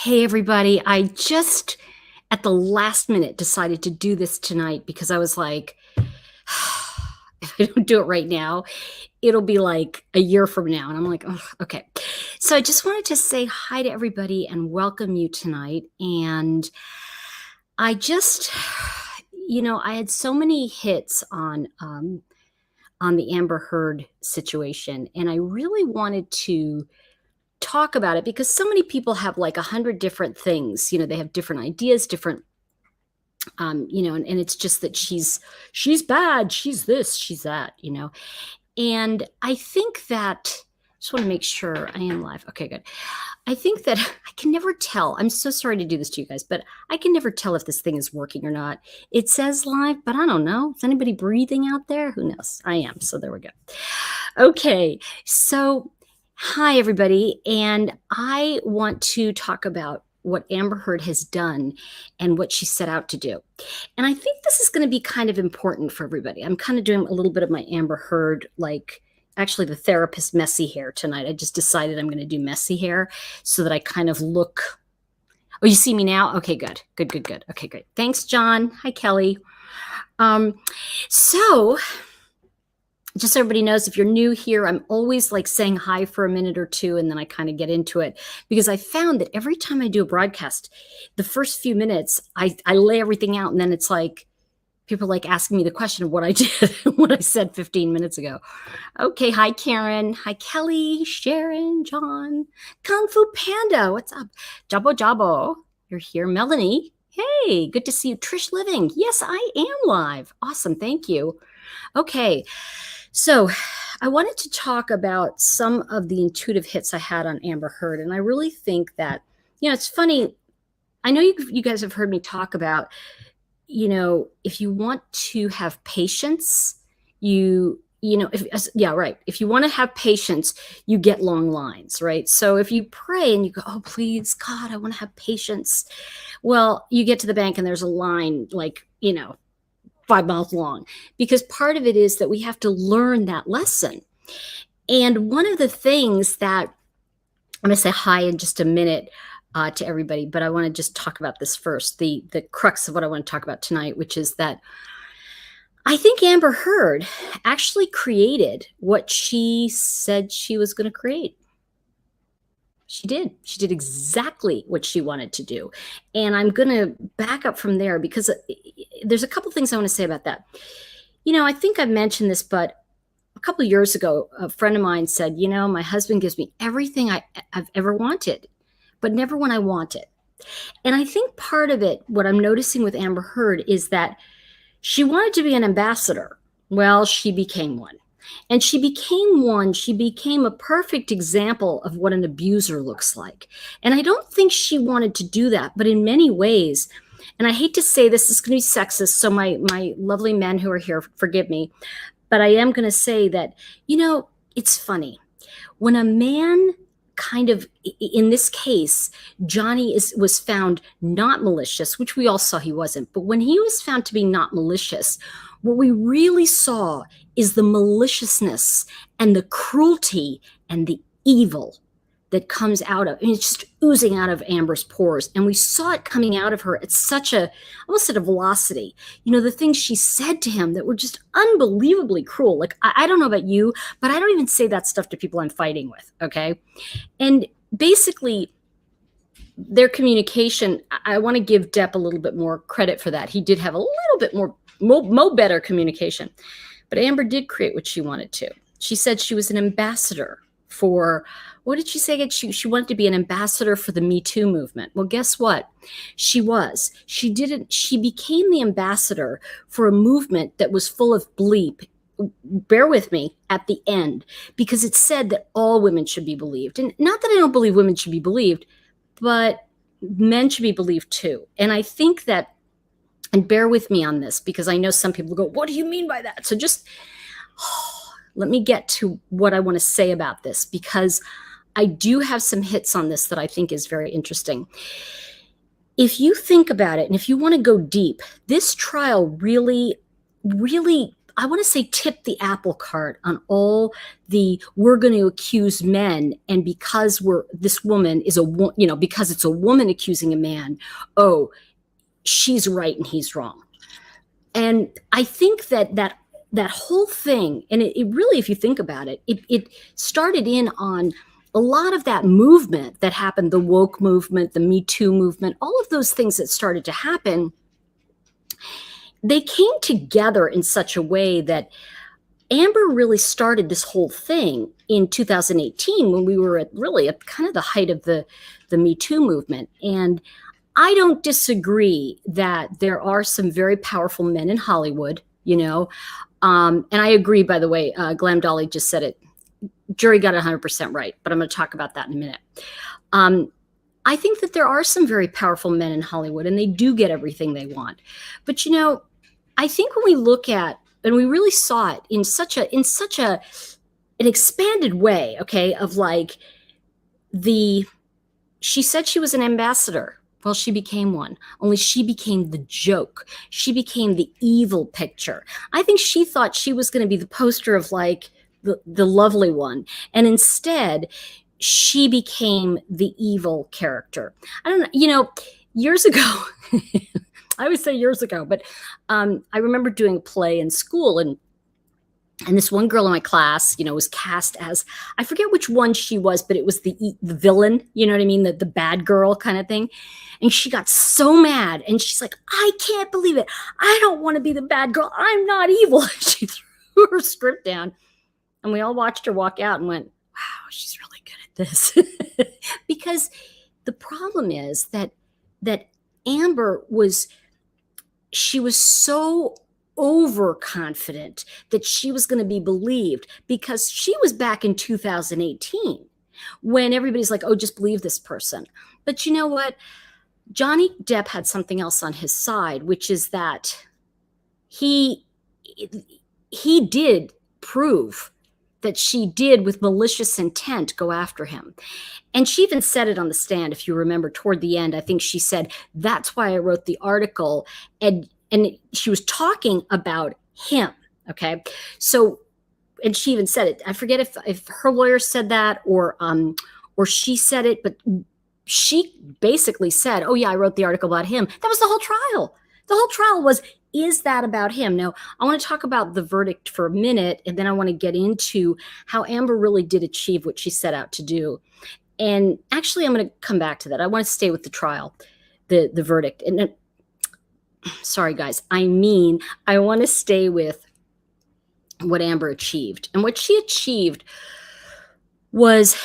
Hey, everybody. I just at the last minute decided to do this tonight because I was like, if I don't do it right now, it'll be like a year from now. And I'm like, oh, okay. So I just wanted to say hi to everybody and welcome you tonight. And I just, I had so many hits on the Amber Heard situation, and I really wanted to talk about it because so many people have like 100 different things. They have different ideas, different and it's just that she's bad, she's this, she's that. And I think that, just want to make sure I am live. Okay, good. I think that I can never tell. I'm so sorry to do this to you guys, but I can never tell if this thing is working or not. It says live, but I don't know. Is anybody breathing out there? Who knows? I am. So there we go. Okay. So hi, everybody. And I want to talk about what Amber Heard has done and what she set out to do. And I think this is going to be kind of important for everybody. I'm kind of doing a little bit of my Amber Heard, actually the therapist messy hair tonight. I just decided I'm going to do messy hair so that I kind of look. Oh, you see me now? Okay, good. Okay, great. Thanks, John. Hi, Kelly. So just so everybody knows, if you're new here, I'm always like saying hi for a minute or two, and then I kind of get into it, because I found that every time I do a broadcast, the first few minutes, I lay everything out, and then it's like people like asking me the question of what I did, what I said 15 minutes ago. Okay, hi, Karen. Hi, Kelly, Sharon, John, Kung Fu Panda. What's up? Jabo Jabo, you're here. Melanie, hey, good to see you. Trish Living, yes, I am live. Awesome, thank you. Okay. So I wanted to talk about some of the intuitive hits I had on Amber Heard. And I really think that, it's funny. I know you guys have heard me talk about, if you want to have patience, if you want to have patience, you get long lines, right? So if you pray and you go, oh, please, God, I want to have patience. Well, you get to the bank and there's a line 5 miles long, because part of it is that we have to learn that lesson. And one of the things that I'm going to say hi in just a minute to everybody, but I want to just talk about this first, the crux of what I want to talk about tonight, which is that I think Amber Heard actually created what she said she was going to create. She did exactly what she wanted to do. And I'm going to back up from there because there's a couple things I want to say about that. I think I've mentioned this, but a couple of years ago, a friend of mine said, my husband gives me everything I've ever wanted, but never when I want it. And I think part of it, what I'm noticing with Amber Heard, is that she wanted to be an ambassador. Well, she became one. And she became a perfect example of what an abuser looks like. And I don't think she wanted to do that, but in many ways, and I hate to say this is going to be sexist, so my lovely men who are here, forgive me, but I am going to say that, it's funny. When a man kind of, in this case, Johnny was found not malicious, which we all saw he wasn't, but when he was found to be not malicious, what we really saw is the maliciousness and the cruelty and the evil that comes out of, it's just oozing out of Amber's pores. And we saw it coming out of her at such almost at a velocity. The things she said to him that were just unbelievably cruel. Like, I don't know about you, but I don't even say that stuff to people I'm fighting with, okay? And basically, their communication, I want to give Depp a little bit more credit for that. He did have a little bit more better communication. But Amber did create what she wanted to. She said she was an ambassador for, what did she say again? She wanted to be an ambassador for the Me Too movement. Well, guess what? She was. She became the ambassador for a movement that was full of bleep. Bear with me at the end, because it said that all women should be believed. And not that I don't believe women should be believed, but men should be believed too. And I think that, and bear with me on this, because I know some people go, what do you mean by that? So just let me get to what I want to say about this, because I do have some hits on this that I think is very interesting. If you think about it, and if you want to go deep, this trial really I want to say, tip the apple cart on all we're going to accuse men. And because this woman is because it's a woman accusing a man, oh, she's right and he's wrong. And I think that whole thing, and it really, if you think about it, it started in on a lot of that movement that happened, the woke movement, the Me Too movement, all of those things that started to happen. They came together in such a way that Amber really started this whole thing in 2018 when we were at kind of the height of the Me Too movement. And I don't disagree that there are some very powerful men in Hollywood, and I agree, by the way, Glam Dolly just said it. Jury got it 100% right, but I'm going to talk about that in a minute. I think that there are some very powerful men in Hollywood, and they do get everything they want. But, I think when we look at, and we really saw it in such an expanded way, okay, of like she said she was an ambassador. Well, she became one, only she became the joke. She became the evil picture. I think she thought she was going to be the poster of like the lovely one. And instead, she became the evil character. I don't know, years ago, I always say years ago, but I remember doing a play in school, and this one girl in my class, was cast as, I forget which one she was, but it was the villain, you know what I mean? The bad girl kind of thing. And she got so mad, and she's like, I can't believe it. I don't want to be the bad girl. I'm not evil. She threw her script down, and we all watched her walk out and went, wow, she's really good at this. Because the problem is that Amber she was so overconfident that she was going to be believed, because she was back in 2018 when everybody's like, oh, just believe this person. But you know what? Johnny Depp had something else on his side, which is that he did prove that she did, with malicious intent, go after him. And she even said it on the stand, if you remember, toward the end. I think she said, that's why I wrote the article. And she was talking about him, okay? So, and she even said it. I forget if her lawyer said that or she said it, but she basically said, oh yeah, I wrote the article about him. That was the whole trial. The whole trial was, is that about him? Now, I want to talk about the verdict for a minute, and then I want to get into how Amber really did achieve what she set out to do. And actually, I'm going to come back to that. I want to stay with the trial, the verdict. And sorry, guys. I want to stay with what Amber achieved. And what she achieved was,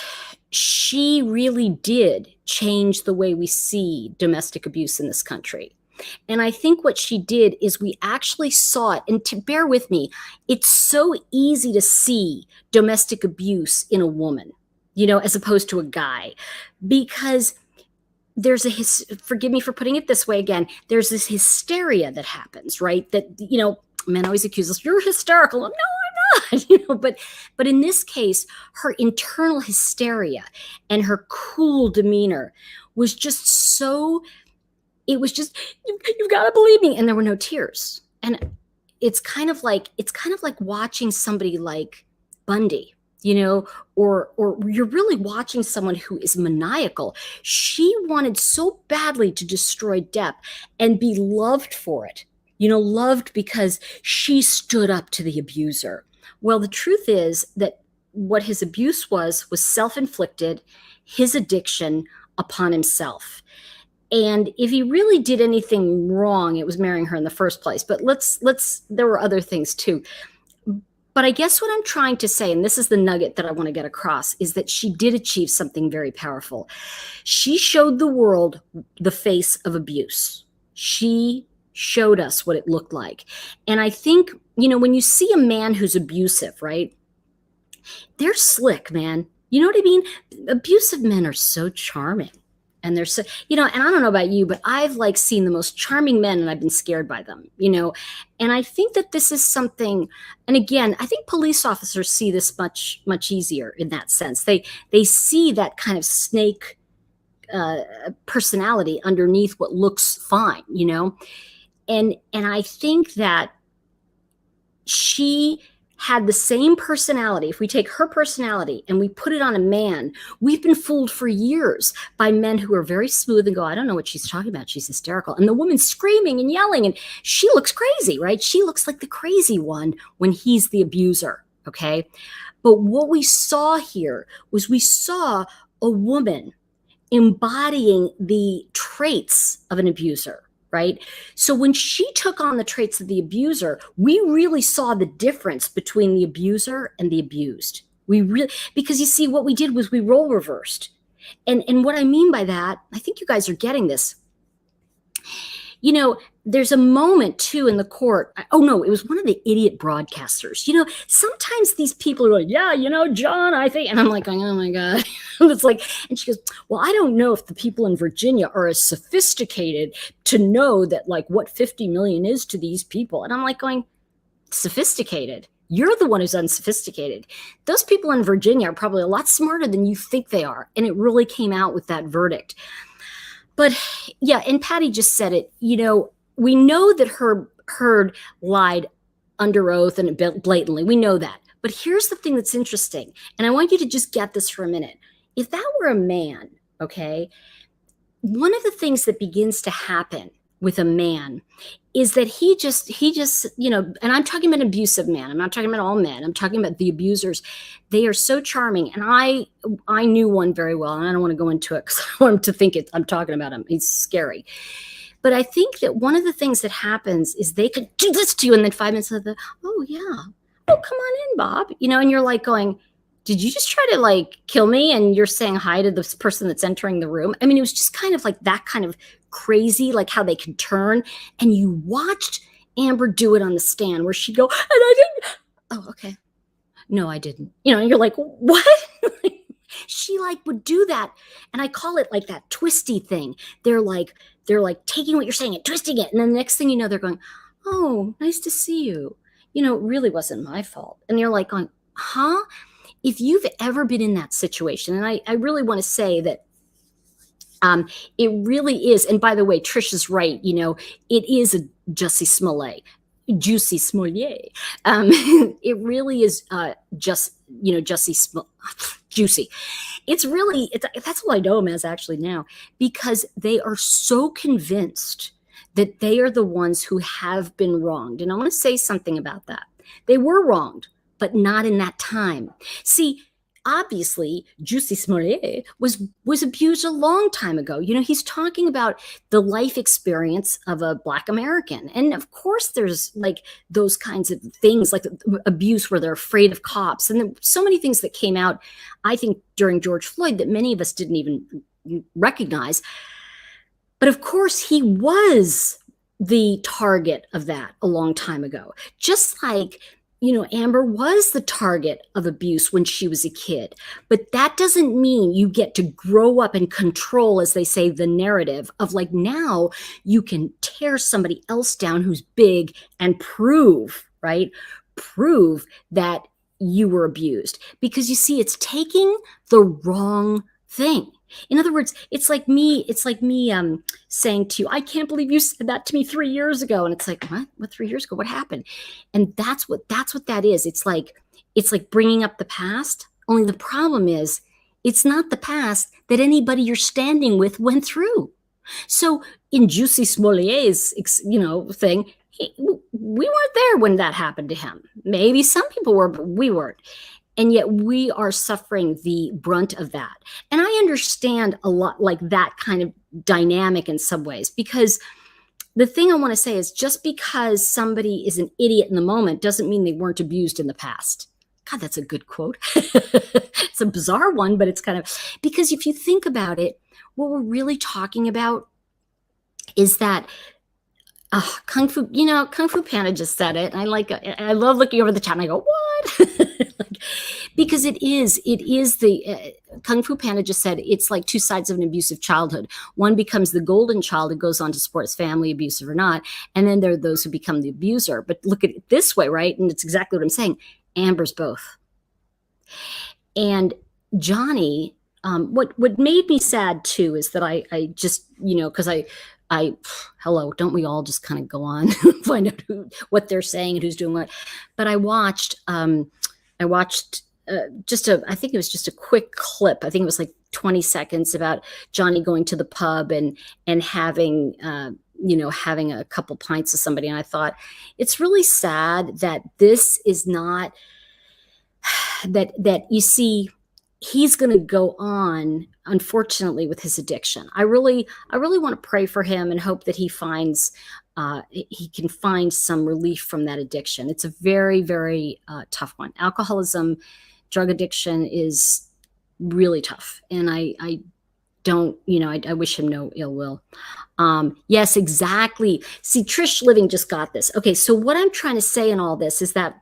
she really did change the way we see domestic abuse in this country. And I think what she did is, we actually saw it. And to bear with me, it's so easy to see domestic abuse in a woman, as opposed to a guy, because there's forgive me for putting it this way again, there's this hysteria that happens, right? That, men always accuse us, you're hysterical. No, I'm not, but in this case, her internal hysteria and her cool demeanor was just so, it was just, you've got to believe me. And there were no tears. And it's kind of like watching somebody like Bundy, or you're really watching someone who is maniacal. She wanted so badly to destroy Depp and be loved for it, loved because she stood up to the abuser. Well, the truth is that what his abuse was self-inflicted, his addiction upon himself. And if he really did anything wrong, it was marrying her in the first place. But there were other things too. But I guess what I'm trying to say, and this is the nugget that I want to get across, is that she did achieve something very powerful. She showed the world the face of abuse. She showed us what it looked like. And I think, when you see a man who's abusive, right? They're slick, man. You know what I mean? Abusive men are so charming. And they're so, and I don't know about you, but I've seen the most charming men, and I've been scared by them, and I think that this is something, and again, I think police officers see this much, much easier in that sense. They see that kind of snake personality underneath what looks fine, and I think that she had the same personality. If we take her personality and we put it on a man, we've been fooled for years by men who are very smooth and go, I don't know what she's talking about. She's hysterical. And the woman's screaming and yelling, and she looks crazy, right? She looks like the crazy one when he's the abuser, okay? But what we saw here was we saw a woman embodying the traits of an abuser, right? So when she took on the traits of the abuser, we really saw the difference between the abuser and the abused. Because you see, what we did was we role reversed. And what I mean by that, I think you guys are getting this. You know, there's a moment too in the court. Oh no, it was one of the idiot broadcasters. You know, sometimes these people are like, yeah, you know, John, I think, and I'm like, oh my God. It's like, and she goes, well, I don't know if the people in Virginia are as sophisticated to know that like what 50 million is to these people. And I'm like going, sophisticated? You're the one who's unsophisticated. Those people in Virginia are probably a lot smarter than you think they are. And it really came out with that verdict. But yeah, and Patty just said it, you know, we know that Heard lied under oath and blatantly. We know that. But here's the thing that's interesting. And I want you to just get this for a minute. If that were a man, okay, one of the things that begins to happen with a man is that he just, you know, and I'm talking about an abusive man. I'm not talking about all men. I'm talking about the abusers. They are so charming. And I knew one very well, and I don't want to go into it because I want him to think I'm talking about him. He's scary. But I think that one of the things that happens is they could do this to you, and then 5 minutes later, oh yeah, oh come on in, Bob. You know, and you're like going, did you just try to like kill me? And you're saying hi to this person that's entering the room. I mean, it was just kind of like that kind of crazy, like how they can turn. And you watched Amber do it on the stand where she'd go, and I didn't. Oh, okay. No, I didn't. You know, and you're like, what? She like would do that. And I call it like that twisty thing. They're like taking what you're saying and twisting it. And then the next thing you know, they're going, oh, nice to see you. You know, it really wasn't my fault. And you're like going, huh? If you've ever been in that situation, and I really want to say that it really is. And by the way, Trish is right. You know, it is a Juicy Smollett. It really is just, you know, juicy. It's really, that's all I know him as actually now, because they are so convinced that they are the ones who have been wronged. And I want to say something about that. They were wronged, but not in that time. See, obviously, Juicy Smollett was abused a long time ago. You know, he's talking about the life experience of a Black American. And of course, there's like those kinds of things like abuse where they're afraid of cops. And so many things that came out, I think, during George Floyd that many of us didn't even recognize. But of course, he was the target of that a long time ago. Just like, you know, Amber was the target of abuse when she was a kid. But that doesn't mean you get to grow up and control, as they say, the narrative of like now you can tear somebody else down who's big and prove, right? Prove that you were abused. Because you see, it's taking the wrong thing. In other words, it's like me saying to you, I can't believe you said that to me 3 years ago. And it's like, what 3 years ago? What happened? And that's what that is. It's like bringing up the past. Only the problem is it's not the past that anybody you're standing with went through. So in Juicy Smollett's, you know, thing, we weren't there when that happened to him. Maybe some people were, but we weren't. And yet we are suffering the brunt of that. And I understand a lot like that kind of dynamic in some ways, because the thing I want to say is just because somebody is an idiot in the moment doesn't mean they weren't abused in the past. God, that's a good quote. It's a bizarre one, but it's kind of, because if you think about it, what we're really talking about is that Kung Fu Panda just said it. And I love looking over the chat and I go, what? Because it is the Kung Fu Panda just said it's like two sides of an abusive childhood. One becomes the golden child who goes on to support his family, abusive or not. And then there are those who become the abuser. But look at it this way, right? And it's exactly what I'm saying. Amber's both. And Johnny, what made me sad too is that I just, you know, because hello, don't we all just kind of go on find out what they're saying and who's doing what? But I watched I think it was just a quick clip. I think it was like 20 seconds about Johnny going to the pub and having having a couple pints with somebody. And I thought, it's really sad that this is not that you see, he's going to go on, unfortunately, with his addiction. I really want to pray for him and hope that he can find some relief from that addiction. It's a very, very tough one. Alcoholism, drug addiction is really tough. And I don't, I wish him no ill will. Yes, exactly. See, Trish Living just got this. Okay, so what I'm trying to say in all this is that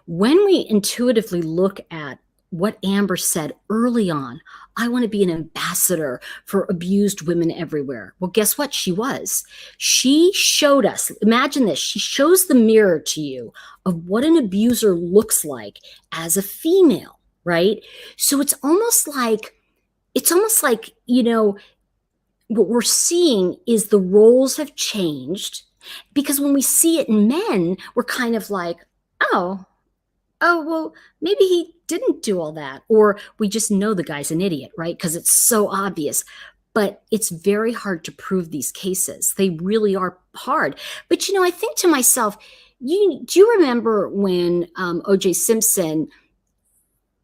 when we intuitively look at what Amber said early on, I want to be an ambassador for abused women everywhere. Well, guess what? She was. She showed us, imagine this, she shows the mirror to you of what an abuser looks like as a female, right? So it's almost like, what we're seeing is the roles have changed, because when we see it in men, we're kind of like, oh, well, maybe he didn't do all that. Or we just know the guy's an idiot, right? Because it's so obvious. But it's very hard to prove these cases. They really are hard. But, I think to myself, do you remember when O.J. Simpson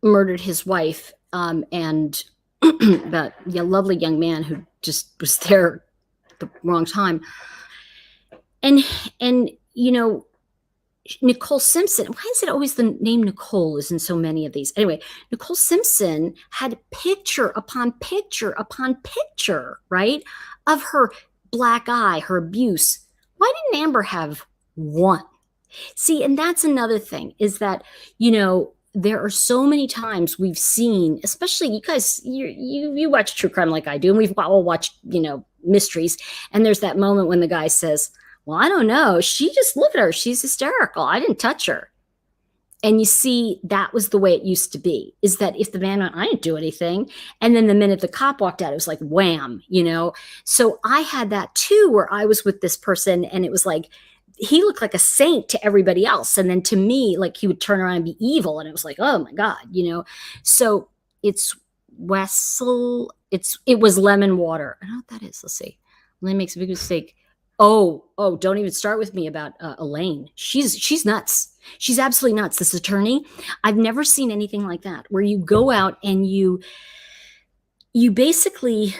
murdered his wife and that lovely young man who just was there at the wrong time? And Nicole Simpson, why is it always the name Nicole is in so many of these? Anyway, Nicole Simpson had picture upon picture upon picture, right, of her black eye, her abuse. Why didn't Amber have one? See, and that's another thing, is that, there are so many times we've seen, especially you guys, you watch true crime like I do, and we've all watched, mysteries. And there's that moment when the guy says, well, I don't know. She just, look at her. She's hysterical. I didn't touch her. And you see, that was the way it used to be, is that if the man went, I didn't do anything. And then the minute the cop walked out, it was like, wham, So I had that too, where I was with this person and it was like, he looked like a saint to everybody else. And then to me, like he would turn around and be evil. And it was like, oh my God, So it's it was lemon water. I don't know what that is. Let's see. Elaine makes a big mistake. Oh, don't even start with me about Elaine. She's nuts. She's absolutely nuts. This attorney, I've never seen anything like that, where you go out and you basically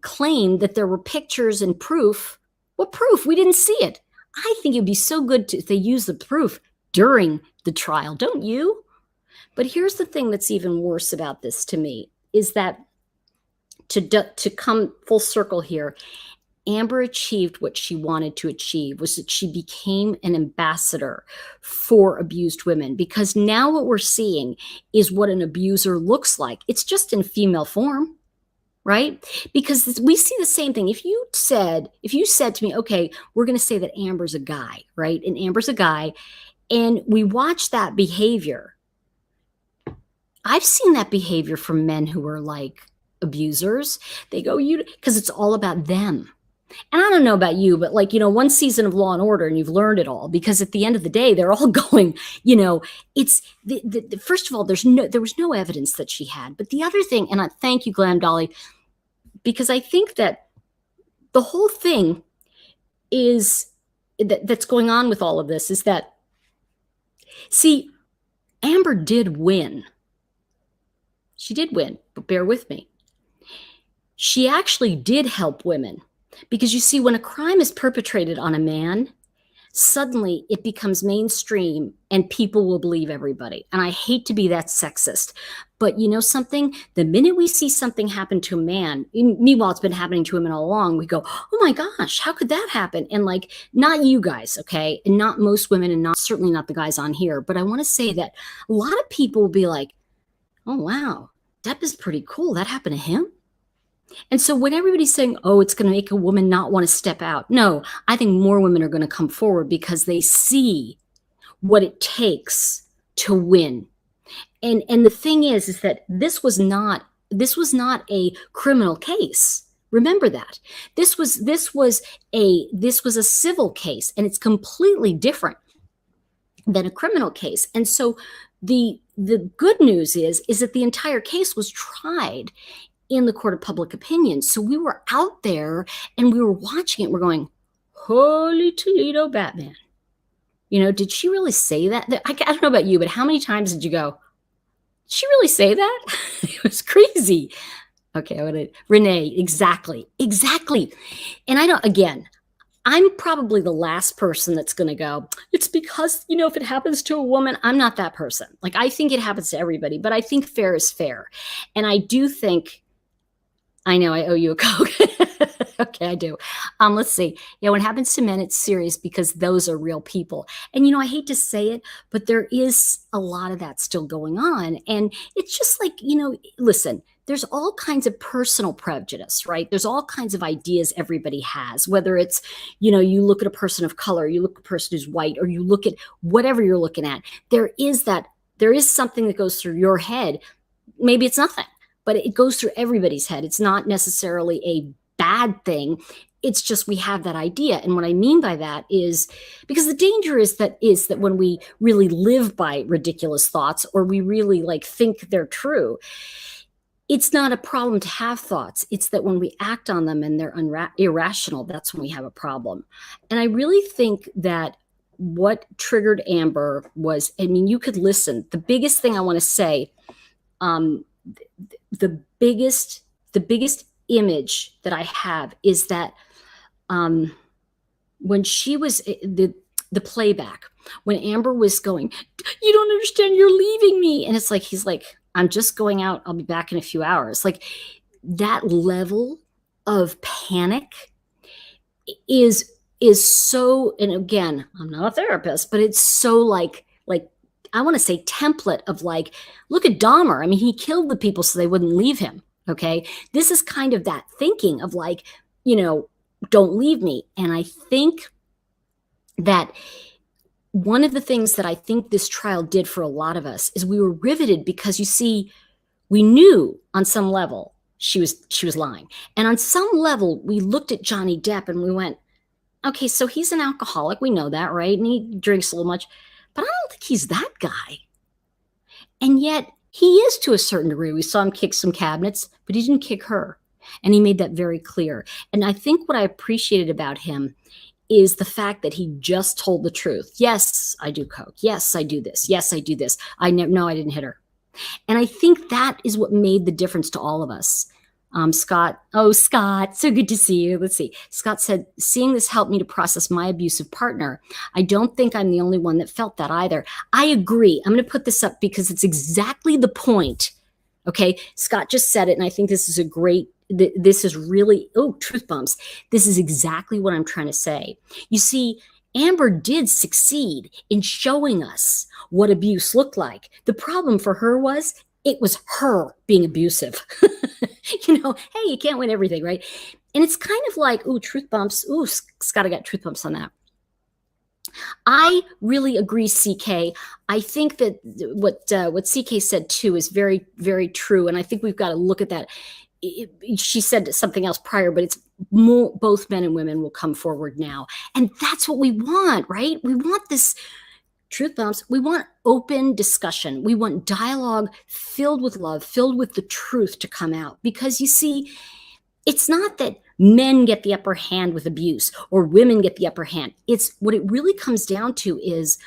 claim that there were pictures and proof. What proof? We didn't see it. I think it'd be so good if they use the proof during the trial, don't you? But here's the thing that's even worse about this to me, is that to come full circle here, Amber achieved what she wanted to achieve, was that she became an ambassador for abused women. Because now what we're seeing is what an abuser looks like. It's just in female form, right? Because we see the same thing. If you said to me, okay, we're going to say that Amber's a guy, right? And Amber's a guy, and we watch that behavior. I've seen that behavior from men who are like abusers. They go, because it's all about them. And I don't know about you, but one season of Law and Order and you've learned it all, because at the end of the day, they're all going, it's first of all, there was no evidence that she had. But the other thing, and I thank you, Glam Dolly, because I think that the whole thing is that's going on with all of this is that, see, Amber did win. She did win, but bear with me. She actually did help women. Because you see, when a crime is perpetrated on a man, suddenly it becomes mainstream and people will believe everybody. And I hate to be that sexist, but you know something? The minute we see something happen to a man, meanwhile, it's been happening to women all along, we go, oh my gosh, how could that happen? And not you guys, okay? And not most women, and certainly not the guys on here. But I want to say that a lot of people will be like, oh, wow, Depp is pretty cool. That happened to him? And so when everybody's saying, oh, it's going to make a woman not want to step out. No, I think more women are going to come forward because they see what it takes to win. And the thing is that this was not a criminal case, Remember that. This was a civil case, and it's completely different than a criminal case. And so the good news is that the entire case was tried in the court of public opinion. So we were out there and we were watching it. We're going, holy Toledo Batman. Did she really say that? I don't know about you, but how many times did you go, did she really say that? It was crazy. Okay, Renee, exactly. And I'm probably the last person that's going to go, it's because, if it happens to a woman, I'm not that person. Like, I think it happens to everybody, but I think fair is fair. And I do think, I know I owe you a Coke. Okay, I do. Let's see. When it happens to men, it's serious because those are real people. And, I hate to say it, but there is a lot of that still going on. And it's just like, listen, there's all kinds of personal prejudice, right? There's all kinds of ideas everybody has, whether it's, you look at a person of color, you look at a person who's white, or you look at whatever you're looking at. There is something that goes through your head. Maybe it's nothing, but it goes through everybody's head. It's not necessarily a bad thing. It's just we have that idea. And what I mean by that is because the danger is that when we really live by ridiculous thoughts, or we really think they're true, it's not a problem to have thoughts. It's that when we act on them and they're irrational, that's when we have a problem. And I really think that what triggered Amber was, you could listen. The biggest thing I want to say, the biggest image that I have is that when she was the playback, when Amber was going, you don't understand, you're leaving me. And it's like, he's like, I'm just going out. I'll be back in a few hours. Like, that level of panic is so, and again, I'm not a therapist, but it's so like I want to say template of look at Dahmer. He killed the people so they wouldn't leave him. Okay. This is kind of that thinking of don't leave me. And I think that one of the things that I think this trial did for a lot of us is we were riveted because, you see, we knew on some level she was lying. And on some level, we looked at Johnny Depp and we went, okay, so he's an alcoholic. We know that, right? And he drinks a little much, but I don't think he's that guy. And yet he is to a certain degree. We saw him kick some cabinets, but he didn't kick her. And he made that very clear. And I think what I appreciated about him is the fact that he just told the truth. Yes, I do coke. Yes, I do this. Yes, I do this. No, I didn't hit her. And I think that is what made the difference to all of us. Scott, so good to see you. Let's see. Scott said, seeing this helped me to process my abusive partner. I don't think I'm the only one that felt that either. I agree. I'm going to put this up because it's exactly the point. Okay. Scott just said it. And I think this is this is really, truth bumps. This is exactly what I'm trying to say. You see, Amber did succeed in showing us what abuse looked like. The problem for her was it was her being abusive. Hey, you can't win everything, right? And it's kind of like, truth bumps. Scott, I got truth bumps on that. I really agree, CK. I think that what CK said too is very, very true. And I think we've got to look at that. She said something else prior, but it's more, both men and women will come forward now. And that's what we want, right? We want this truth bumps. We want open discussion. We want dialogue filled with love, filled with the truth to come out. Because you see, it's not that men get the upper hand with abuse or women get the upper hand. It's what it really comes down to is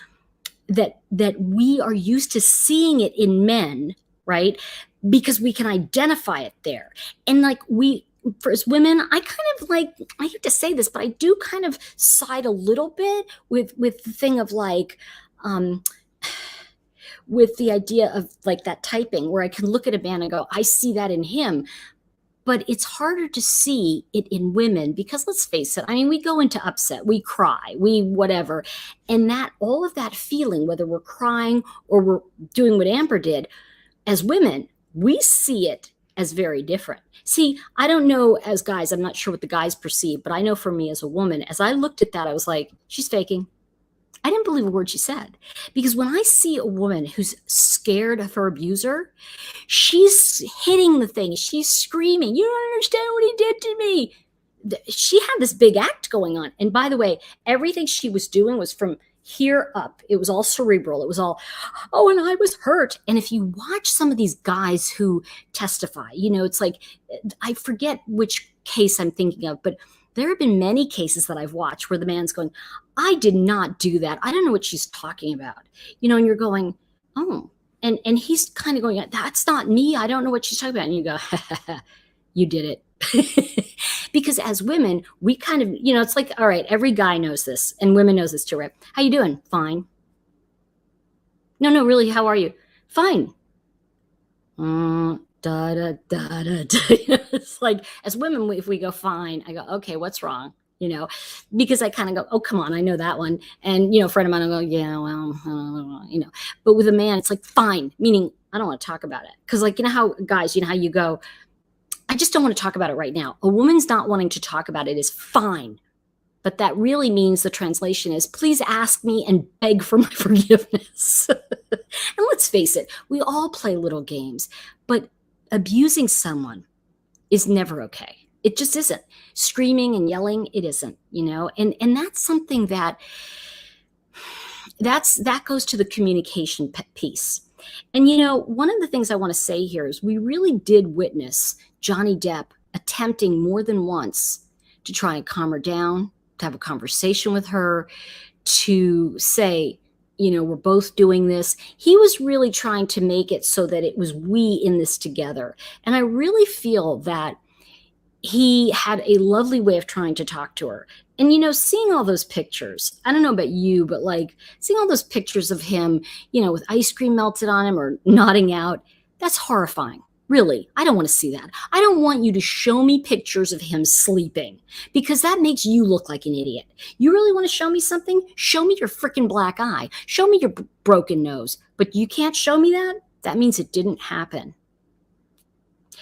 that we are used to seeing it in men, right? Because we can identify it there. And as women, I kind of I hate to say this, but I do kind of side a little bit with the thing of with the idea of that typing where I can look at a man and go, I see that in him. But it's harder to see it in women because let's face it, we go into upset, we cry, we whatever. And that all of that feeling, whether we're crying or we're doing what Amber did, as women, we see it as very different. See, I don't know as guys, I'm not sure what the guys perceive, but I know for me as a woman, as I looked at that, I was like, she's faking. I didn't believe a word she said, because when I see a woman who's scared of her abuser, she's hitting the thing. She's screaming, "You don't understand what he did to me." She had this big act going on. And by the way, everything she was doing was from here up. It was all cerebral. It was all, "Oh, and I was hurt." And if you watch some of these guys who testify, it's like, I forget which case I'm thinking of, but there have been many cases that I've watched where the man's going, "I did not do that. I don't know what she's talking about." And you're going, "Oh." And he's kind of going, "That's not me. I don't know what she's talking about." And you go, "You did it." Because as women, we kind of, it's like, all right, every guy knows this, and women knows this too, right? "How you doing?" "Fine." No, really, how are you?" "Fine." Da, da, da, da, da. It's like, as women, if we go fine, I go, "Okay, what's wrong?" Because I kind of go, "Oh, come on, I know that one." And, a friend of mine will go, "Yeah, well, but with a man, it's like, fine, meaning I don't want to talk about it. Because, like, how guys, how you go, "I just don't want to talk about it right now." A woman's not wanting to talk about it is fine. But that really means, the translation is, "Please ask me and beg for my forgiveness." And let's face it, we all play little games, but abusing someone is never okay. It just isn't. Screaming and yelling, it isn't, and that's something that goes to the communication piece. And, one of the things I want to say here is, we really did witness Johnny Depp attempting more than once to try and calm her down, to have a conversation with her, to say, "We're both doing this." He was really trying to make it so that it was we in this together. And I really feel that he had a lovely way of trying to talk to her. And, seeing all those pictures, I don't know about you, but like seeing all those pictures of him, with ice cream melted on him or nodding out, that's horrifying. Really, I don't want to see that. I don't want you to show me pictures of him sleeping, because that makes you look like an idiot. You really want to show me something? Show me your freaking black eye. Show me your broken nose. But you can't show me that? That means it didn't happen.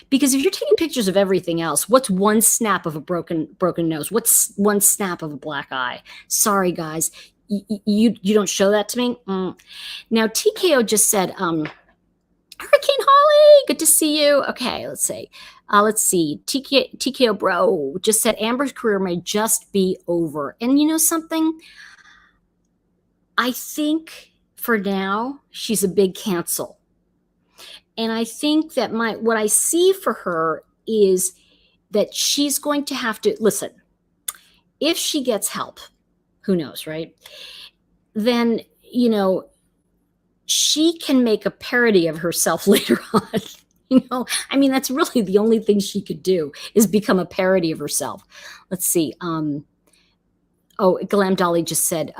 Because if you're taking pictures of everything else, what's one snap of a broken nose? What's one snap of a black eye? Sorry, guys. You don't show that to me? Now, TKO just said, "Hurricane Holly, good to see you." Okay, let's see. TKO bro just said, "Amber's career may just be over." And you know something? I think for now, she's a big cancel. And I think that what I see for her is that she's going to have to, listen, if she gets help, who knows, right? Then, she can make a parody of herself later on. That's really the only thing she could do, is become a parody of herself. Let's see. Glam Dolly just said,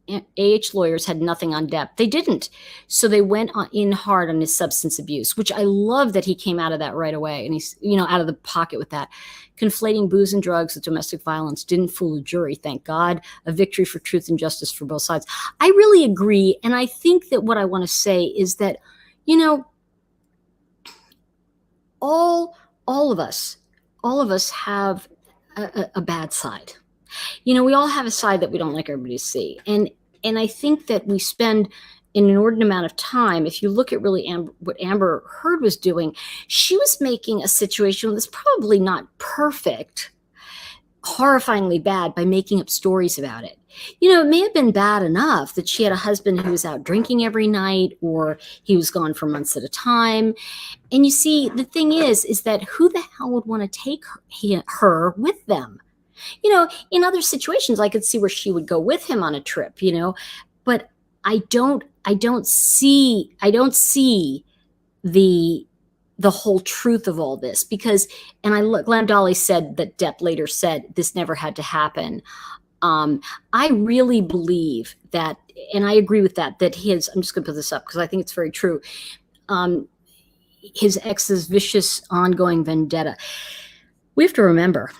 AH lawyers had nothing on Depp. They didn't. So they went in hard on his substance abuse, which I love that he came out of that right away. And he's, out of the pocket with that. Conflating booze and drugs with domestic violence didn't fool a jury, thank God. A victory for truth and justice for both sides. I really agree. And I think that what I want to say is that, all of us have a bad side. We all have a side that we don't like everybody to see. And I think that we spend an inordinate amount of time, if you look at really what Amber Heard was doing, she was making a situation that's probably not perfect, horrifyingly bad, by making up stories about it. It may have been bad enough that she had a husband who was out drinking every night, or he was gone for months at a time. And you see, the thing is that who the hell would want to take her with them? In other situations, I could see where she would go with him on a trip, but I don't see the whole truth of all this, because, and Glam Dolly said that Depp later said this never had to happen. I really believe that, and I agree with that I'm just going to put this up because I think it's very true. His ex's vicious ongoing vendetta. We have to remember,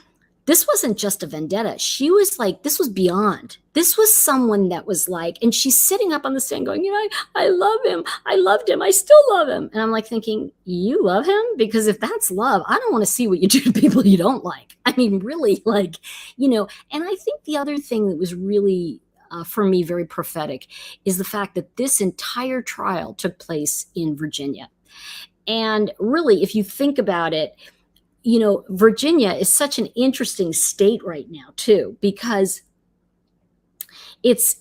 this wasn't just a vendetta. She was like, this was beyond. This was someone that was like, and she's sitting up on the stand going, I love him. I loved him. I still love him. And I'm like thinking, you love him? Because if that's love, I don't want to see what you do to people you don't like. I mean, really, and I think the other thing that was really for me, very prophetic, is the fact that this entire trial took place in Virginia. And really, if you think about it, Virginia is such an interesting state right now, too, because it's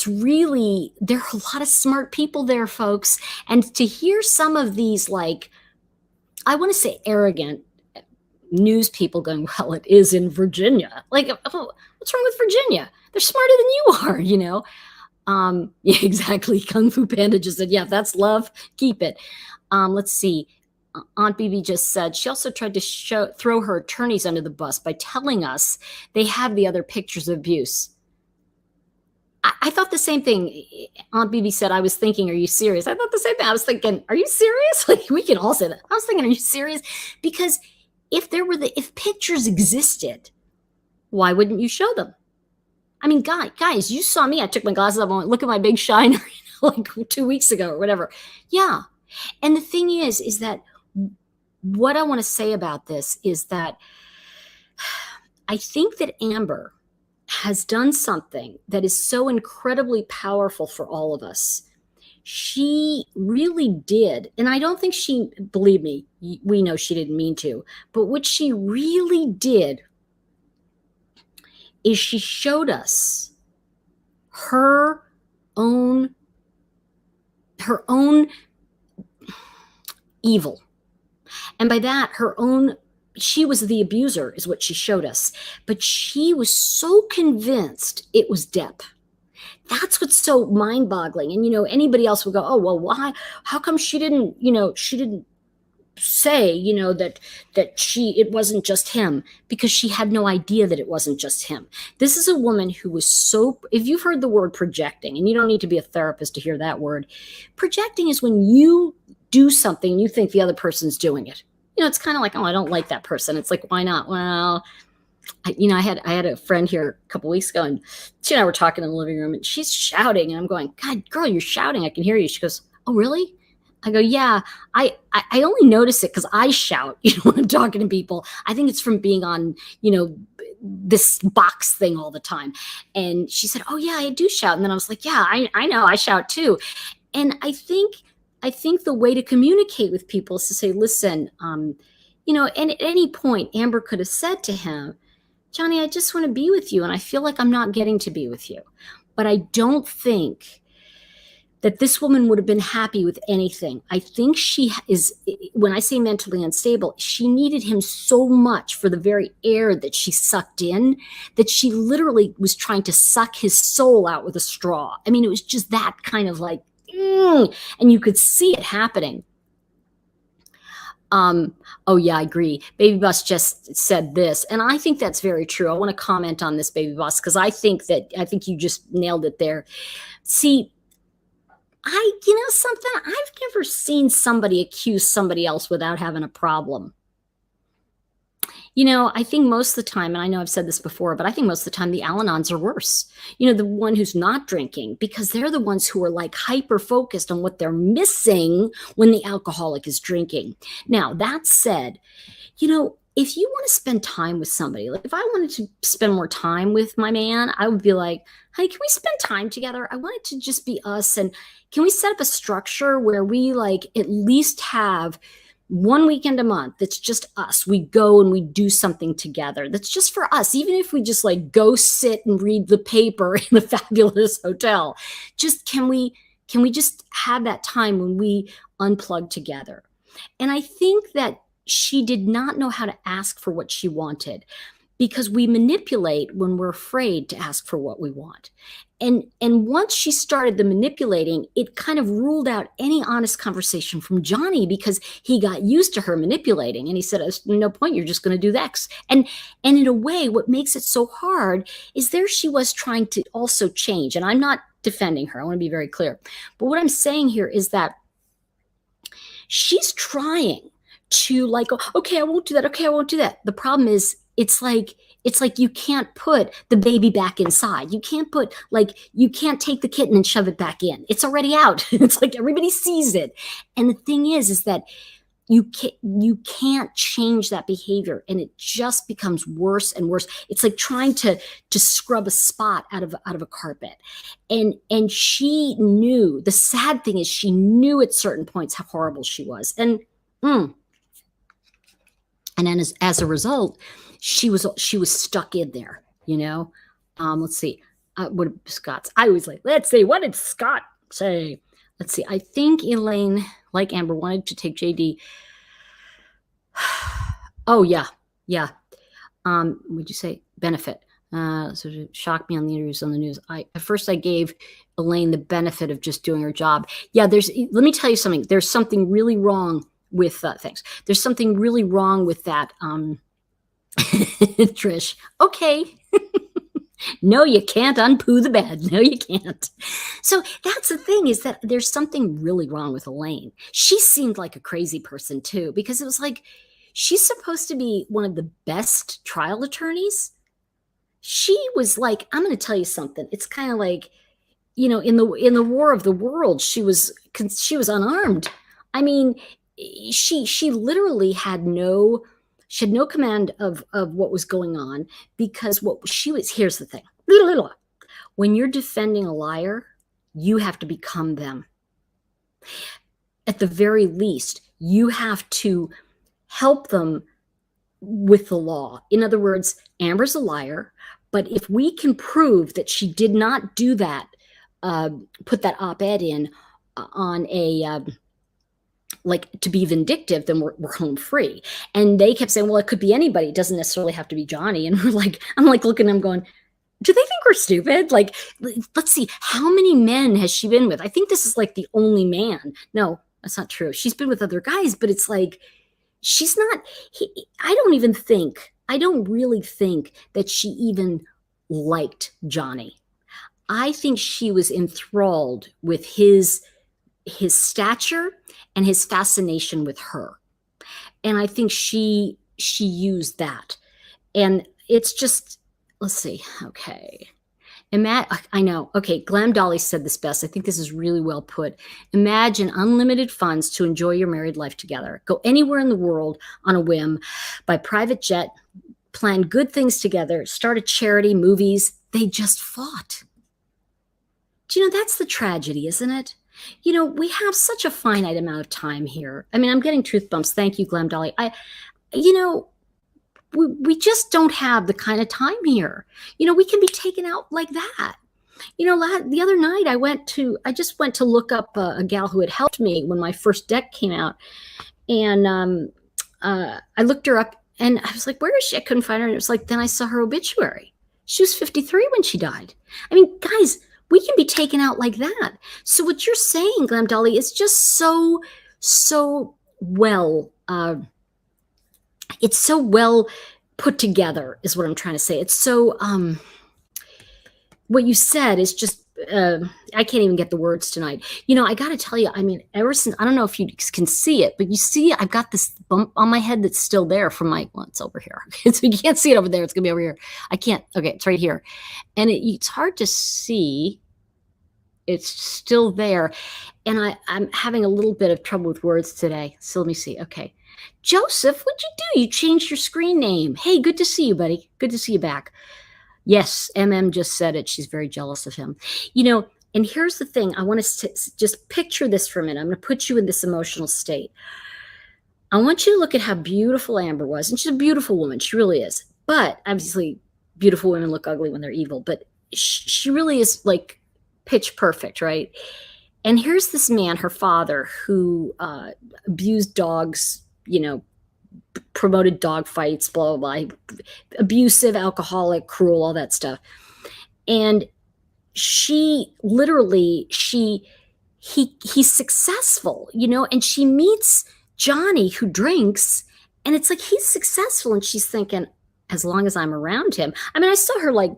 really, there are a lot of smart people there, folks. And to hear some of these, like, I want to say arrogant news people going, well, it is in Virginia. Like, oh, what's wrong with Virginia? They're smarter than you are, Yeah, exactly. Kung Fu Panda just said, yeah, if that's love, keep it. Let's see. Aunt Bibi just said she also tried to throw her attorneys under the bus by telling us they have the other pictures of abuse. I thought the same thing. Aunt Bibi said, I was thinking, are you serious? I thought the same thing. I was thinking, are you serious? Like, we can all say that. I was thinking, are you serious? Because if pictures existed, why wouldn't you show them? I mean, guys, you saw me. I took my glasses off and went, look at my big shiner, like 2 weeks ago or whatever. Yeah. And the thing is that what I want to say about this is that I think that Amber has done something that is so incredibly powerful for all of us. She really did, and I don't think she, believe me, we know she didn't mean to, but what she really did is she showed us her own evil. And by that, she was the abuser is what she showed us. But she was so convinced it was Depp. That's what's so mind-boggling. And, anybody else would go, oh, well, why? How come she didn't say, that it wasn't just him? Because she had no idea that it wasn't just him. This is a woman who was if you've heard the word projecting, and you don't need to be a therapist to hear that word, projecting is when you do something and you think the other person's doing it. It's kind of like, oh, I don't like that person. It's like, why not? Well, I had a friend here a couple weeks ago, and she and I were talking in the living room, and she's shouting, and I'm going, God, girl, you're shouting. I can hear you. She goes, oh, really? I go, yeah, I only notice it because I shout, when I'm talking to people. I think it's from being on, this box thing all the time. And she said, oh, yeah, I do shout. And then I was like, yeah, I know, I shout too. And I think the way to communicate with people is to say, listen, and at any point, Amber could have said to him, Johnny, I just want to be with you, and I feel like I'm not getting to be with you. But I don't think that this woman would have been happy with anything. I think she is, when I say mentally unstable, she needed him so much for the very air that she sucked in, that she literally was trying to suck his soul out with a straw. I mean, it was just that kind of like, and you could see it happening. Oh yeah, I agree. Baby Boss just said this, and I think that's very true. I want to comment on this, Baby Boss, because I think you just nailed it there. See, something, I've never seen somebody accuse somebody else without having a problem. I think most of the time, and I know I've said this before, but I think most of the time the Al-Anons are worse. The one who's not drinking, because they're the ones who are like hyper focused on what they're missing when the alcoholic is drinking. Now, that said, if you want to spend time with somebody, like if I wanted to spend more time with my man, I would be like, hey, can we spend time together? I want it to just be us. And can we set up a structure where we like at least have 1 weekend a month that's just us? We go and we do something together that's just for us, even if we just like go sit and read the paper in a fabulous hotel. Just can we just have that time when we unplug together? And I think that she did not know how to ask for what she wanted, because we manipulate when we're afraid to ask for what we want. And once she started the manipulating, it kind of ruled out any honest conversation from Johnny, because he got used to her manipulating, and he said, "There's no point, you're just going to do X." And in a way, what makes it so hard is there she was trying to also change. And I'm not defending her. I want to be very clear. But what I'm saying here is that she's trying to like, okay, I won't do that. Okay, I won't do that. The problem is it's like you can't put the baby back inside. You can't take the kitten and shove it back in. It's already out. It's like everybody sees it. And the thing is that you can't change that behavior, and it just becomes worse and worse. It's like trying to scrub a spot out of a carpet. And she knew, the sad thing is she knew at certain points how horrible she was. And then as a result, she was stuck in there, let's see. What Scott's I always like, let's see, what did Scott say? Let's see. I think Elaine, like Amber, wanted to take JD. Oh, yeah. Yeah. Would you say benefit? So it shocked me on the interviews on the news. At first I gave Elaine the benefit of just doing her job. Yeah, let me tell you something. There's something really wrong with things. There's something really wrong with that. Trish. Okay. No, you can't unpoo the bed. No, you can't. So that's the thing, is that there's something really wrong with Elaine. She seemed like a crazy person too, because it was like, she's supposed to be one of the best trial attorneys. She was like, I'm going to tell you something. It's kind of like, in the War of the World, she was unarmed. I mean, she literally had no command of what was going on, because here's the thing. When you're defending a liar, you have to become them. At the very least, you have to help them with the law. In other words, Amber's a liar, but if we can prove that she did not do that, put that op-ed in on a like to be vindictive, then we're home free. And they kept saying, well, it could be anybody. It doesn't necessarily have to be Johnny. And I'm like looking at them going, do they think we're stupid? Like, let's see, how many men has she been with? I think this is like the only man. No, that's not true. She's been with other guys, but it's like, she's not, I don't really think that she even liked Johnny. I think she was enthralled with his stature and his fascination with her. And I think she used that. And it's just, let's see. Okay. I know. Okay. Glam Dolly said this best. I think this is really well put. Imagine unlimited funds to enjoy your married life together. Go anywhere in the world on a whim, buy private jet, plan good things together, start a charity, movies. They just fought. Do you know, that's the tragedy, isn't it? We have such a finite amount of time here. I mean, I'm getting truth bumps. Thank you, Glam Dolly. We just don't have the kind of time here. We can be taken out like that. The other night I just went to look up a gal who had helped me when my first deck came out. And I looked her up and I was like, where is she? I couldn't find her. And it was like, then I saw her obituary. She was 53 when she died. I mean, guys, we can be taken out like that. So what you're saying, Glam Dolly, is just so well, it's so well put together, is what I'm trying to say. It's so, what you said is just, I can't even get the words tonight. I got to tell you, I mean, ever since, I don't know if you can see it, but you see, I've got this bump on my head that's still there from it's over here. So you can't see it over there. It's going to be over here. I can't. Okay. It's right here. And it's hard to see. It's still there. And I'm having a little bit of trouble with words today. So let me see. Okay. Joseph, what'd you do? You changed your screen name. Hey, good to see you, buddy. Good to see you back. Yes, MM just said it. She's very jealous of him. And here's the thing. I want us to just picture this for a minute. I'm going to put you in this emotional state. I want you to look at how beautiful Amber was. And she's a beautiful woman. She really is. But obviously, beautiful women look ugly when they're evil. But she really is like pitch perfect, right? And here's this man, her father, who abused dogs, promoted dog fights, blah, blah, blah, abusive, alcoholic, cruel, all that stuff. And she literally, he's successful, and she meets Johnny, who drinks, and it's like, he's successful. And she's thinking, as long as I'm around him. I mean, I saw her like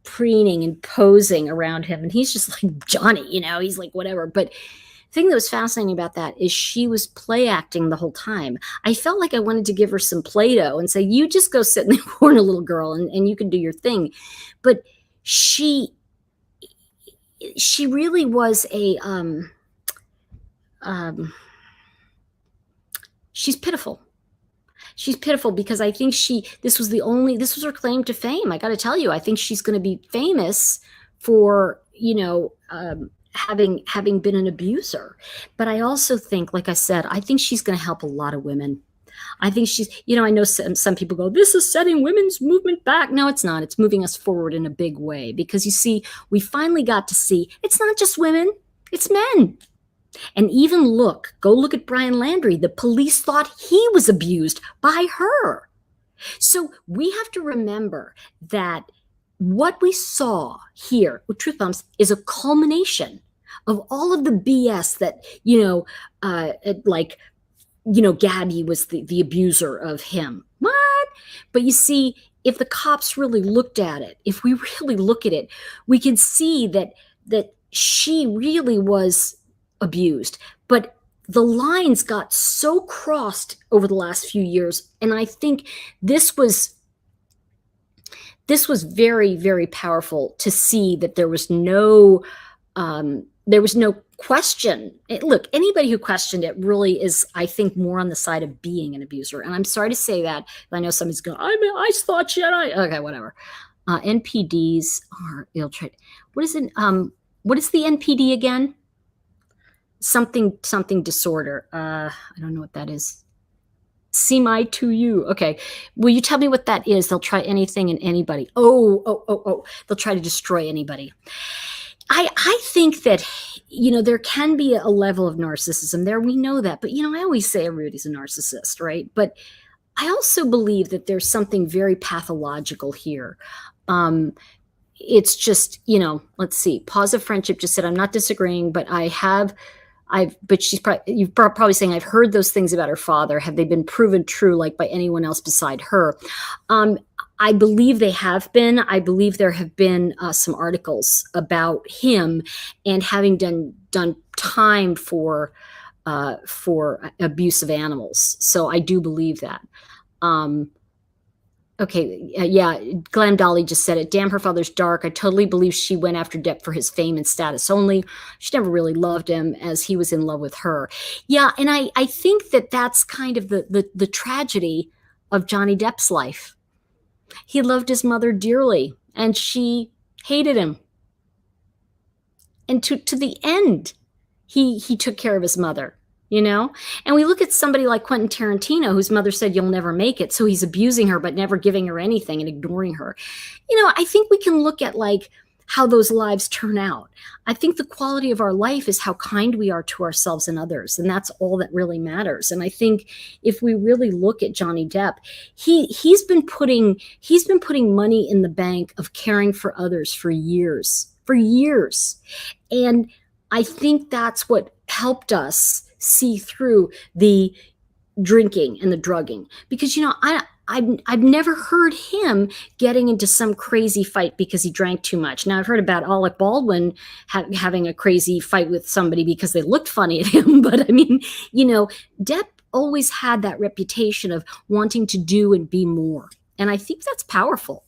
preening and posing around him, and he's just like Johnny, he's like whatever. But the thing that was fascinating about that is she was play acting the whole time. I felt like I wanted to give her some Play-Doh and say, you just go sit in the corner, little girl, and you can do your thing. But she she she's pitiful. She's pitiful because I think this was her claim to fame. I got to tell you, I think she's going to be famous for, having been an abuser. But I also think, like I said, I think she's going to help a lot of women. I think I know some people go, this is setting women's movement back. No, it's not. It's moving us forward in a big way because you see, we finally got to see it's not just women, it's men. And even go look at Brian Landry. The police thought he was abused by her. So we have to remember that what we saw here with Truth Bombs is a culmination of all of the BS that, Gabby was the abuser of him. What? But you see, if the cops really looked at it, if we really look at it, we can see that she really was abused. But the lines got so crossed over the last few years, and I think this was very, very powerful to see that there was no question. Look, anybody who questioned it really is, I think, more on the side of being an abuser. And I'm sorry to say that. I know somebody's going, I thought okay, whatever. NPDs are ill-treated. What is it? What is the NPD again? Something disorder. I don't know what that is. Seem I to you. Okay. Will you tell me what that is? They'll try anything and anybody. Oh. They'll try to destroy anybody. I think that, there can be a level of narcissism there. We know that. But, I always say everybody's a narcissist, right? But I also believe that there's something very pathological here. It's just, let's see. Pause of Friendship just said, I'm not disagreeing, but you're probably saying, I've heard those things about her father. Have they been proven true, like by anyone else beside her? I believe they have been. I believe there have been some articles about him and having done time for abuse of animals. So I do believe that. Okay, yeah, Glam Dolly just said it. Damn, her father's dark. I totally believe she went after Depp for his fame and status only. She never really loved him as he was in love with her. Yeah, and I think that's kind of the tragedy of Johnny Depp's life. He loved his mother dearly, and she hated him. And to the end, he took care of his mother. And we look at somebody like Quentin Tarantino, whose mother said, you'll never make it. So he's abusing her, but never giving her anything and ignoring her. I think we can look at how those lives turn out. I think the quality of our life is how kind we are to ourselves and others. And that's all that really matters. And I think if we really look at Johnny Depp, he's been putting money in the bank of caring for others for years. And I think that's what helped us see through the drinking and the drugging, because I've never heard him getting into some crazy fight because he drank too much. Now I've heard about Alec Baldwin having a crazy fight with somebody because they looked funny at him, but I mean, Depp always had that reputation of wanting to do and be more, and I think that's powerful.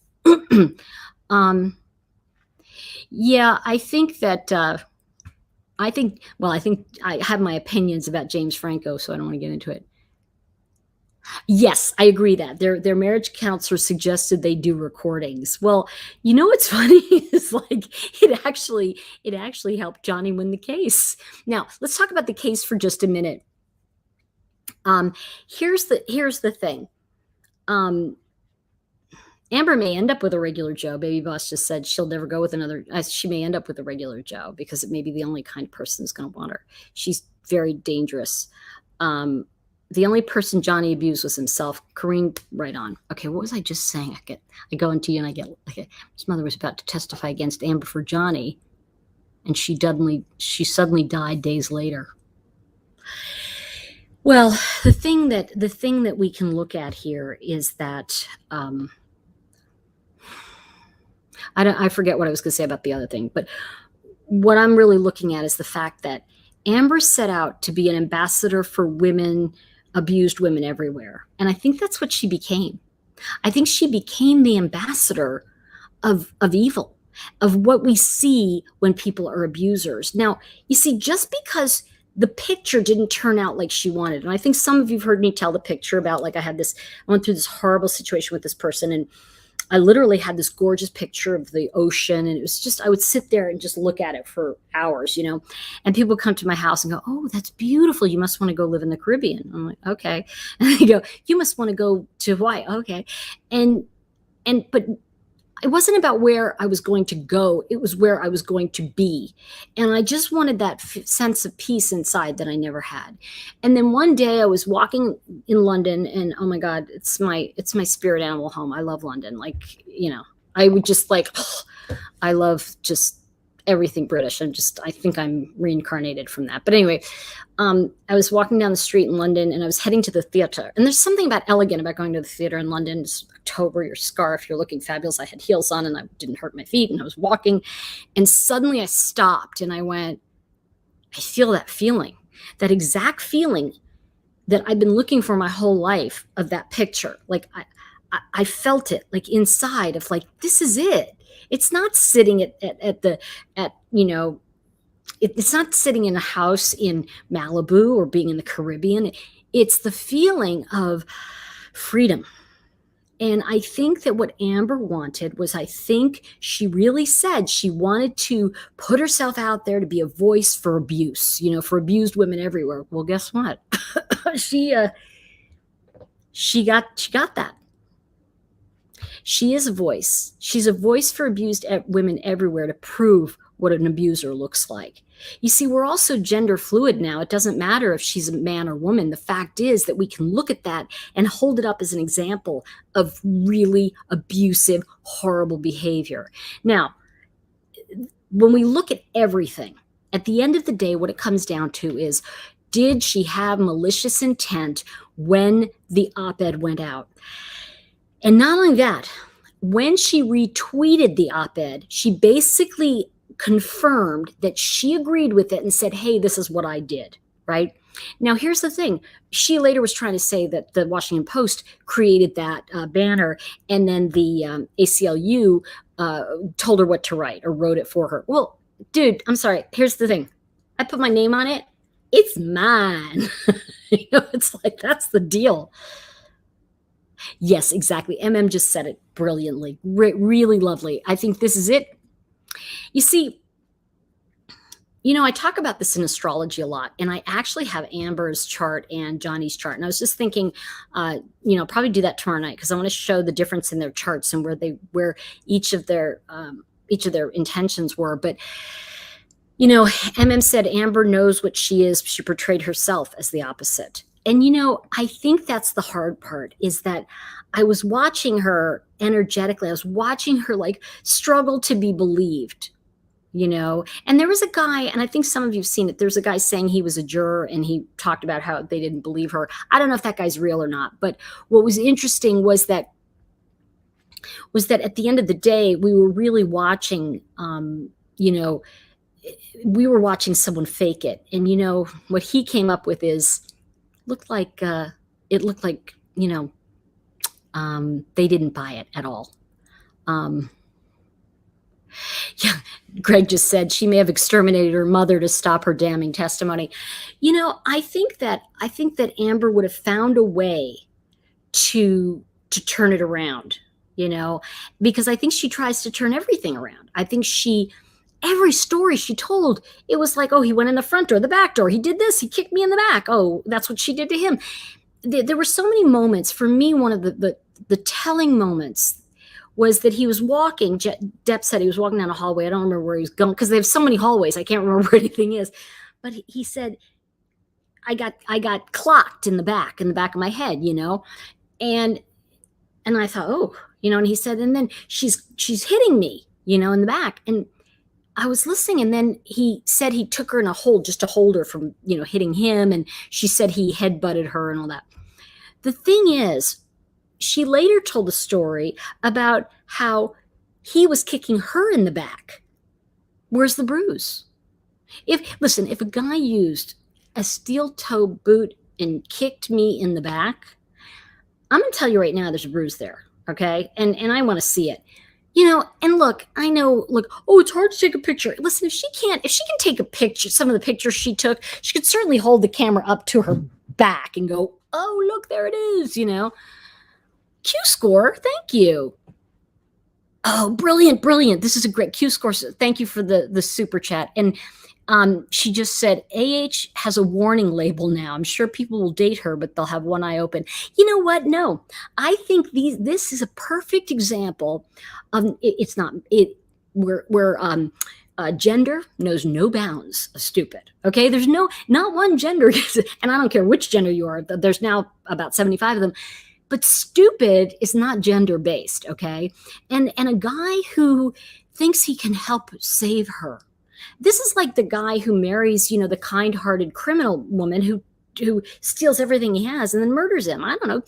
Yeah, I think that. I think I have my opinions about James Franco, so I don't want to get into it. Yes, I agree that their marriage counselor suggested they do recordings. Well, what's funny is it actually helped Johnny win the case. Now, let's talk about the case for just a minute. Here's the thing. Amber may end up with a regular Joe. Baby Boss just said she'll never go with another. She may end up with a regular Joe because it may be the only kind of person who's going to want her. She's very dangerous. The only person Johnny abused was himself. Kareen, right on. Okay, what was I just saying? I go into you and I get his mother was about to testify against Amber for Johnny, and she suddenly died days later. Well, the thing that we can look at here is that. I forget what I was going to say about the other thing, but what I'm really looking at is the fact that Amber set out to be an ambassador for women, abused women everywhere. And I think that's what she became. I think she became the ambassador of evil, of what we see when people are abusers. Now, you see, just because the picture didn't turn out like she wanted. And I think some of you've heard me tell the picture about, like, I went through this horrible situation with this person, and I literally had this gorgeous picture of the ocean, and it was just, I would sit there and just look at it for hours, and people would come to my house and go, "Oh, that's beautiful. You must want to go live in the Caribbean." I'm like, "Okay." And they go, "You must want to go to Hawaii." Okay. But it wasn't about where I was going to go. It was where I was going to be. And I just wanted that sense of peace inside that I never had. And then one day I was walking in London, and oh my God, it's my spirit animal home. I love London. Like, I would just like, I love just everything British. I think I'm reincarnated from that. But anyway, I was walking down the street in London, and I was heading to the theater. And there's something elegant about going to the theater in London. It's October, your scarf, you're looking fabulous. I had heels on, and I didn't hurt my feet, and I was walking, and suddenly I stopped, and I went, I feel that feeling, that exact feeling that I've been looking for my whole life, of that picture. Like I felt it, like inside, of like, this is it. It's not sitting it's not sitting in a house in Malibu or being in the Caribbean. It's the feeling of freedom. And I think that what Amber wanted was, I think she really said she wanted to put herself out there to be a voice for abuse, for abused women everywhere. Well, guess what? she got that. She is a voice. She's a voice for abused women everywhere, to prove what an abuser looks like. You see, we're also gender fluid now. It doesn't matter if she's a man or woman. The fact is that we can look at that and hold it up as an example of really abusive, horrible behavior. Now, when we look at everything, at the end of the day, what it comes down to is, did she have malicious intent when the op-ed went out? And not only that, when she retweeted the op-ed, she basically confirmed that she agreed with it and said, "Hey, this is what I did," right? Now, here's the thing. She later was trying to say that the Washington Post created that banner, and then the ACLU told her what to write, or wrote it for her. Well, dude, I'm sorry. Here's the thing. I put my name on it. It's mine. It's like, that's the deal. Yes, exactly. just said it brilliantly. Really lovely. I think this is it. You see, I talk about this in astrology a lot, and I actually have Amber's chart and Johnny's chart. And I was just thinking, probably do that tomorrow night, because I want to show the difference in their charts and where each of their intentions were. But said Amber knows what she is. She portrayed herself as the opposite. And, I think that's the hard part, is that I was watching her energetically. I was watching her like struggle to be believed, and there was a guy, and I think some of you've seen it. There's a guy saying he was a juror, and he talked about how they didn't believe her. I don't know if that guy's real or not, but what was interesting was that at the end of the day, we were really watching, we were watching someone fake it. And, what he came up with is, it looked like, they didn't buy it at all. Yeah, Greg just said she may have exterminated her mother to stop her damning testimony. I think that Amber would have found a way to turn it around, because I think she tries to turn everything around. I think every story she told, it was like, oh, he went in the front door, the back door, he did this, he kicked me in the back. Oh, that's what she did to him. There were so many moments. For me, one of the telling moments was that he was walking. Depp said he was walking down a hallway. I don't remember where he was going, because they have so many hallways. I can't remember where anything is. But he said, I got clocked in the back of my head, and I thought, oh, and he said, and then she's hitting me, in the back. And I was listening, and then he said he took her in a hold, just to hold her from, hitting him. And she said he headbutted her and all that. The thing is, she later told a story about how he was kicking her in the back. Where's the bruise? If a guy used a steel toe boot and kicked me in the back, I'm going to tell you right now, there's a bruise there. Okay. And I want to see it. And look, I know, look, oh, it's hard to take a picture. Listen, if she can take a picture, some of the pictures she took, she could certainly hold the camera up to her back and go, oh, look, there it is, Q score, thank you. Oh, brilliant, brilliant. This is a great Q score. Thank you for the super chat. And she just said, AH has a warning label now. I'm sure people will date her, but they'll have one eye open. You know what? No, I think this is a perfect example of it's not it where gender knows no bounds of stupid. Okay, there's not one gender, and I don't care which gender you are. There's now about 75 of them. But stupid is not gender based, okay? And a guy who thinks he can help save her. This is like the guy who marries, the kind-hearted criminal woman who steals everything he has and then murders him. I don't know.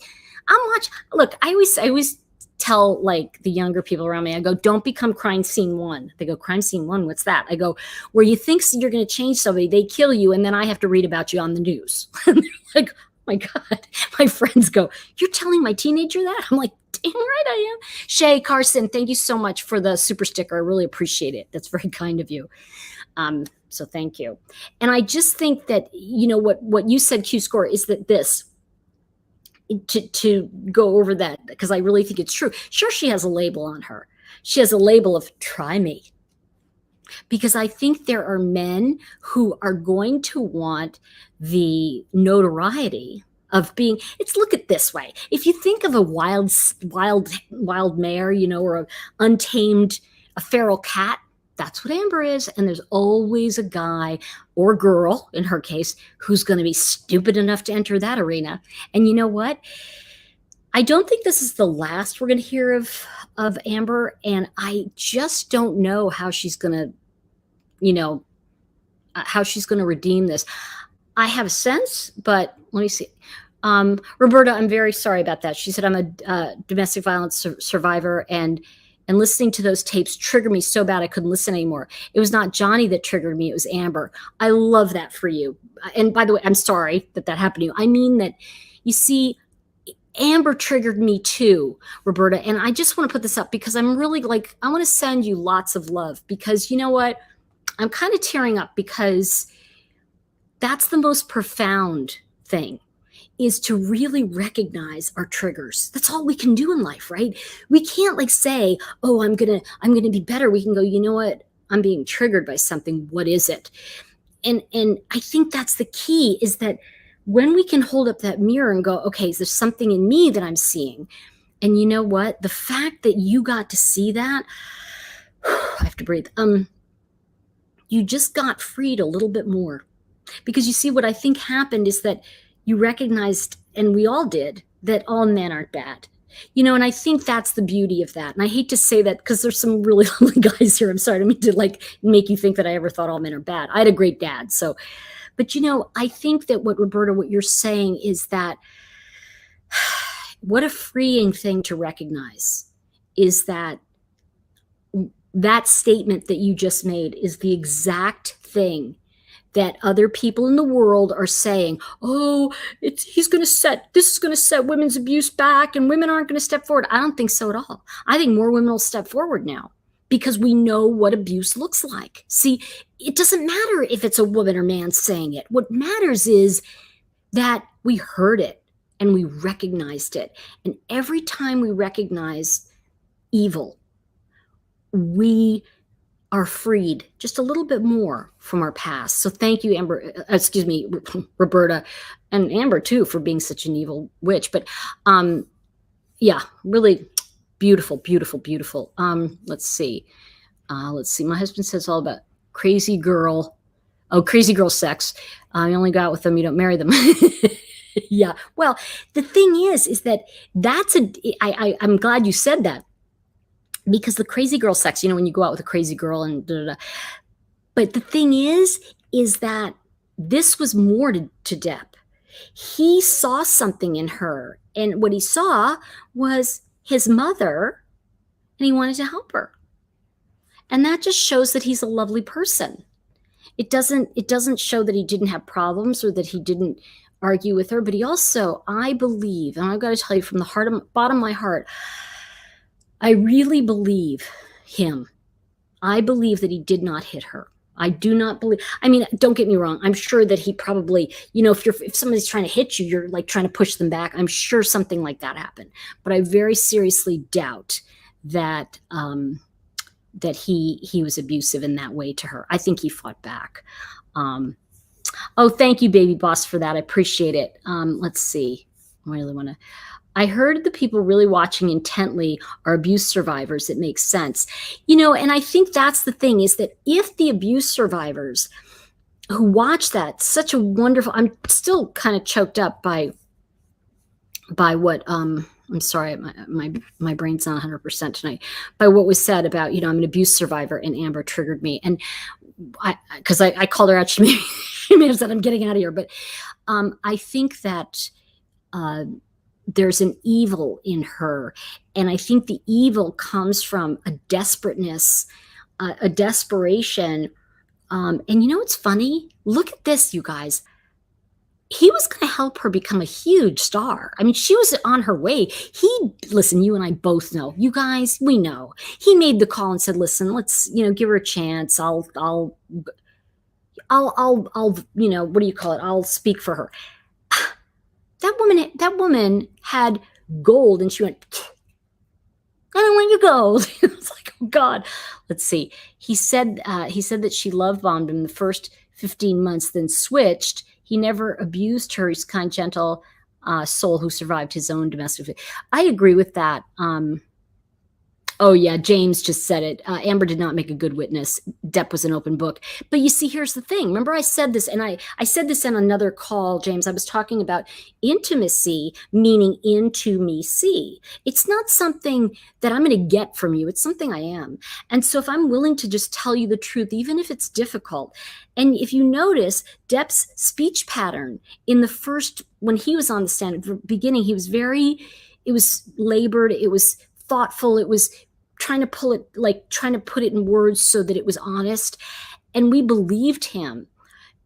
Look, I always tell like the younger people around me, I go, don't become crime scene one. They go, crime scene one, what's that? I go, where you think you're going to change somebody, they kill you, and then I have to read about you on the news. And they're like, my God, my friends go, you're telling my teenager that? I'm like, dang right I am. Shay Carson, thank you so much for the super sticker. I really appreciate it. That's very kind of you. So thank you. And I just think that, what you said, Q score, is that this, to go over that, because I really think it's true. Sure, she has a label on her. She has a label of try me. Because I think there are men who are going to want the notoriety of being, look at this way. If you think of a wild mare, or a feral cat, that's what Amber is. And there's always a guy or girl, in her case, who's going to be stupid enough to enter that arena. And you know what? I don't think this is the last we're going to hear of Amber. And I just don't know how she's going to, redeem this. I have a sense, but let me see. Roberta, I'm very sorry about that. She said, I'm a domestic violence survivor, and listening to those tapes triggered me so bad I couldn't listen anymore. It was not Johnny that triggered me. It was Amber. I love that for you. And by the way, I'm sorry that happened to you. I mean that, you see, Amber triggered me too, Roberta. And I just want to put this up because I'm really I want to send you lots of love, because you know what? I'm kind of tearing up, because that's the most profound thing, is to really recognize our triggers. That's all we can do in life, right? We can't say, oh, I'm going to be better. We can go, you know what? I'm being triggered by something. What is it? And I think that's the key, is that when we can hold up that mirror and go, okay, there's something in me that I'm seeing. And you know what? The fact that you got to see that, I have to breathe. You just got freed a little bit more, because you see, what I think happened is that you recognized, and we all did, that all men aren't bad. And I think that's the beauty of that. And I hate to say that, because there's some really lovely guys here. I'm sorry, I don't mean to make you think that I ever thought all men are bad. I had a great dad. So, but I think that Roberta, what you're saying is that what a freeing thing to recognize is that statement that you just made is the exact thing that other people in the world are saying. Oh, this is going to set women's abuse back, and women aren't going to step forward. I don't think so at all. I think more women will step forward now, because we know what abuse looks like. See, it doesn't matter if it's a woman or man saying it. What matters is that we heard it and we recognized it. And every time we recognize evil, we are freed just a little bit more from our past. So thank you, Roberta, and Amber too, for being such an evil witch. But yeah, really beautiful, beautiful, beautiful. Let's see. My husband says all about crazy girl. Oh, crazy girl sex. You only go out with them, you don't marry them. Yeah. Well, the thing is that I'm glad you said that. Because the crazy girl sex, when you go out with a crazy girl and da-da-da. But the thing is that this was more to Depp. He saw something in her, and what he saw was his mother, and he wanted to help her. And that just shows that he's a lovely person. It doesn't show that he didn't have problems or that he didn't argue with her, but he also, I believe, and I've got to tell you from the bottom of my heart, I really believe him. I believe that he did not hit her. I do not believe. I mean, don't get me wrong. I'm sure that he probably, if somebody's trying to hit you, you're like trying to push them back. I'm sure something like that happened. But I very seriously doubt that that he was abusive in that way to her. I think he fought back. Oh, thank you, baby boss, for that. I appreciate it. Let's see. I really want to. I heard the people really watching intently are abuse survivors. It makes sense. And I think that's the thing, is that if the abuse survivors who watch that, such a wonderful, I'm still kind of choked up by what, I'm sorry, my brain's not 100% tonight, by what was said about, I'm an abuse survivor, and Amber triggered me. And because I called her out, she may have said, I'm getting out of here. But I think that, there's an evil in her. And I think the evil comes from a desperateness, a desperation. And it's funny? Look at this, you guys. He was going to help her become a huge star. I mean, she was on her way. Listen, you and I both know, you guys, we know. He made the call and said, listen, let's, give her a chance. I'll, what do you call it? I'll speak for her. That woman had gold, and she went, I don't want your gold. It was like, oh God. Let's see. He said that she love bombed him the first 15 months, then switched. He never abused her. He's kind, gentle soul who survived his own domestic. I agree with that. Oh yeah, James just said it. Amber did not make a good witness. Depp was an open book. But you see, here's the thing. Remember I said this, and I said this in another call, James. I was talking about intimacy, meaning into me see. It's not something that I'm going to get from you. It's something I am. And so if I'm willing to just tell you the truth, even if it's difficult, and if you notice Depp's speech pattern in the first, when he was on the stand at the beginning, he was it was labored, it was thoughtful, it was trying to put it in words so that it was honest, and we believed him,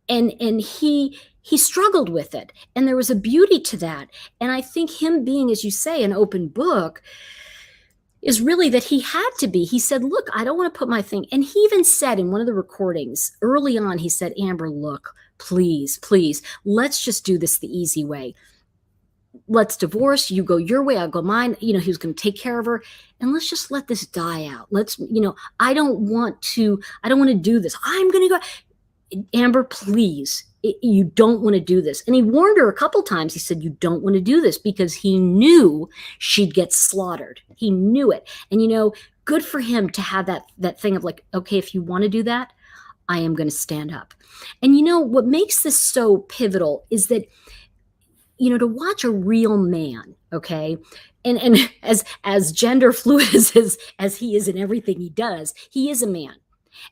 and he struggled with it, and there was a beauty to that. And I think him being, as you say, an open book is really that he had to be. He said, look, I don't want to put my thing, and he even said in one of the recordings early on, he said, Amber, look, please, let's just do this the easy way. Let's divorce. You go your way, I'll go mine. He was going to take care of her, and let's just let this die out. Let's, I don't want to do this. I'm going to go. Amber, please, you don't want to do this. And he warned her a couple times. He said, you don't want to do this, because he knew she'd get slaughtered. He knew it. And, good for him to have that thing of like, okay, if you want to do that, I am going to stand up. And what makes this so pivotal is that, to watch a real man, okay, and as gender fluid as he is in everything he does, he is a man.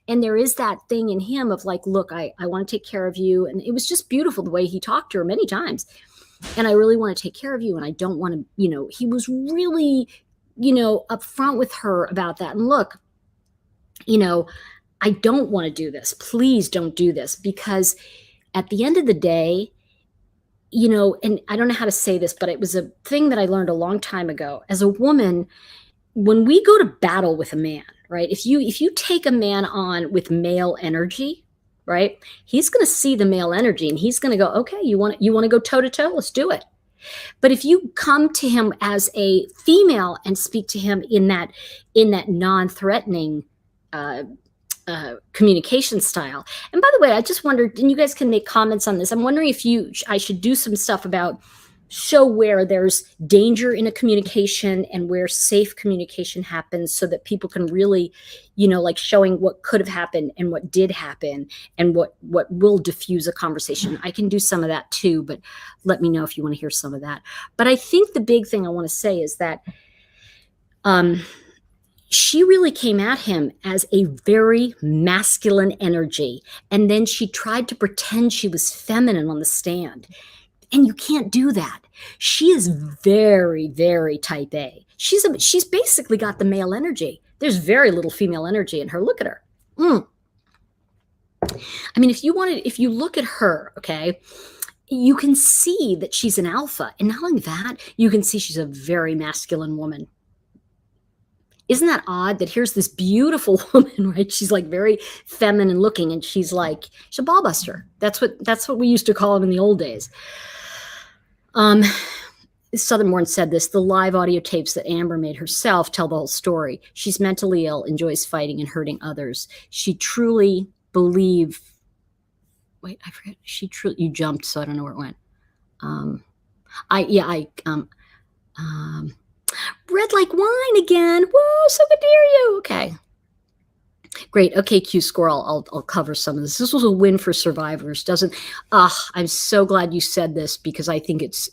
And there is that thing in him of like, look, I want to take care of you. And it was just beautiful the way he talked to her many times. And I really want to take care of you. And I don't want to, he was really, upfront with her about that. And look, I don't want to do this. Please don't do this. Because at the end of the day, and I don't know how to say this, but it was a thing that I learned a long time ago. As a woman, when we go to battle with a man, right? If you take a man on with male energy, right? He's going to see the male energy, and he's going to go, okay, you want to go toe to toe? Let's do it. But if you come to him as a female and speak to him in that non-threatening communication style. And by the way, I just wondered, and you guys can make comments on this, I'm wondering if I should do some stuff about show where there's danger in a communication and where safe communication happens, so that people can really, like showing what could have happened and what did happen and what will diffuse a conversation. I can do some of that too, but let me know if you want to hear some of that. But I think the big thing I want to say is that she really came at him as a very masculine energy. And then she tried to pretend she was feminine on the stand. And you can't do that. She is very, very type A. She's basically got the male energy. There's very little female energy in her. Look at her. I mean, if you look at her, okay, you can see that she's an alpha. And not only that, you can see she's a very masculine woman. isn't that odd that here's this beautiful woman, right? She's like very feminine looking, and she's a ball buster. That's what we used to call them in the old days. Southernborn said this: the live audio tapes that Amber made herself tell the whole story. She's mentally ill, enjoys fighting and hurting others. She truly believed. Wait, I forget. You jumped, so I don't know where it went. Red like wine again. Whoa, so good to hear you. Okay. Great. Okay, Q Squirrel, I'll cover some of this. This was a win for survivors. I'm so glad you said this, because I think this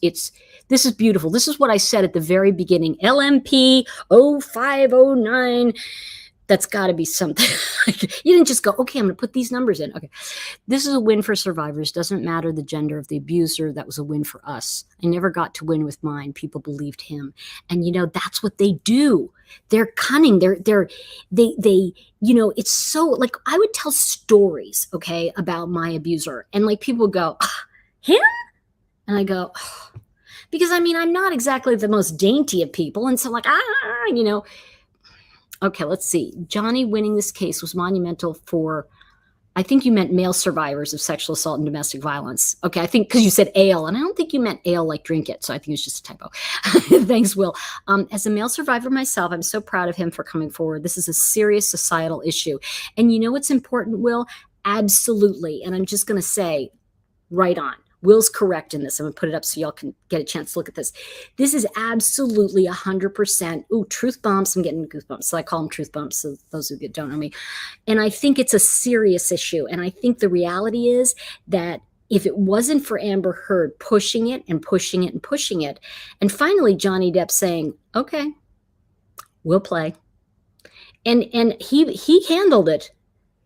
is beautiful. This is what I said at the very beginning. LMP 0509. That's got to be something. You didn't just go, okay, I'm going to put these numbers in. Okay. This is a win for survivors. Doesn't matter the gender of the abuser. That was a win for us. I never got to win with mine. People believed him. And, that's what they do. They're cunning. They it's so, like, I would tell stories, okay, about my abuser. And like people would go, him? And I go, because I'm not exactly the most dainty of people. And so like, okay, let's see. Johnny winning this case was monumental for, I think you meant male survivors of sexual assault and domestic violence. Okay, I think because you said ale, and I don't think you meant ale like drink it. So I think it's just a typo. Thanks, Will. As a male survivor myself, I'm so proud of him for coming forward. This is a serious societal issue. And you know what's important, Will? Absolutely. And I'm just going to say, right on. Will's correct in this. I'm going to put it up so y'all can get a chance to look at this. This is absolutely 100%. Ooh, truth bumps. I'm getting goosebumps. So I call them truth bumps. So those who don't know me. And I think it's a serious issue. And I think the reality is that if it wasn't for Amber Heard pushing it and pushing it and pushing it, and finally Johnny Depp saying, okay, we'll play. And he handled it.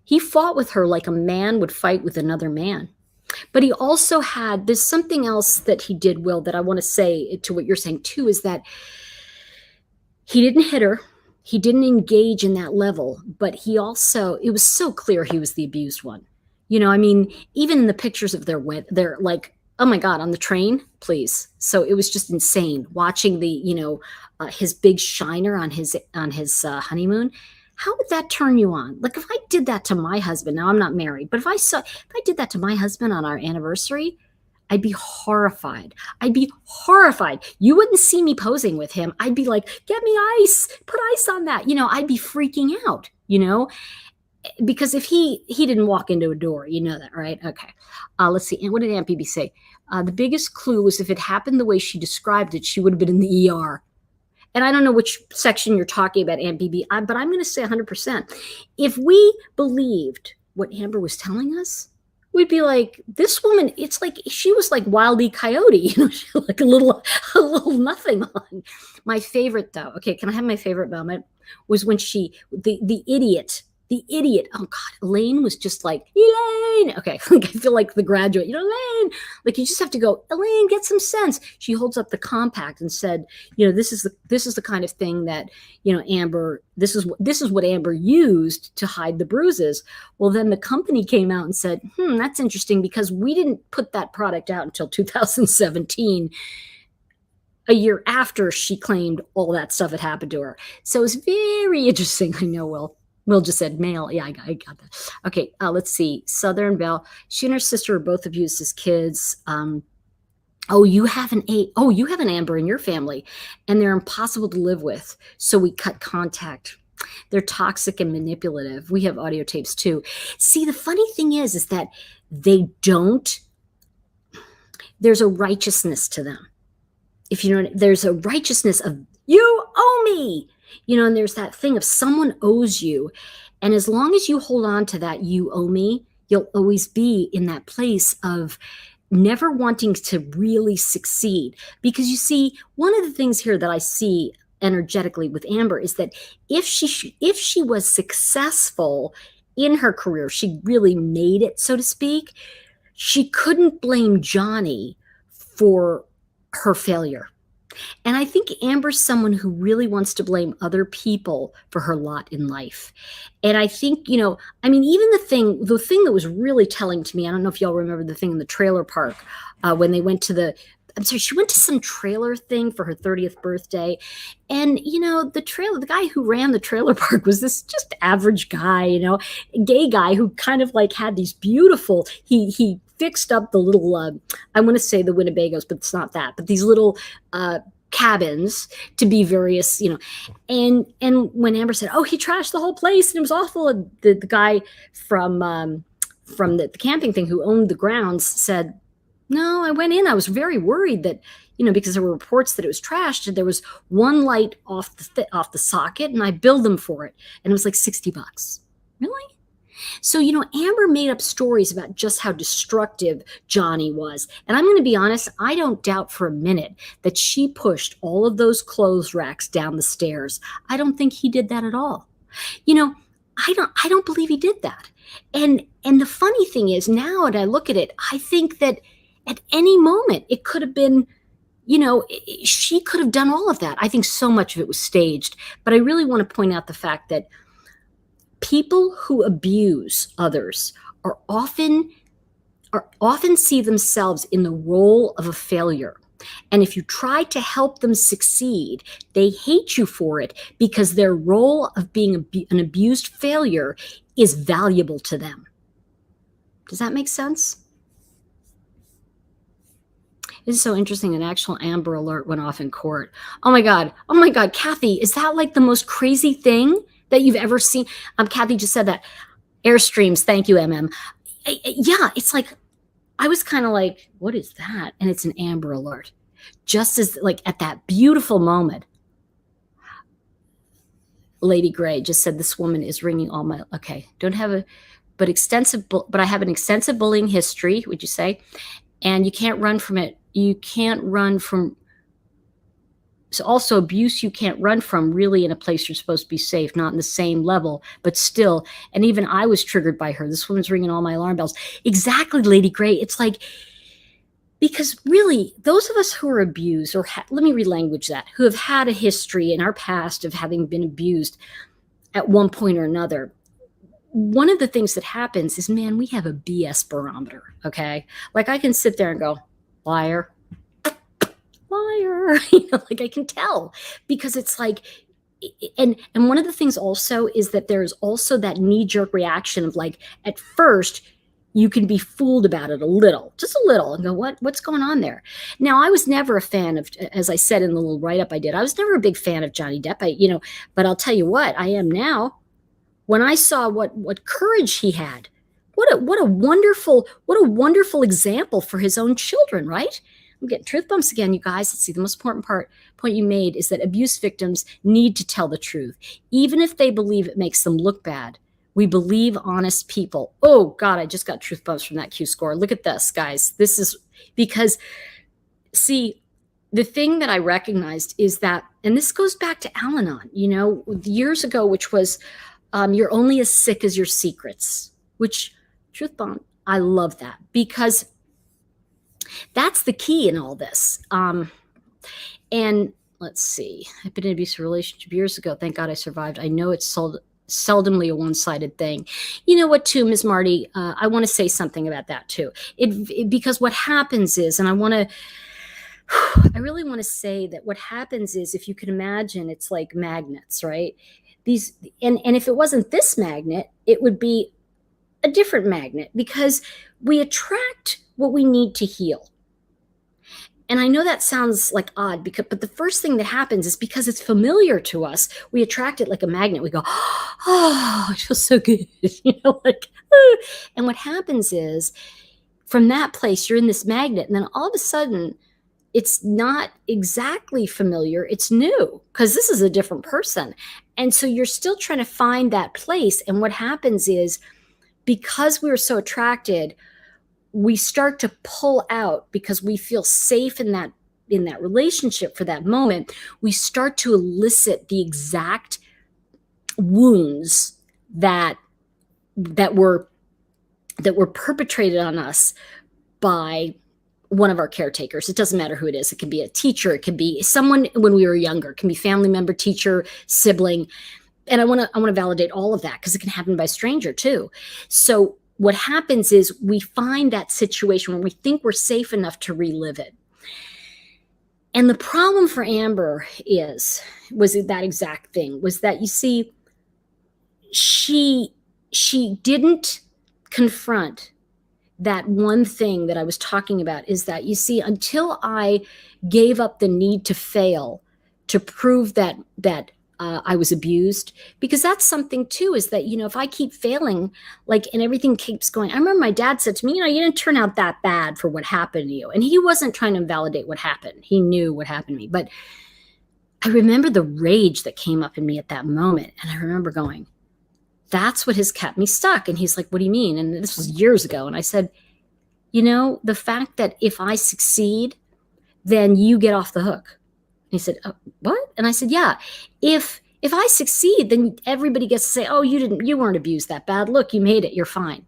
He fought with her like a man would fight with another man. But he also there's something else that he did, Will, that I want to say to what you're saying too, is that he didn't hit her. He didn't engage in that level, but it was so clear he was the abused one. Even in the pictures of they're like, oh my God, on the train, please. So it was just insane watching his big shiner on his honeymoon. How would that turn you on? Like if I did that to my husband, now I'm not married, but if I did that to my husband on our anniversary, I'd be horrified. You wouldn't see me posing with him. I'd be like, get me ice, put ice on that. I'd be freaking out, because if he didn't walk into a door, you know that, right? Okay. Let's see. And what did Aunt BB say? The biggest clue was if it happened the way she described it, she would have been in the ER. And I don't know which section you're talking about, Aunt BB, but I'm going to say 100%. If we believed what Amber was telling us, we'd be like, this woman, it's like she was like Wile E. Coyote, like a little nothing on. My favorite, though, okay, can I have my favorite moment? Was when the idiot, oh God, Elaine was just like, Elaine, okay, like I feel like The Graduate, Elaine, like you just have to go, Elaine, get some sense. She holds up the compact and said, this is the kind of thing that, Amber, this is what Amber used to hide the bruises. Well, then the company came out and said, that's interesting, because we didn't put that product out until 2017, a year after she claimed all that stuff had happened to her. So it's very interesting. I know, Will just said male. Yeah, I got that. Okay, let's see. Southern Belle. She and her sister were both abused as kids. You have an Amber in your family, and they're impossible to live with. So we cut contact. They're toxic and manipulative. We have audio tapes too. See, the funny thing is that there's a righteousness to them. If you know, there's a righteousness of, you owe me. And there's that thing of someone owes you. And as long as you hold on to that, you owe me, you'll always be in that place of never wanting to really succeed. Because you see, one of the things here that I see energetically with Amber is that if she was successful in her career, she really made it, so to speak, she couldn't blame Johnny for her failure. And I think Amber's someone who really wants to blame other people for her lot in life. And I think, even the thing that was really telling to me, I don't know if y'all remember the thing in the trailer park when they went to the I'm sorry, she went to some trailer thing for her 30th birthday. And, the guy who ran the trailer park was this just average guy, gay guy who kind of like had these beautiful, he fixed up the little, I want to say the Winnebagos, but it's not that, but these little, cabins to be various, and when Amber said, oh, he trashed the whole place and it was awful, and the guy from the camping thing who owned the grounds said, no, I went in, I was very worried that, because there were reports that it was trashed, and there was one light off the socket, and I billed them for it, and it was like $60. Really? So, Amber made up stories about just how destructive Johnny was. And I'm going to be honest, I don't doubt for a minute that she pushed all of those clothes racks down the stairs. I don't think he did that at all. I don't believe he did that. And the funny thing is, now that I look at it, I think that at any moment it could have been, she could have done all of that. I think so much of it was staged. But I really want to point out the fact that people who abuse others are often see themselves in the role of a failure. And if you try to help them succeed, they hate you for it because their role of being an abused failure is valuable to them. Does that make sense? It's so interesting. An actual Amber Alert went off in court. Oh my God, Kathy, is that like the most crazy thing that you've ever seen? Kathy just said that. Airstreams, thank you, MM. Yeah, it's like, I was kind of like, what is that? And it's an Amber Alert. Just as like at that beautiful moment, Lady Gray just said, this woman is ringing all my, okay, but I have an extensive bullying history, would you say? And you can't run from it. You can't run from, so also abuse you can't run from, really, in a place you're supposed to be safe, not in the same level, but still. And even I was triggered by her. This woman's ringing all my alarm bells. Exactly, Lady Gray. It's like, because really, those of us who are abused, or let me relanguage that, who have had a history in our past of having been abused at one point or another, one of the things that happens is, man, we have a BS barometer, okay? Like I can sit there and go, liar, like I can tell, because it's like, and one of the things also is that there's also that knee-jerk reaction of like, at first, you can be fooled about it just a little, and go, what's going on there? Now, I was never a fan of, as I said in the little write-up I did, I was never a big fan of Johnny Depp, but I'll tell you what, I am now. When I saw what courage he had, what a wonderful example for his own children, right? I'm getting truth bumps again, you guys. Let's see, the most important point you made is that abuse victims need to tell the truth, even if they believe it makes them look bad. We believe honest people. Oh God, I just got truth bumps from that Q score. Look at this, guys. This is because, see, the thing that I recognized is that, and this goes back to Al-Anon, years ago, which was, you're only as sick as your secrets, which, truth bomb, I love that, because that's the key in all this. And let's see, I've been in an abusive relationship years ago. Thank God I survived. I know it's seldomly a one-sided thing. You know what, too, Ms. Marty, I want to say something about that too. Because what happens is, and I really want to say that what happens is, if you can imagine, it's like magnets, right? These, and if it wasn't this magnet, it would be a different magnet, because we attract what we need to heal. And I know that sounds like odd, but the first thing that happens is, because it's familiar to us, we attract it like a magnet. We go, oh, it feels so good, and what happens is, from that place, you're in this magnet, and then all of a sudden, it's not exactly familiar, it's new, because this is a different person. And so you're still trying to find that place. And what happens is, because we were so attracted, we start to pull out, because we feel safe in that relationship for that moment. We start to elicit the exact wounds that were perpetrated on us by one of our caretakers. It doesn't matter who it is. It can be a teacher. It can be someone when we were younger. It can be family member, teacher, sibling. And I want to validate all of that, because it can happen by a stranger too. So what happens is, we find that situation where we think we're safe enough to relive it. And the problem for Amber was that exact thing, was that, you see, she didn't confront that one thing that I was talking about, is that, you see, until I gave up the need to fail to prove that I was abused, because that's something too, is that, if I keep failing, like, and everything keeps going. I remember my dad said to me, you didn't turn out that bad for what happened to you. And he wasn't trying to validate what happened. He knew what happened to me. But I remember the rage that came up in me at that moment. And I remember going, that's what has kept me stuck. And he's like, what do you mean? And this was years ago. And I said, the fact that if I succeed, then you get off the hook. And he said, what? And I said, yeah, if I succeed, then everybody gets to say, oh, you weren't abused that bad. Look, you made it. You're fine.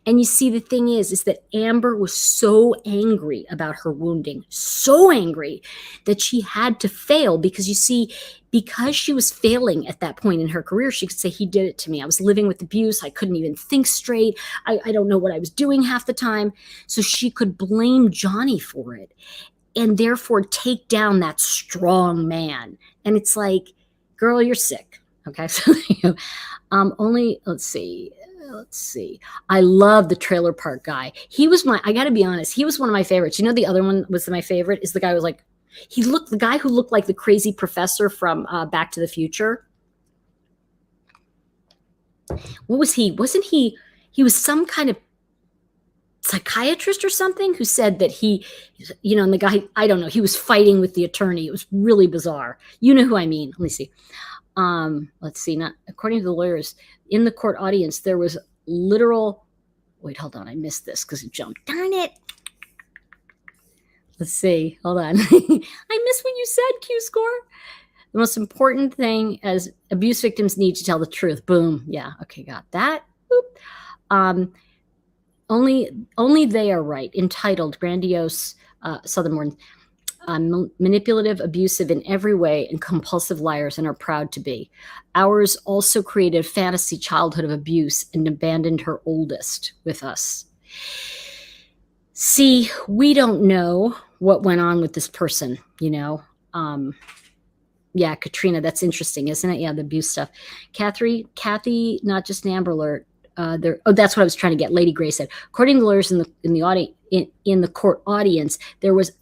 And you see, the thing is that Amber was so angry about her wounding, so angry that she had to fail, because, you see, because she was failing at that point in her career, she could say, he did it to me. I was living with abuse. I couldn't even think straight. I don't know what I was doing half the time. So she could blame Johnny for it, and therefore take down that strong man. And it's like, girl, you're sick. Okay. So, let's see. I love the trailer park guy. I gotta be honest, he was one of my favorites. The other one was my favorite, is the guy who was like, the guy who looked like the crazy professor from Back to the Future. What was he? Wasn't he was some kind of psychiatrist or something, who said that and the guy, I don't know, he was fighting with the attorney. It was really bizarre. You know who I mean. Let me see. Let's see. Not according to the lawyers in the court audience, there was literal. Wait, hold on. I missed this because it jumped. Darn it. Let's see. Hold on. I missed what you said, Q score. The most important thing as abuse victims need to tell the truth. Boom. Yeah. Okay. Got that. Boop. Only they are right. Entitled, grandiose, Southern manipulative, abusive in every way, and compulsive liars, and are proud to be. Ours also created a fantasy childhood of abuse and abandoned her oldest with us. See, we don't know what went on with this person, Yeah, Katrina, that's interesting, isn't it? Yeah, the abuse stuff. Kathy, not just an Amber Alert. That's what I was trying to get. Lady Gray said, according to the lawyers in the audience, in the court audience, there was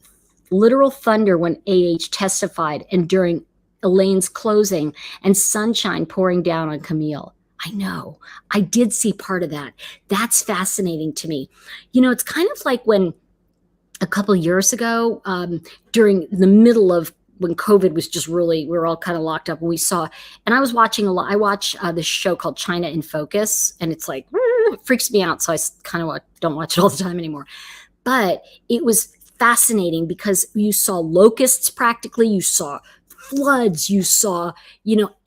literal thunder when AH testified, and during Elaine's closing, and sunshine pouring down on Camille. I know. I did see part of that. That's fascinating to me. It's kind of like when a couple of years ago, during the middle of when COVID was just really, we were all kind of locked up, and we saw, and I was watching I watch this show called China in Focus, and it's like, it freaks me out. So I kind of don't watch it all the time anymore. But it was fascinating because you saw locusts practically, you saw floods, you saw,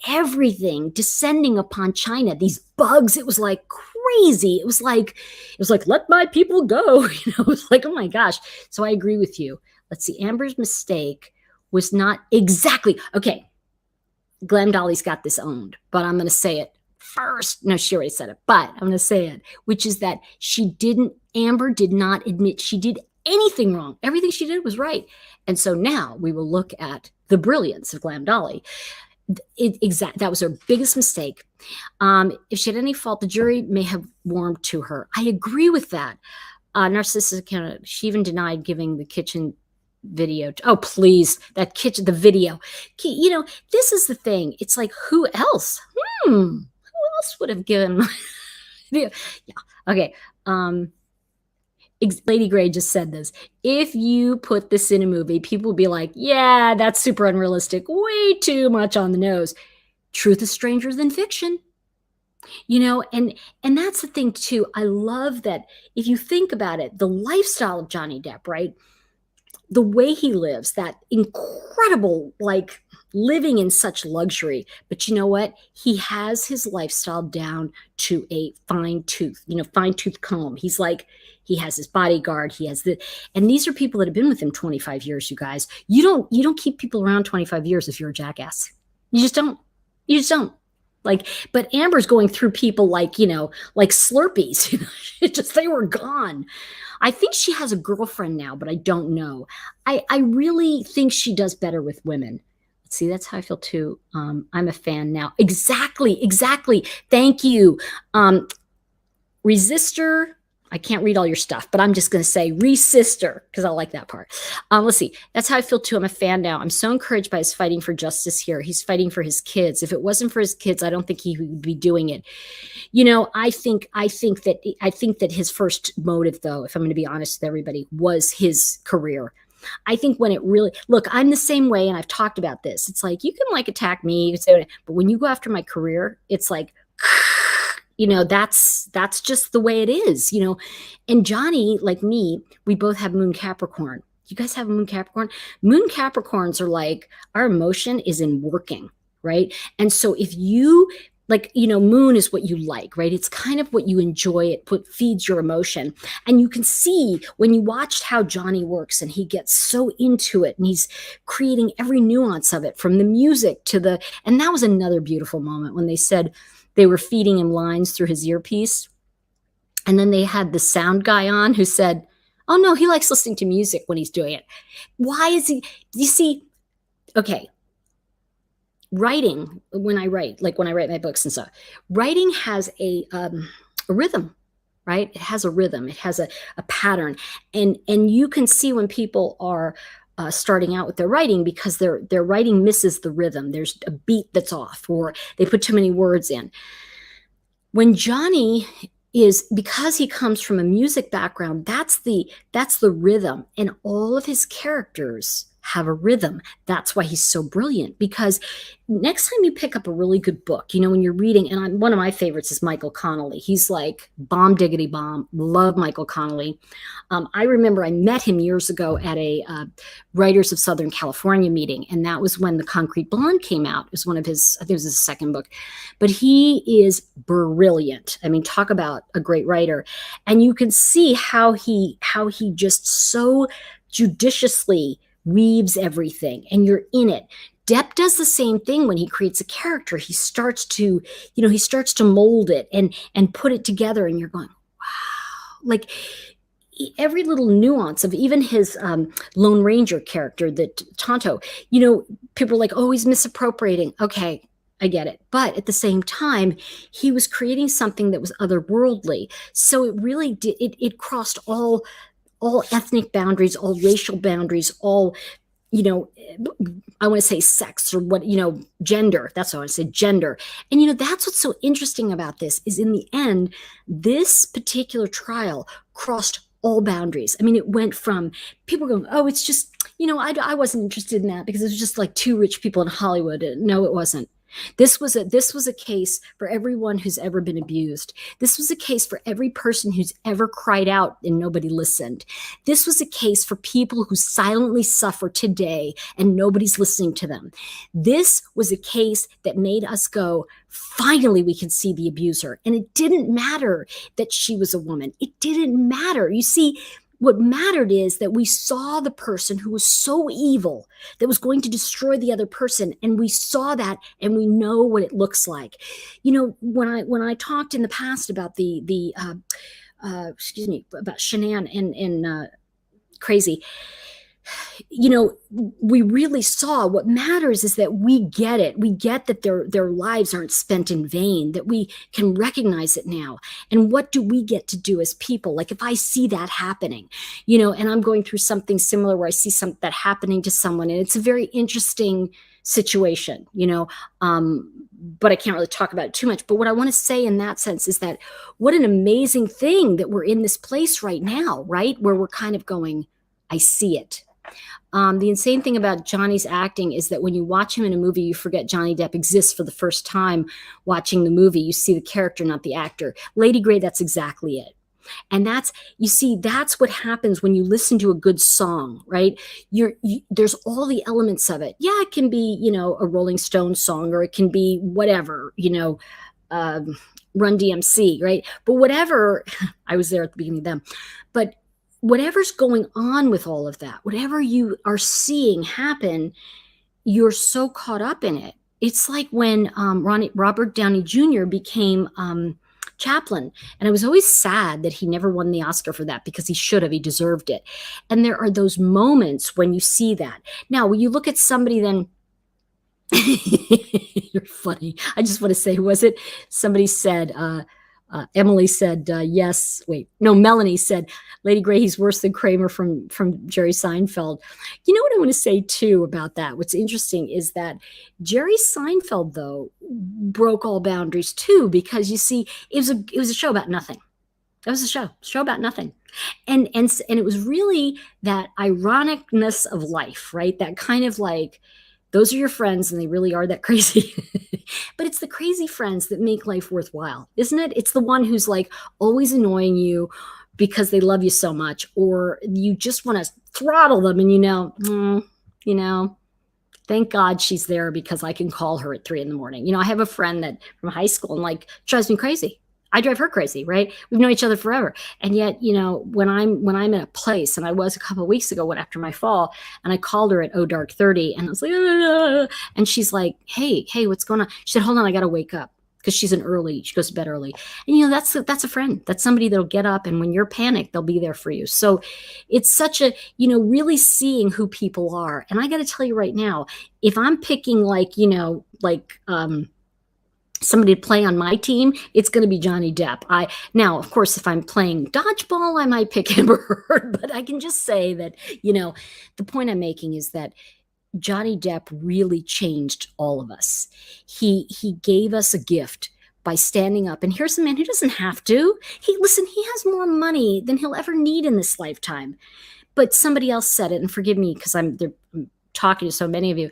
everything descending upon China, these bugs. It was like crazy. It was like, let my people go. It was like, oh my gosh. So I agree with you. Let's see. Amber's mistake was not exactly, okay, Glenn Dolly's got this owned, but I'm going to say it first. No, she already said it, but I'm going to say it, which is that Amber did not admit she did anything wrong. Everything she did was right. And so now we will look at the brilliance of Glam Dolly. That was her biggest mistake. If she had any fault, the jury may have warmed to her. I agree with that. Narcissistic, she even denied giving the kitchen video. Oh, please, the video. This is the thing. It's like, who else? Who else would have given video? Yeah. Okay. Lady Gray just said this. If you put this in a movie, people will be like, yeah, that's super unrealistic. Way too much on the nose. Truth is stranger than fiction. And that's the thing too. I love that if you think about it, the lifestyle of Johnny Depp, right? The way he lives, that incredible, like, living in such luxury. But you know what? He has his lifestyle down to a fine tooth comb. He's like, he has his bodyguard. He has and these are people that have been with him 25 years, you guys. You don't keep people around 25 years if you're a jackass. You just don't. Like, but Amber's going through people like, like Slurpees, they were gone. I think she has a girlfriend now, but I don't know. I really think she does better with women. Let's see, that's how I feel too. I'm a fan now. Exactly, exactly. Thank you. Resistor. I can't read all your stuff, but I'm just going to say Resister because I like that part. Let's see. That's how I feel too. I'm a fan now. I'm so encouraged by his fighting for justice here. He's fighting for his kids. If it wasn't for his kids, I don't think he would be doing it. I think that his first motive, though, if I'm going to be honest with everybody, was his career. I think when it really look, I'm the same way, and I've talked about this. It's like you can like attack me, but when you go after my career, it's like that's just the way it is. And Johnny, like me, we both have moon Capricorn. You guys have a moon Capricorn? Moon Capricorns are like, our emotion is in working, right? And so if you moon is what you like, right? It's kind of what you enjoy. It feeds your emotion. And you can see when you watched how Johnny works and he gets so into it and he's creating every nuance of it, from the music to and that was another beautiful moment when they said they were feeding him lines through his earpiece. And then they had the sound guy on who said, oh no, he likes listening to music when he's doing it. Why is he, you see, okay. Writing, when I write my books and stuff, writing has a rhythm, right? It has a rhythm. It has a pattern. And you can see when people are starting out with their writing because their writing misses the rhythm. There's a beat that's off, or they put too many words in. When Johnny because he comes from a music background, that's the rhythm. And all of his characters have a rhythm. That's why he's so brilliant, because next time you pick up a really good book, when you're reading, and one of my favorites is Michael Connolly. He's like bomb diggity bomb. Love Michael Connolly. I remember I met him years ago at a Writers of Southern California meeting, and that was when The Concrete Blonde came out. It was one of his, I think it was his second book, but he is brilliant. I mean, talk about a great writer. And you can see how he just so judiciously weaves everything, and you're in it. Depp does the same thing when he creates a character. He starts to mold it and put it together, and you're going, wow. Like every little nuance of even his Lone Ranger character, that Tonto, people are like, oh, he's misappropriating. Okay, I get it. But at the same time, he was creating something that was otherworldly. So it really did, it crossed all ethnic boundaries, all racial boundaries, all, I want to say sex, or what, gender. That's what I want to say, gender. And, that's what's so interesting about this is, in the end, this particular trial crossed all boundaries. I mean, it went from people going, oh, it's just, I wasn't interested in that because it was just like two rich people in Hollywood. No, it wasn't. This was a case for everyone who's ever been abused. This was a case for every person who's ever cried out and nobody listened. This was a case for people who silently suffer today and nobody's listening to them. This was a case that made us go, finally we can see the abuser. And it didn't matter that she was a woman. It didn't matter. You see, what mattered is that we saw the person who was so evil that was going to destroy the other person, and we saw that, and we know what it looks like. When I talked in the past about about Shanann and Crazy, we really saw what matters is that we get it. We get that their lives aren't spent in vain, that we can recognize it now. And what do we get to do as people? Like if I see that happening, and I'm going through something similar where I see that happening to someone, and it's a very interesting situation, but I can't really talk about it too much. But what I want to say in that sense is that what an amazing thing that we're in this place right now, right? Where we're kind of going, I see it. The insane thing about Johnny's acting is that when you watch him in a movie, you forget Johnny Depp exists for the first time watching the movie. You see the character, not the actor. Lady Grey, that's exactly it. And that's what happens when you listen to a good song, right? There's all the elements of it. Yeah, it can be, a Rolling Stones song, or it can be whatever, Run DMC, right? But whatever, I was there at the beginning of them, but whatever's going on with all of that, whatever you are seeing happen, you're so caught up in it. It's like when Robert Downey Jr. became Chaplin. And I was always sad that he never won the Oscar for that, because he should have. He deserved it. And there are those moments when you see that. Now, when you look at somebody, then you're funny. I just want to say, who was it? Somebody said, Emily said, yes. Wait, no, Melanie said, Lady Grey, he's worse than Kramer from Jerry Seinfeld. You know what I want to say too about that? What's interesting is that Jerry Seinfeld, though, broke all boundaries too, because you see, it was a show about nothing. It was a show about nothing. And it was really that ironicness of life, right? That kind of like, those are your friends and they really are that crazy. But it's the crazy friends that make life worthwhile, isn't it? It's the one who's like always annoying you because they love you so much, or you just want to throttle them, and thank God she's there because I can call her at 3 a.m. I have a friend that from high school and like drives me crazy. I drive her crazy, right? We've known each other forever. And yet, when I'm in a place, and I was a couple of weeks ago after my fall, and I called her at dark 30, and I was like, and she's like, hey, what's going on? She said, hold on, I got to wake up, because she goes to bed early. And that's a friend. That's somebody that'll get up, and when you're panicked, they'll be there for you. So it's such a, really seeing who people are. And I got to tell you right now, if I'm picking somebody to play on my team, it's going to be Johnny Depp. Now, of course, if I'm playing dodgeball, I might pick Amber Heard, but I can just say that, the point I'm making is that Johnny Depp really changed all of us. He gave us a gift by standing up. And here's a man who doesn't have to. He has more money than he'll ever need in this lifetime. But somebody else said it, and forgive me because I'm talking to so many of you.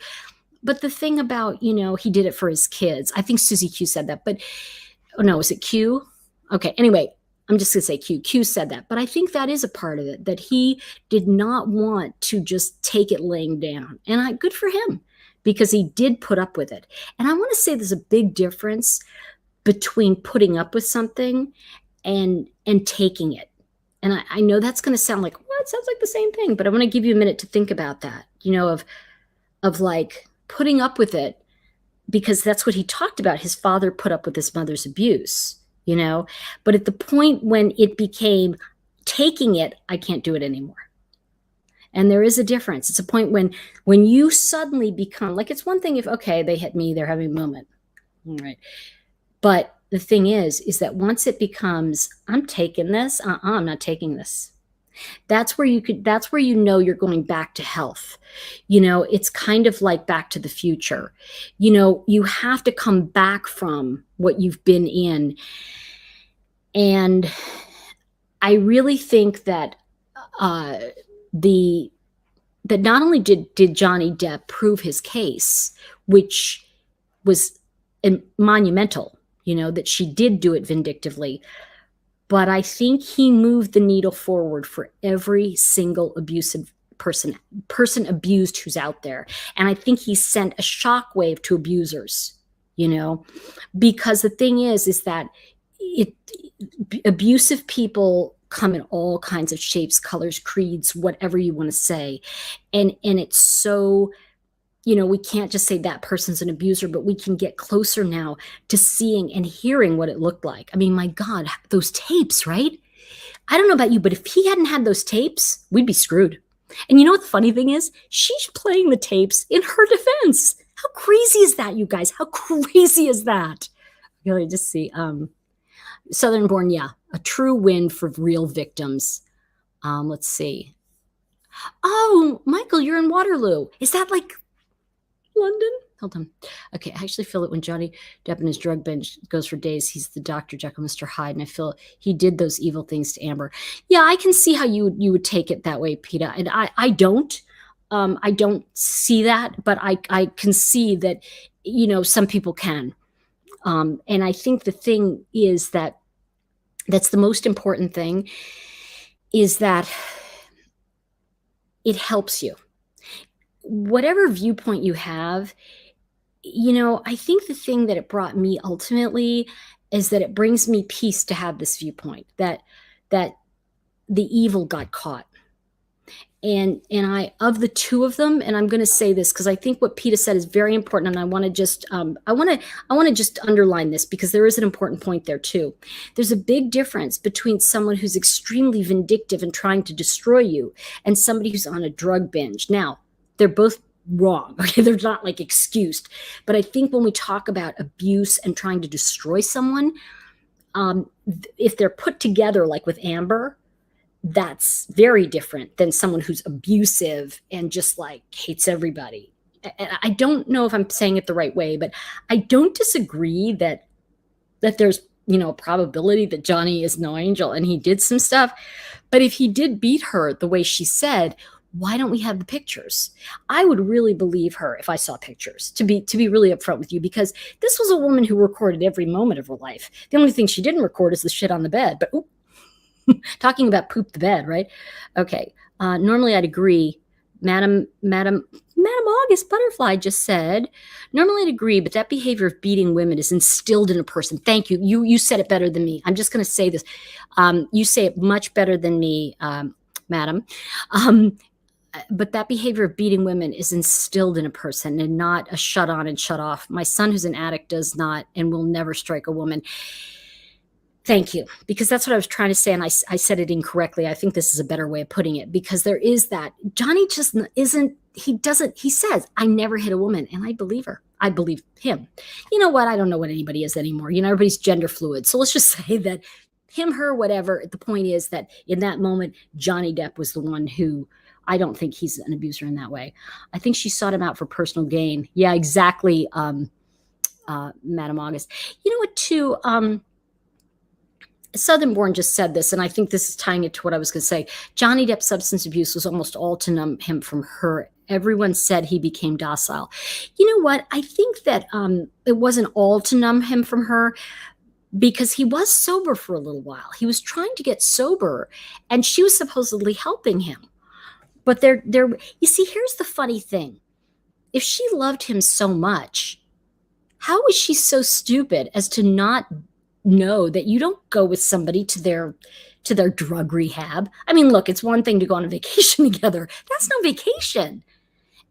But the thing about, he did it for his kids. I think Susie Q said that, but, oh no, is it Q? Okay, anyway, I'm just going to say Q. Q said that, but I think that is a part of it, that he did not want to just take it laying down. And good for him, because he did put up with it. And I want to say there's a big difference between putting up with something and taking it. And I know that's going to sound like, well, it sounds like the same thing, but I want to give you a minute to think about that, of like, putting up with it, because that's what he talked about. His father put up with his mother's abuse, but at the point when it became taking it, I can't do it anymore. And there is a difference. It's a point when you suddenly become like, it's one thing if, okay, they hit me, they're having a moment. All right. But the thing is that once it becomes, I'm taking this, I'm not taking this. That's where you're going back to health. It's kind of like Back to the Future. You have to come back from what you've been in. And I really think that that not only did Johnny Depp prove his case, which was monumental, that she did do it vindictively, but I think he moved the needle forward for every single abusive person abused who's out there. And I think he sent a shockwave to abusers, because the thing is that abusive people come in all kinds of shapes, colors, creeds, whatever you want to say. And it's so, we can't just say that person's an abuser, but we can get closer now to seeing and hearing what it looked like. I mean, my God, those tapes, right? I don't know about you, but if he hadn't had those tapes, we'd be screwed. And you know what the funny thing is? She's playing the tapes in her defense. How crazy is that, you guys? How crazy is that? Really, just see. Southern Born, yeah, a true win for real victims. Let's see. Oh, Michael, you're in Waterloo. Is that like London? Hold on. Okay, I actually feel that when Johnny Depp and his drug binge goes for days, he's the Dr. Jekyll, Mr. Hyde, and I feel he did those evil things to Amber. Yeah, I can see how you would take it that way, Peta, and I don't. I don't see that, but I can see that, some people can. And I think the thing is that's the most important thing, is that it helps you. Whatever viewpoint you have, I think the thing that it brought me ultimately is that it brings me peace to have this viewpoint, that the evil got caught. And of the two of them, and I'm going to say this because I think what Peta said is very important, and I want to just underline this because there is an important point there too. There's a big difference between someone who's extremely vindictive and trying to destroy you and somebody who's on a drug binge. Now, they're both wrong. Okay, they're not like excused, but I think when we talk about abuse and trying to destroy someone, if they're put together like with Amber, that's very different than someone who's abusive and just like hates everybody. And I don't know if I'm saying it the right way, but I don't disagree that there's, a probability that Johnny is no angel and he did some stuff. But if he did beat her the way she said, why don't we have the pictures? I would really believe her if I saw pictures, to be really upfront with you, because this was a woman who recorded every moment of her life. The only thing she didn't record is the shit on the bed. But talking about poop the bed, right? Okay. Normally I'd agree. Madam August Butterfly just said, normally I'd agree, but that behavior of beating women is instilled in a person. Thank you. You said it better than me. I'm just going to say this. You say it much better than me, madam. But that behavior of beating women is instilled in a person and not a shut on and shut off. My son, who's an addict, does not and will never strike a woman. Thank you, because that's what I was trying to say, and I said it incorrectly. I think this is a better way of putting it, because there is that. Johnny just isn't, he says, I never hit a woman, and I believe her. I believe him. You know what? I don't know what anybody is anymore. Everybody's gender fluid. So let's just say that him, her, whatever. The point is that in that moment, Johnny Depp was the one who, I don't think he's an abuser in that way. I think she sought him out for personal gain. Yeah, exactly, Madam August. You know what, too? Southern Born just said this, and I think this is tying it to what I was going to say. Johnny Depp's substance abuse was almost all to numb him from her. Everyone said he became docile. You know what? I think that it wasn't all to numb him from her, because he was sober for a little while. He was trying to get sober, and she was supposedly helping him. But you see, here's the funny thing. If she loved him so much, how was she so stupid as to not know that you don't go with somebody to their drug rehab? I mean, look, it's one thing to go on a vacation together. That's no vacation.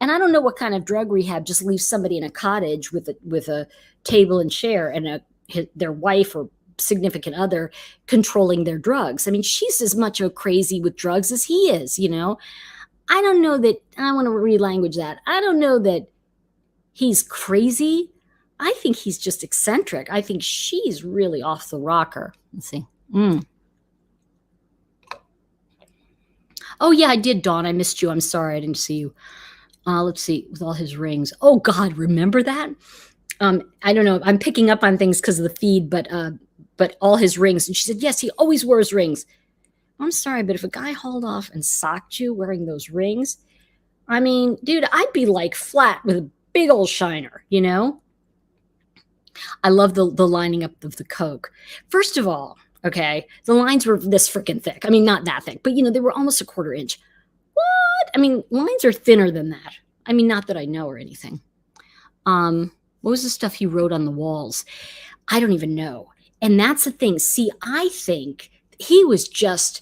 And I don't know what kind of drug rehab just leaves somebody in a cottage with a table and chair and their wife or significant other controlling their drugs. I mean, she's as much a crazy with drugs as he is, I don't know that, I want to relanguage that. I don't know that he's crazy. I think he's just eccentric. I think she's really off the rocker. Let's see. Oh, yeah, I did, Dawn. I missed you. I'm sorry I didn't see you. Let's see. With all his rings. Oh, God, remember that? I don't know. I'm picking up on things because of the feed, but all his rings. And she said, yes, he always wears rings. I'm sorry, but if a guy hauled off and socked you wearing those rings, I mean, dude, I'd be like flat with a big old shiner, I love the lining up of the Coke. First of all, okay, the lines were this freaking thick. I mean, not that thick, but they were almost a quarter inch. What? I mean, lines are thinner than that. I mean, not that I know or anything. What was the stuff he wrote on the walls? I don't even know. And that's the thing. See, I think he was just,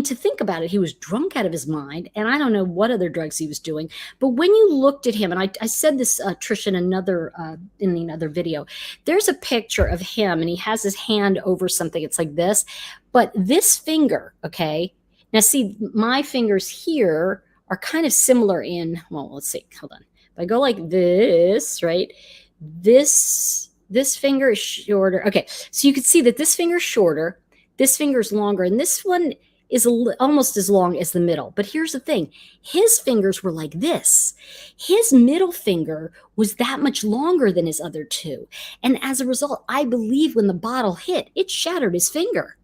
to think about it, he was drunk out of his mind, and I don't know what other drugs he was doing. But when you looked at him, and I said this, Trish, in another video, there's a picture of him, and he has his hand over something. It's like this, but this finger, okay. Now, see, my fingers here are kind of similar in. Well, let's see. Hold on. If I go like this, right? This finger is shorter. Okay, so you can see that this finger is shorter, this finger is longer, and this one is almost as long as the middle. But here's the thing. His fingers were like this. His middle finger was that much longer than his other two. And as a result, I believe when the bottle hit, it shattered his finger.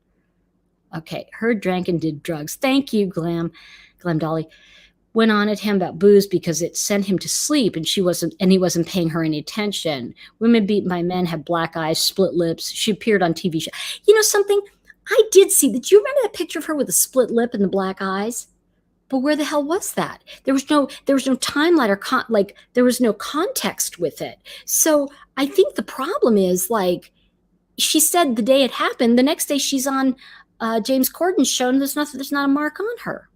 Okay, heard, drank, and did drugs. Thank you, Glam Dolly. Went on at him about booze because it sent him to sleep, and he wasn't paying her any attention. Women beaten by men have black eyes, split lips. She appeared on TV show. You know something? I did see that. Do you remember that picture of her with the split lip and the black eyes? But where the hell was that? There was no timeline or there was no context with it. So I think the problem is, like, she said the day it happened, the next day she's on James Corden's show, and there's not a mark on her.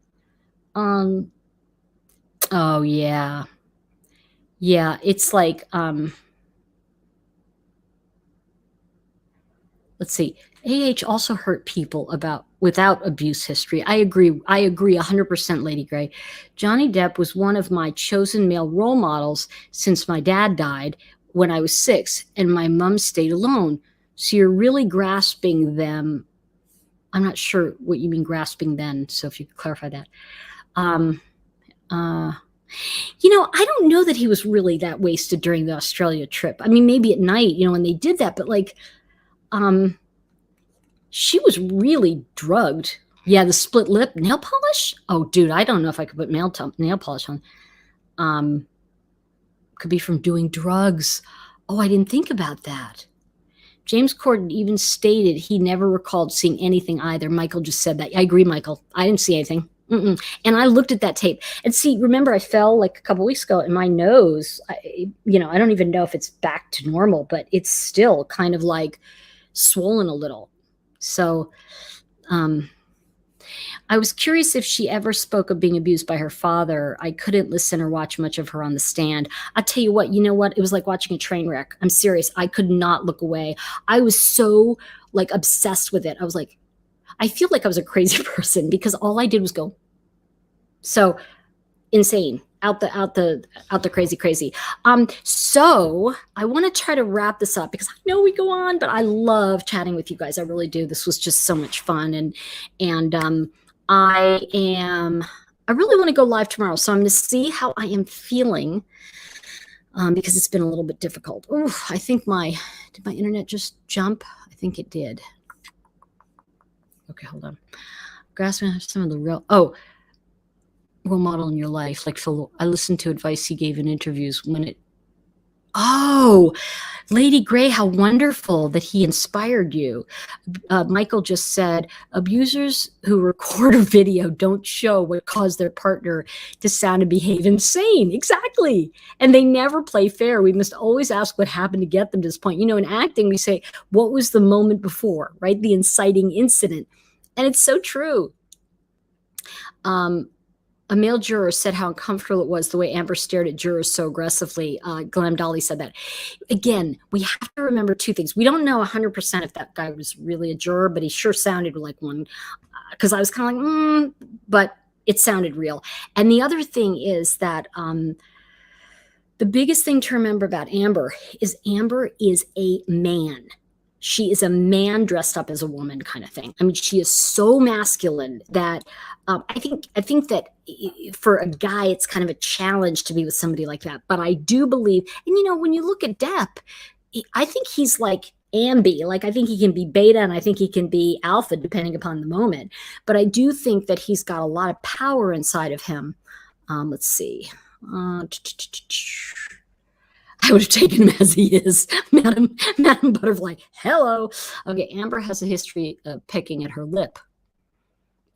Oh yeah. Yeah, it's like let's see. AH also hurt people without abuse history. I agree 100%, Lady Gray. Johnny Depp was one of my chosen male role models since my dad died when I was 6 and my mom stayed alone. So you're really grasping them. I'm not sure what you mean grasping then, so if you could clarify that. I don't know that he was really that wasted during the Australia trip. I mean, maybe at night, when they did that, but like, she was really drugged. Yeah, the split lip, nail polish. Oh, dude, I don't know if I could put nail polish on. Could be from doing drugs. Oh, I didn't think about that. James Corden even stated he never recalled seeing anything either. Michael just said that. I agree, Michael. I didn't see anything. And I looked at that tape and see, remember I fell like a couple weeks ago and my nose, I don't even know if it's back to normal, but it's still kind of like swollen a little. So, I was curious if she ever spoke of being abused by her father. I couldn't listen or watch much of her on the stand. I'll tell you what, it was like watching a train wreck. I'm serious. I could not look away. I was so like obsessed with it. I was like, I feel like I was a crazy person because all I did was go. So insane, out the crazy. So I want to try to wrap this up because I know we go on, but I love chatting with you guys. I really do. This was just so much fun. And I really want to go live tomorrow. So I'm going to see how I am feeling because it's been a little bit difficult. Oh, I think did my internet just jump? I think it did. Okay, hold on. Grasping some of the role model in your life. Like Phil, I listened to advice he gave in interviews Lady Gray, how wonderful that he inspired you. Michael just said, abusers who record a video don't show what caused their partner to sound and behave insane. Exactly. And they never play fair. We must always ask what happened to get them to this point. In acting, we say, what was the moment before, right? The inciting incident. And it's so true. A male juror said how uncomfortable it was the way Amber stared at jurors so aggressively. Glam Dolly said that. Again, we have to remember two things. We don't know 100% if that guy was really a juror, but he sure sounded like one because I was kind of like, but it sounded real. And the other thing is that the biggest thing to remember about Amber is a man. She is a man dressed up as a woman kind of thing. I mean, she is so masculine that I think that for a guy, it's kind of a challenge to be with somebody like that. But I do believe, and when you look at Depp, I think he's like ambi. Like I think he can be beta and I think he can be alpha depending upon the moment. But I do think that he's got a lot of power inside of him. Let's see. I would have taken him as he is. Madam Butterfly. Hello. Okay, Amber has a history of pecking at her lip.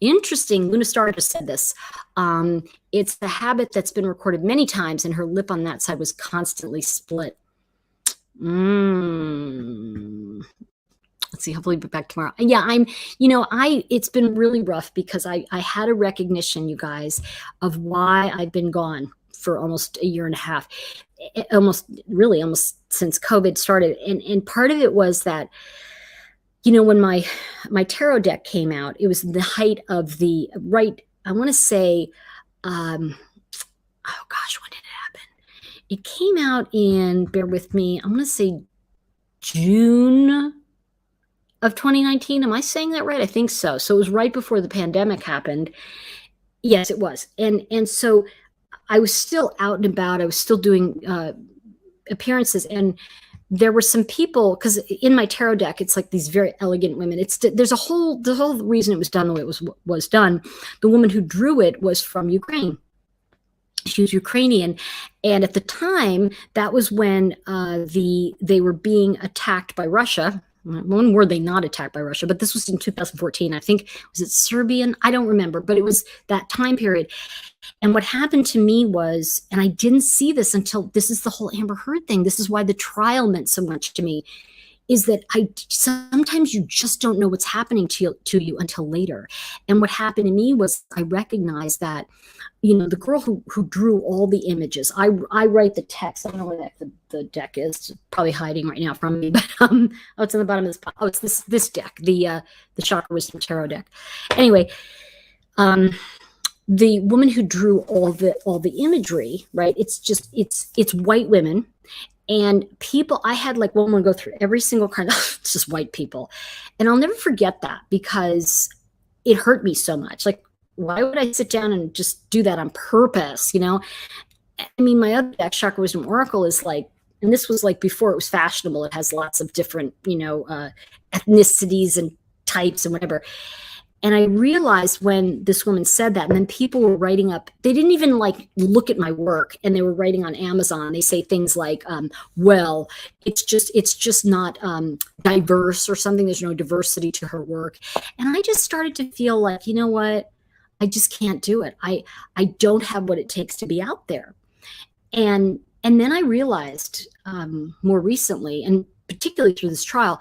Interesting. Luna Star just said this. It's the habit that's been recorded many times, and her lip on that side was constantly split. Let's see. Hopefully, we'll be back tomorrow. Yeah, it's been really rough because I had a recognition, you guys, of why I've been gone for almost a year and a half. Almost since COVID started. And part of it was that, when my tarot deck came out, it was the height of I want to say, oh gosh, when did it happen? It came out in, bear with me, I'm going to say June of 2019. Am I saying that right? I think so. So it was right before the pandemic happened. Yes, it was. And so I was still out and about. I was still doing appearances, and there were some people, because in my tarot deck, it's like these very elegant women. The whole reason it was done the way it was done. The woman who drew it was from Ukraine. She was Ukrainian, and at the time, that was when they were being attacked by Russia. When were they not attacked by Russia? But this was in 2014. I think, was it Serbian? I don't remember, but it was that time period. And what happened to me was, and I didn't see this until, this is the whole Amber Heard thing. This is why the trial meant so much to me, is that sometimes you just don't know what's happening to you until later. And what happened to me was I recognized that, the girl who drew all the images, I write the text. I don't know where the deck is. It's probably hiding right now from me, but oh, it's on the bottom of this pile. Oh, it's this deck, the Chakra Wisdom Tarot deck. Anyway, the woman who drew all the imagery, right? It's white women. And people, I had like one woman go through every single kind of, it's just white people. And I'll never forget that because it hurt me so much. Like, why would I sit down and just do that on purpose? I mean, my other deck, Chakra Wisdom Oracle, is like, and this was like before it was fashionable. It has lots of different, ethnicities and types and whatever. And I realized when this woman said that, and then people were writing up, they didn't even like look at my work, and they were writing on Amazon. They say things like, well, it's just not diverse or something. There's no diversity to her work. And I just started to feel like, you know what? I just can't do it. I don't have what it takes to be out there. And then I realized more recently, and particularly through this trial,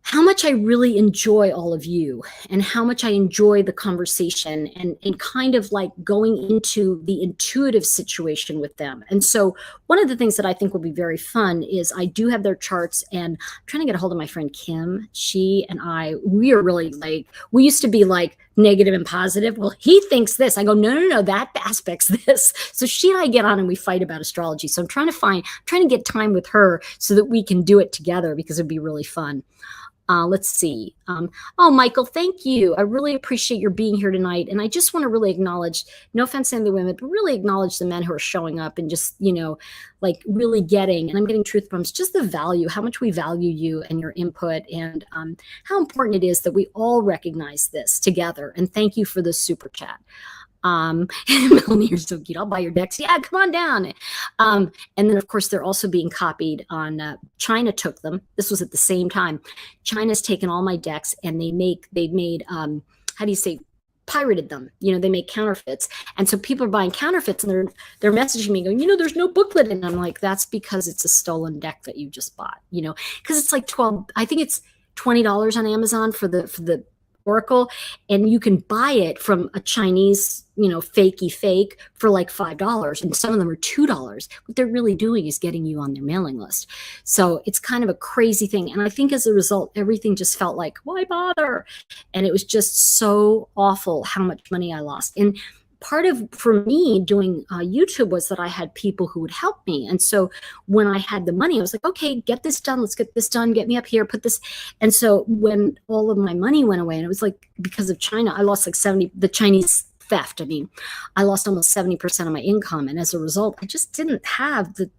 how much I really enjoy all of you and how much I enjoy the conversation and kind of like going into the intuitive situation with them. And so one of the things that I think will be very fun is I do have their charts, and I'm trying to get a hold of my friend Kim. She and we are really like, we used to be like negative and positive. Well, he thinks this. I go, no, that aspect's this. So she and I get on and we fight about astrology. So I'm trying to get time with her so that we can do it together because it'd be really fun. Let's see. Oh, Michael, thank you. I really appreciate your being here tonight. And I just want to really acknowledge, no offense to the women, but really acknowledge the men who are showing up and just, like really getting, and I'm getting truth bombs, just the value, how much we value you and your input, and how important it is that we all recognize this together. And thank you for the super chat. Melanie, you're so cute. I'll buy your decks. Yeah, come on down. And then, of course, they're also being copied on China took them. This was at the same time. China's taken all my decks, and they've made how do you say, pirated them. They make counterfeits. And so people are buying counterfeits, and they're messaging me going, there's no booklet. And I'm like, that's because it's a stolen deck that you just bought, because it's like I think it's $20 on Amazon for the Oracle, and you can buy it from a Chinese, fakey fake for like $5, and some of them are $2. What they're really doing is getting you on their mailing list. So it's kind of a crazy thing. And I think as a result, everything just felt like, why bother? And it was just so awful how much money I lost. And part of, for me, doing YouTube was that I had people who would help me. And so when I had the money, I was like, okay, get this done. Let's get this done. Get me up here, put this. And so when all of my money went away, and it was like, because of China, I lost like the Chinese theft. I mean, I lost almost 70% of my income. And as a result, I just didn't have to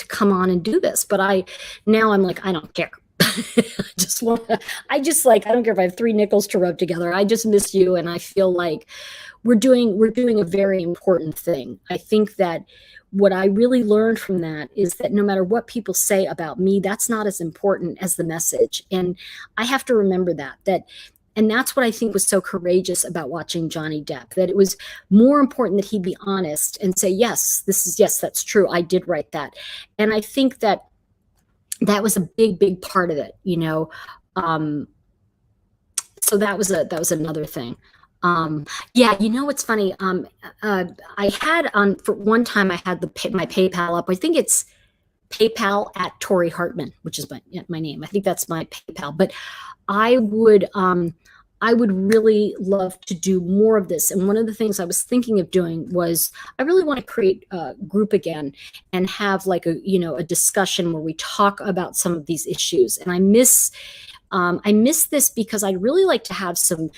come on and do this. But now I'm like, I don't care. I don't care if I have 3 nickels to rub together. I just miss you. And I feel like we're doing a very important thing. I think that what I really learned from that is that no matter what people say about me, that's not as important as the message. And I have to remember that, and that's what I think was so courageous about watching Johnny Depp, that it was more important that he be honest and say, yes, that's true. I did write that. And I think that was a big part of it, so that was another thing. Yeah, what's funny? I had for one time I had my PayPal up. I think it's PayPal at Tori Hartman, which is my name. I think that's my PayPal. But I would really love to do more of this. And one of the things I was thinking of doing was I really want to create a group again and have like a discussion where we talk about some of these issues. And I miss this because I'd really like to have some,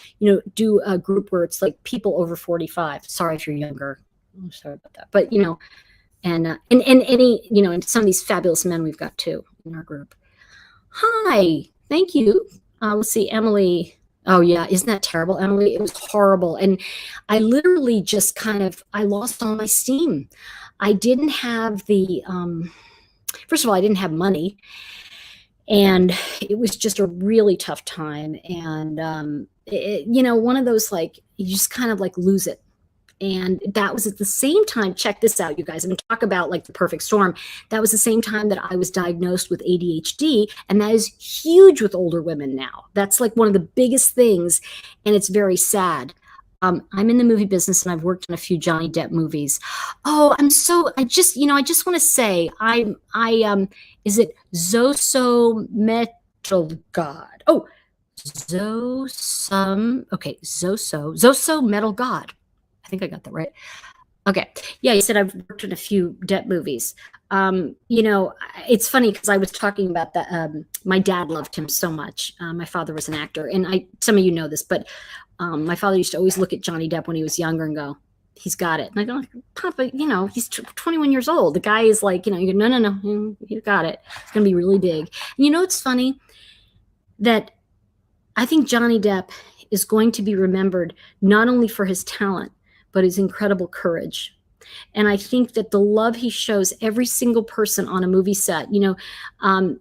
do a group where it's like people over 45. Sorry if you're younger. I'm sorry about that. But, and any, and some of these fabulous men we've got too in our group. Hi, thank you. Let's see, Emily. Oh yeah, isn't that terrible, Emily? It was horrible. And I literally just I lost all my steam. I didn't have first of all, I didn't have money. And it was just a really tough time. And, one of those, like, you just kind of like lose it. And that was at the same time, check this out, you guys, and talk about like the perfect storm. That was the same time that I was diagnosed with ADHD. And that is huge with older women now. That's like one of the biggest things. And it's very sad. I'm in the movie business and I've worked on a few Johnny Depp movies. Oh, I just want to say, is it Zoso Metal God? Oh, Zoso Metal God. I think I got that right. Okay. Yeah, you said I've worked in a few Depp movies. It's funny because I was talking about that. My dad loved him so much. My father was an actor, and some of you know this, but my father used to always look at Johnny Depp when he was younger and go, "He's got it." And I go, "Papa, he's 21 years old. The guy is like, you go, no, you got it. It's gonna be really big." And it's funny that I think Johnny Depp is going to be remembered not only for his talent, but his incredible courage. And I think that the love he shows every single person on a movie set, I don't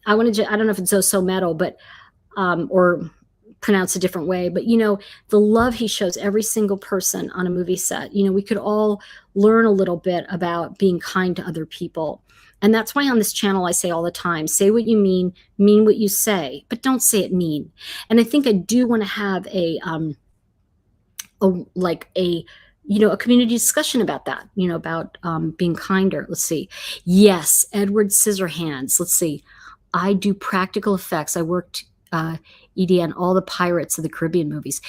know if it's so metal, but, or pronounced a different way, but, the love he shows every single person on a movie set, we could all learn a little bit about being kind to other people. And that's why on this channel, I say all the time, say what you mean what you say, but don't say it mean. And I think I do want to have a community discussion about that, about being kinder. Let's see. Yes, Edward Scissorhands. Let's see. I do practical effects. I worked ED on all the Pirates of the Caribbean movies.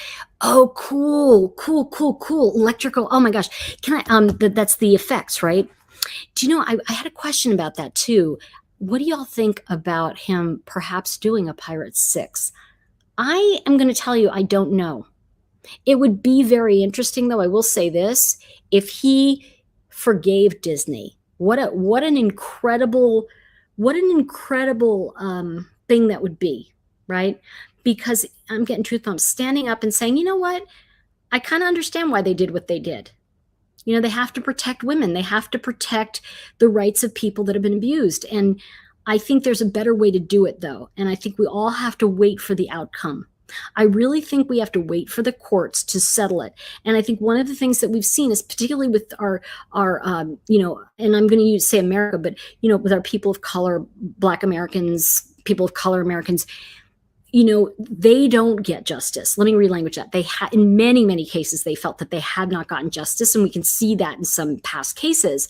Oh, cool. Electrical. Oh my gosh. Can I, that's the effects, right? Do you know, I had a question about that too. What do y'all think about him perhaps doing a Pirates 6? I am going to tell you, I don't know. It would be very interesting, though. I will say this: if he forgave Disney, what an incredible thing that would be, right? Because I'm getting truth bombs, standing up and saying, you know what? I kind of understand why they did what they did. They have to protect women. They have to protect the rights of people that have been abused. And I think there's a better way to do it, though. And I think we all have to wait for the outcome. I really think we have to wait for the courts to settle it. And I think one of the things that we've seen is, particularly with our and I'm going to say America, but, with our people of color, Black Americans, people of color Americans, they don't get justice. Let me relanguage that. In many, many cases, they felt that they had not gotten justice. And we can see that in some past cases.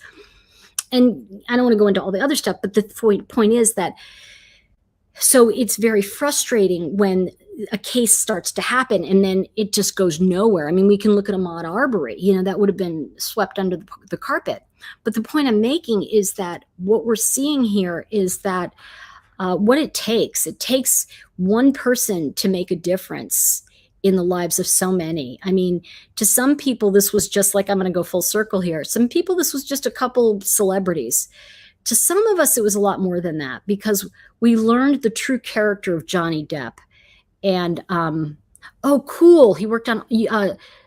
And I don't want to go into all the other stuff, but the point is that, so it's very frustrating when a case starts to happen and then it just goes nowhere. I mean, we can look at Ahmaud Arbery, that would have been swept under the carpet. But the point I'm making is that what we're seeing here is that what it takes one person to make a difference in the lives of so many. I mean, to some people, this was just like, I'm going to go full circle here. Some people, this was just a couple celebrities. To some of us, it was a lot more than that, because we learned the true character of Johnny Depp. And, oh, cool. He worked on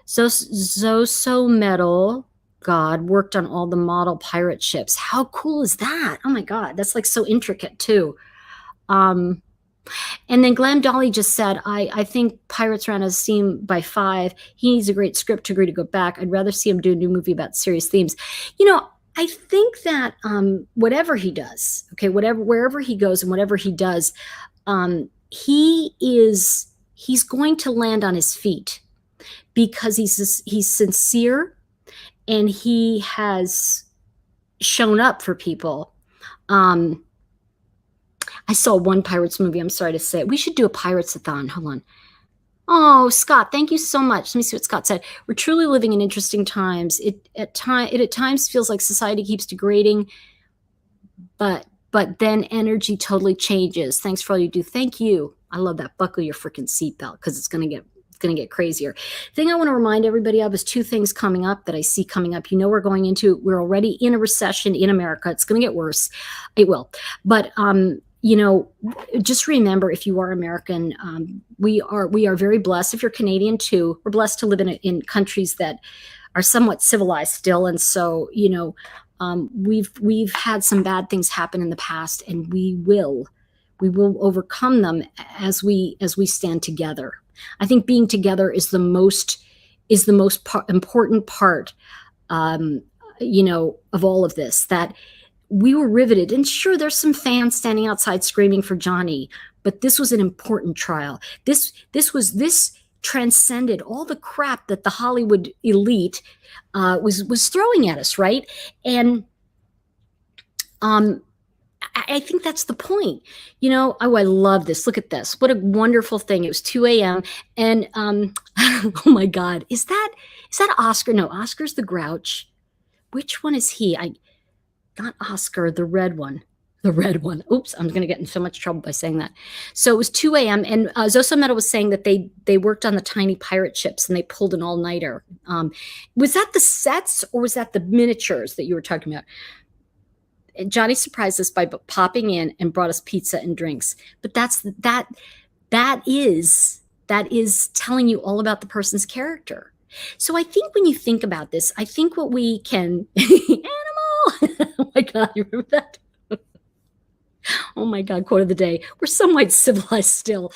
Zoso Metal God, worked on all the model pirate ships. How cool is that? Oh my God. That's like so intricate too. And then Glam Dolly just said, I think Pirates ran out of steam by 5. He needs a great script to agree to go back. I'd rather see him do a new movie about serious themes. I think that whatever he does, okay, wherever he goes and whatever he does, he's going to land on his feet, because he's sincere and he has shown up for people. I saw one Pirates movie. I'm sorry to say it. We should do a Pirates-a-thon. Hold on. Oh, Scott, thank you so much. Let me see what Scott said. We're truly living in interesting times. It at times feels like society keeps degrading, but then energy totally changes. Thanks for all you do. Thank you. I love that. Buckle your freaking seatbelt, because it's going to get crazier. Thing I want to remind everybody of is 2 things coming up that I see coming up. We're already in a recession in America. It's going to get worse. It will. But just remember, if you are American, we are very blessed. If you're Canadian too, we're blessed to live in countries that are somewhat civilized still. And so, we've had some bad things happen in the past, and we will overcome them as we stand together. I think being together is the most is the most important part, of all of this, that we were riveted. And sure, there's some fans standing outside screaming for Johnny, but this was an important trial. This transcended all the crap that the Hollywood elite was throwing at us, right? And I think that's the point. Oh, I love this. Look at this. What a wonderful thing. It was 2 a.m. And oh my God, is that Oscar? No, Oscar's the Grouch. Which one is he? Not Oscar, the red one. The red one. Oops, I'm going to get in so much trouble by saying that. So it was 2 a.m. and Zoso Metal was saying that they worked on the tiny pirate ships and they pulled an all-nighter. Was that the sets or was that the miniatures that you were talking about? Johnny surprised us by popping in and brought us pizza and drinks. But that is telling you all about the person's character. So I think when you think about this, I think what we can animal. Oh my God, you remember that? Oh my God, quote of the day. We're somewhat civilized still.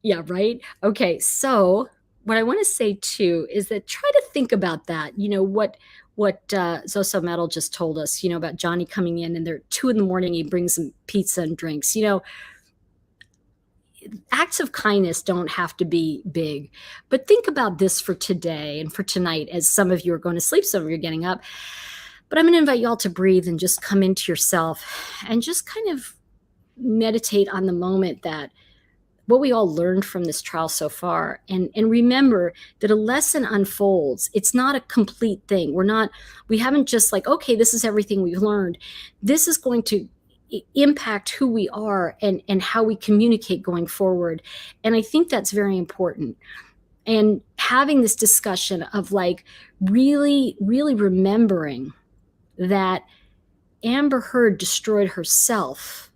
Yeah, right? Okay, so what I want to say too is that try to think about that. What Zoso Metal just told us, about Johnny coming in and they're 2 a.m. he brings him pizza and drinks. Acts of kindness don't have to be big, but think about this for today and for tonight, as some of you are going to sleep, some of you are getting up. But I'm going to invite you all to breathe and just come into yourself and just kind of meditate on the moment, that what we all learned from this trial so far. And remember that a lesson unfolds. It's not a complete thing. We haven't just like, okay, this is everything we've learned. This is going to impact who we are and how we communicate going forward. And I think that's very important. And having this discussion of like really, really remembering that Amber Heard destroyed herself.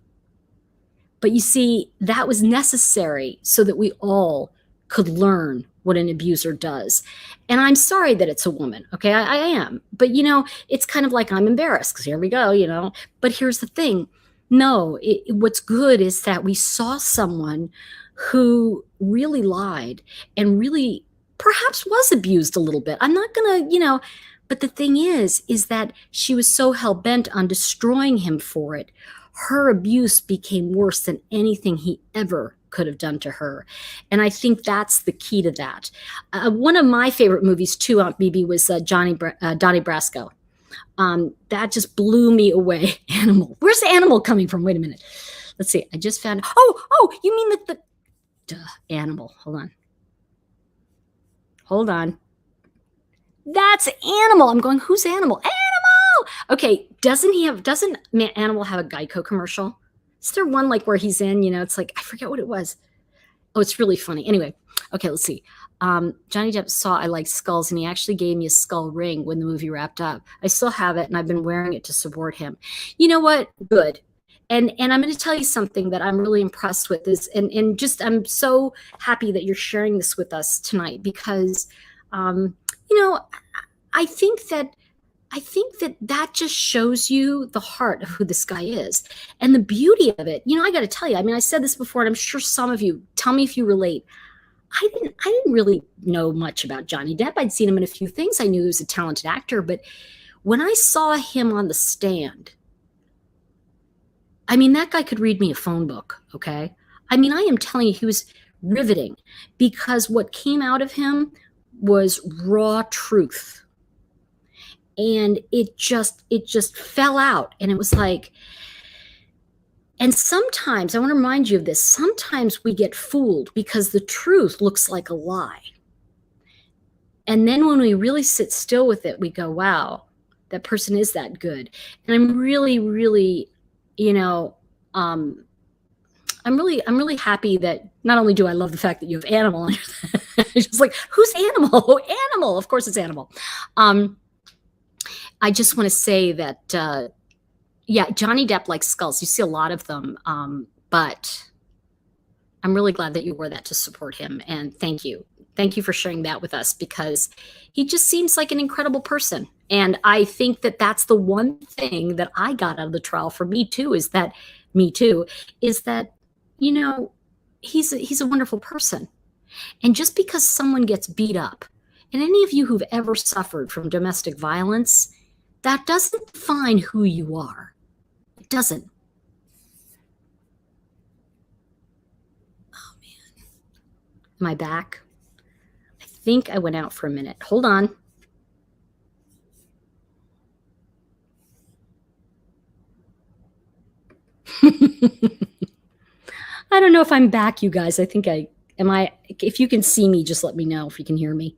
But you see, that was necessary so that we all could learn what an abuser does. And I'm sorry that it's a woman. Okay, I am. But, it's kind of like I'm embarrassed because here we go, But here's the thing. No, what's good is that we saw someone who really lied and really perhaps was abused a little bit. I'm not going to, but the thing is that she was so hell-bent on destroying him for it. Her abuse became worse than anything he ever could have done to her. And I think that's the key to that. One of my favorite movies too, Aunt BB, was Donnie Brasco. That just blew me away. Animal. Where's the animal coming from? Wait a minute. Let's see. I just found. Oh, you mean the animal. Hold on. That's Animal. I'm going, who's Animal? Animal! Okay, doesn't Animal have a Geico commercial? Is there one like where he's in, it's like, I forget what it was. Oh, it's really funny. Anyway, okay, let's see. Johnny Depp saw I liked skulls, and he actually gave me a skull ring when the movie wrapped up. I still have it, and I've been wearing it to support him. You know what? Good. And I'm going to tell you something that I'm really impressed with is, and just I'm so happy that you're sharing this with us tonight, because I think that just shows you the heart of who this guy is and the beauty of it. I got to tell you, I said this before, and I'm sure some of you, tell me if you relate. I didn't really know much about Johnny Depp. I'd seen him in a few things. I knew he was a talented actor, but when I saw him on the stand, that guy could read me a phone book, okay? I am telling you, he was riveting, because what came out of him was raw truth. And it just fell out, and it was like, and sometimes, I want to remind you of this, sometimes we get fooled because the truth looks like a lie. And then when we really sit still with it, we go, wow, that person is that good. And I'm really, really, I'm really happy that not only do I love the fact that you have Animal on your just like, who's Animal? Oh, Animal. Of course it's Animal. I just want to say that, Johnny Depp likes skulls. You see a lot of them, but I'm really glad that you wore that to support him. And thank you. Thank you for sharing that with us, because he just seems like an incredible person. And I think that that's the one thing that I got out of the trial for me too, is that, he's a wonderful person. And just because someone gets beat up And any of you who've ever suffered from domestic violence, that doesn't define who you are. It doesn't. Oh, man. Am I back? I think I went out for a minute. Hold on. I don't know if I'm back, you guys. I think if you can see me, just let me know if you can hear me.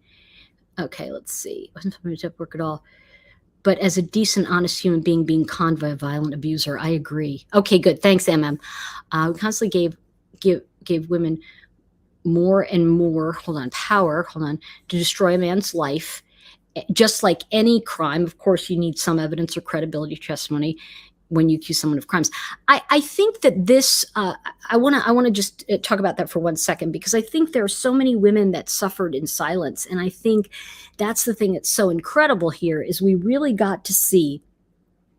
Okay, let's see. Wasn't somebody to work at all. But as a decent, honest human being conned by a violent abuser, I agree. Okay, good. Thanks, MM. We constantly gave women more and more, power, to destroy a man's life. Just like any crime, of course, you need some evidence or credibility testimony when you accuse someone of crimes. I think that this, I want to just talk about that for 1 second, because I think there are so many women that suffered in silence. And I think that's the thing that's so incredible here, is we really got to see.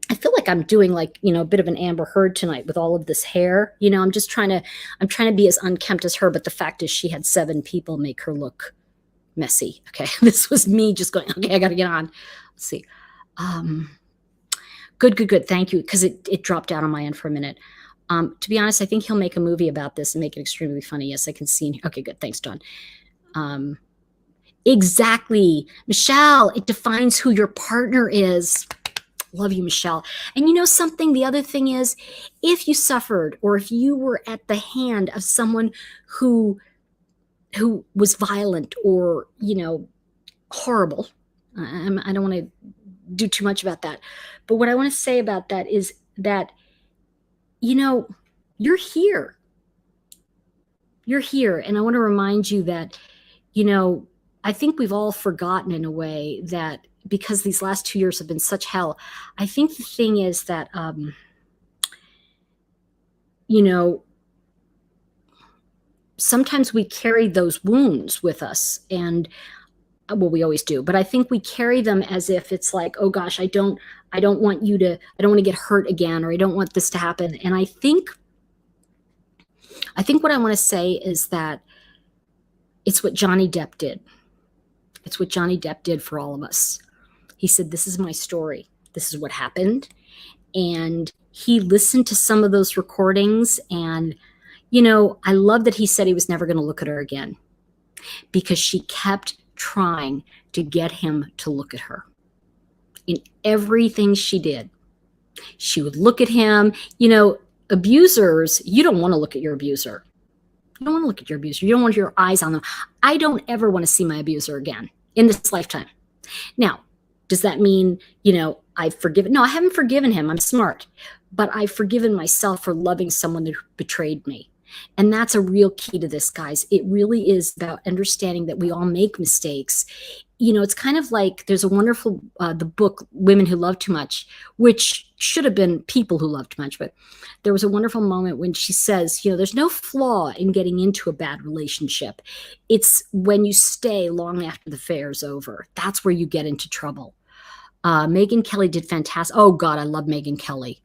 I feel like I'm doing a bit of an Amber Heard tonight with all of this hair. I'm just trying to be as unkempt as her. But the fact is, she had 7 people make her look messy. Okay. This was me just going, okay, I got to get on. Let's see. Good. Thank you. Because it dropped out on my end for a minute. To be honest, I think he'll make a movie about this and make it extremely funny. Yes, I can see. Okay, good. Thanks, Dawn. Exactly. Michelle, it defines who your partner is. Love you, Michelle. And you know something? The other thing is, if you suffered, or if you were at the hand of someone who was violent or, horrible, I don't want to do too much about that. But what I want to say about that is that, you're here. You're here. And I want to remind you that, I think we've all forgotten in a way that, because these last 2 years have been such hell, I think the thing is that, sometimes we carry those wounds with us, and well, we always do, but I think we carry them as if it's like, oh gosh, I don't want to get hurt again, or I don't want this to happen. And I think what I want to say is that it's what Johnny Depp did. It's what Johnny Depp did for all of us. He said, this is my story. This is what happened. And he listened to some of those recordings. And, I love that he said he was never going to look at her again, because she kept trying to get him to look at her. In everything she did, she would look at him. Abusers, you don't want to look at your abuser. You don't want to look at your abuser. You don't want your eyes on them. I don't ever want to see my abuser again in this lifetime. Now, does that mean, I've forgiven? No, I haven't forgiven him. I'm smart. But I've forgiven myself for loving someone who betrayed me. And that's a real key to this, guys. It really is about understanding that we all make mistakes. It's kind of like, there's a wonderful, the book, Women Who Love Too Much, which should have been People Who Love Too Much. But there was a wonderful moment when she says, there's no flaw in getting into a bad relationship. It's when you stay long after the affair is over. That's where you get into trouble. Megyn Kelly did fantastic. Oh God, I love Megyn Kelly.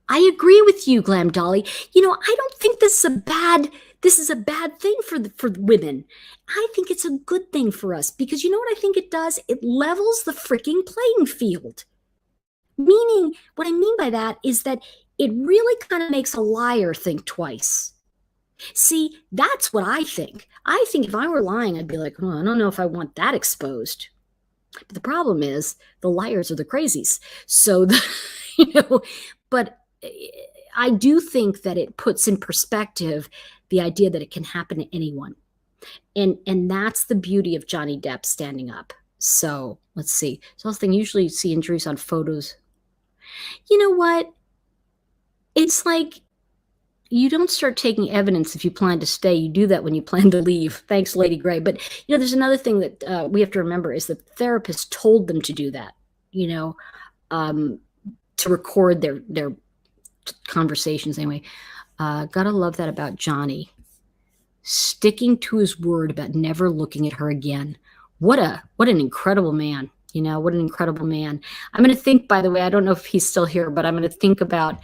I agree with you, Glam Dolly. I don't think this is a bad thing for women. I think it's a good thing for us, because you know what I think it does? It levels the freaking playing field. Meaning, what I mean by that is that it really kind of makes a liar think twice. See, that's what I think. I think if I were lying, I'd be like, oh, I don't know if I want that exposed. But the problem is, the liars are the crazies. So, but I do think that it puts in perspective the idea that it can happen to anyone. And that's the beauty of Johnny Depp standing up. So let's see. So this thing, usually you see injuries on photos. You know what? It's like, you don't start taking evidence if you plan to stay. You do that when you plan to leave. Thanks, Lady Gray. But, there's another thing that we have to remember, is that the therapist told them to do that, to record their conversations anyway. Gotta love that about Johnny, sticking to his word about never looking at her again. What an incredible man. What an incredible man. I'm going to think, by the way, I don't know if he's still here, but I'm going to think about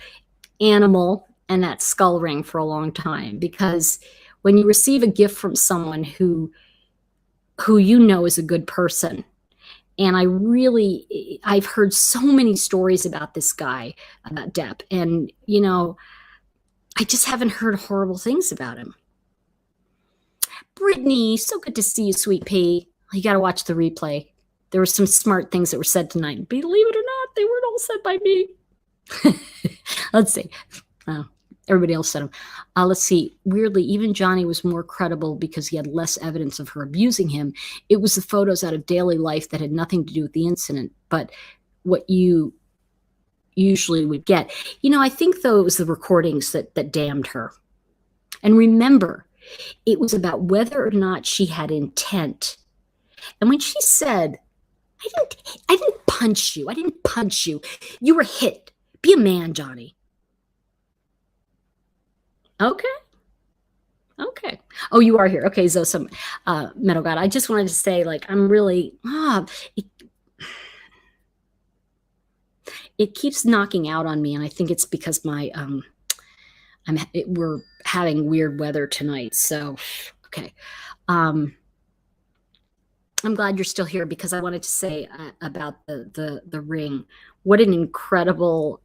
Animal and that skull ring for a long time, because when you receive a gift from someone who you know is a good person. And I've heard so many stories about this guy, about Depp, and I just haven't heard horrible things about him. Brittany, so good to see you, sweet pea. You got to watch the replay. There were some smart things that were said tonight. Believe it or not, they weren't all said by me. Let's see. Everybody else said them. Let's see. Weirdly, even Johnny was more credible because he had less evidence of her abusing him. It was the photos out of daily life that had nothing to do with the incident, but what you usually would get. I think, though, it was the recordings that damned her. And remember, it was about whether or not she had intent. And when she said, I didn't punch you. I didn't punch you. You were hit. Be a man, Johnny. Okay. Oh, you are here. Okay, Zosa Meadow God. I just wanted to say, I'm really, it keeps knocking out on me, and I think it's because we're having weird weather tonight. So, okay. I'm glad you're still here because I wanted to say about the ring. What an incredible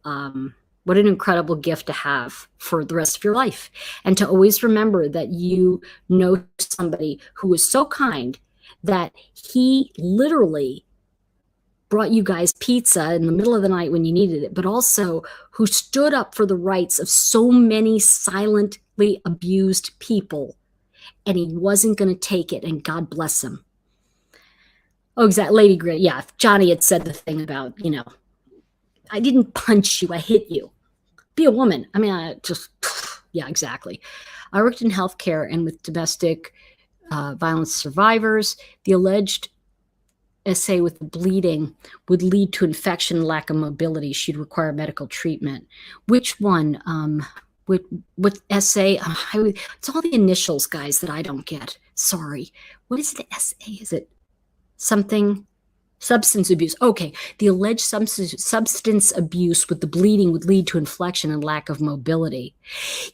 gift to have for the rest of your life, and to always remember that you know somebody who was so kind that he literally brought you guys pizza in the middle of the night when you needed it, but also who stood up for the rights of so many silently abused people, and he wasn't going to take it, and God bless him. Oh, exactly. Lady Gray. Yeah, if Johnny had said the thing about, I didn't punch you, I hit you. Be a woman. I mean, yeah, exactly. I worked in healthcare and with domestic violence survivors. The alleged essay with bleeding would lead to infection and lack of mobility. She'd require medical treatment. Which one? What essay? It's all the initials, guys, that I don't get. Sorry. What is the essay? Is it something? Substance abuse. Okay. The alleged substance abuse with the bleeding would lead to inflection and lack of mobility.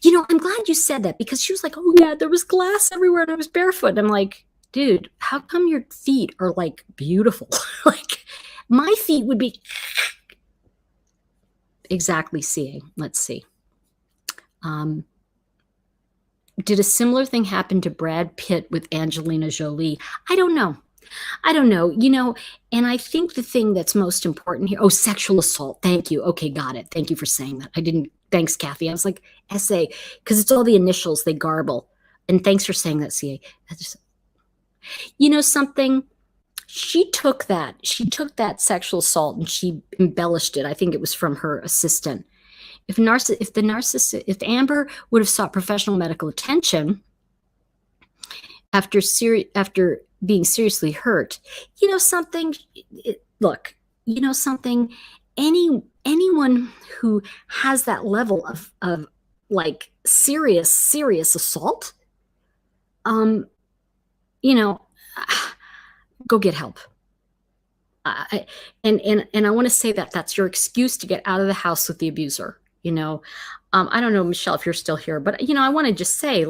I'm glad you said that, because she was like, oh yeah, there was glass everywhere and I was barefoot. And I'm like, dude, how come your feet are beautiful? My feet would be exactly seeing. Let's see. Did a similar thing happen to Brad Pitt with Angelina Jolie? I don't know. And I think the thing that's most important here, sexual assault. Thank you. Okay, got it. Thank you for saying that. Thanks, Kathy. I was like, essay, because it's all the initials, they garble. And thanks for saying that, CA. Something, she took that sexual assault and she embellished it. I think it was from her assistant. If Amber would have sought professional medical attention after being seriously hurt, something, look, something, anyone who has that level of serious assault, go get help. And I want to say that that's your excuse to get out of the house with the abuser. I don't know, Michelle, if you're still here, but I want to just say,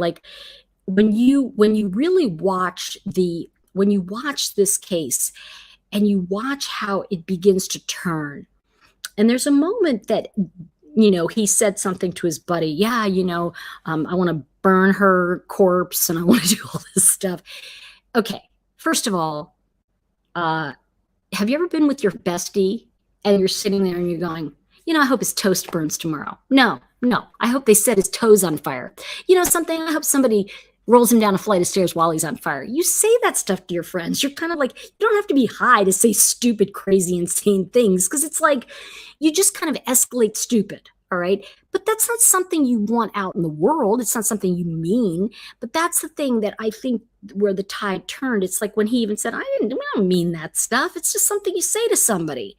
when you really watch this case and you watch how it begins to turn, and there's a moment that he said something to his buddy. Yeah, I want to burn her corpse and I want to do all this stuff. Okay, first of all, have you ever been with your bestie and you're sitting there and you're going, I hope his toast burns tomorrow? No, I hope they set his toes on fire. Something, I hope somebody rolls him down a flight of stairs while he's on fire. You say that stuff to your friends. You're kind of like, you don't have to be high to say stupid, crazy, insane things, because it's you just kind of escalate stupid. All right. But that's not something you want out in the world. It's not something you mean. But that's the thing that I think where the tide turned. It's when he even said, I don't mean that stuff. It's just something you say to somebody.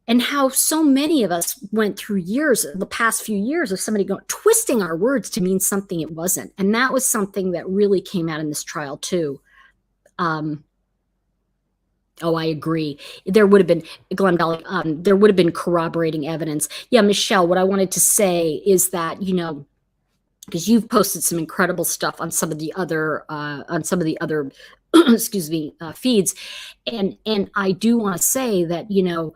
And how so many of us went through the past few years of somebody twisting our words to mean something it wasn't. And that was something that really came out in this trial too. I agree. There would have been, Glenn Dolly, there would have been corroborating evidence. Yeah, Michelle, what I wanted to say is that, because you've posted some incredible stuff on some of the other excuse me, feeds, and I do want to say that, you know,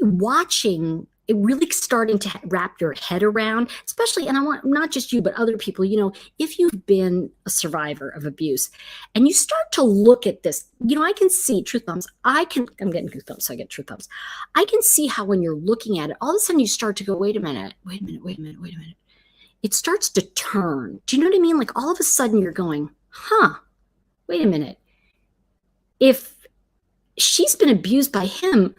watching it really starting to wrap your head around, especially, and I want not just you, but other people, you know, if you've been a survivor of abuse and you start to look at this, you know, I can see truth bumps. I'm getting goosebumps, so I get truth bumps. I can see how when you're looking at it, all of a sudden you start to go, wait a minute. It starts to turn. Do you know what I mean? Like all of a sudden you're going, wait a minute. If she's been abused by him,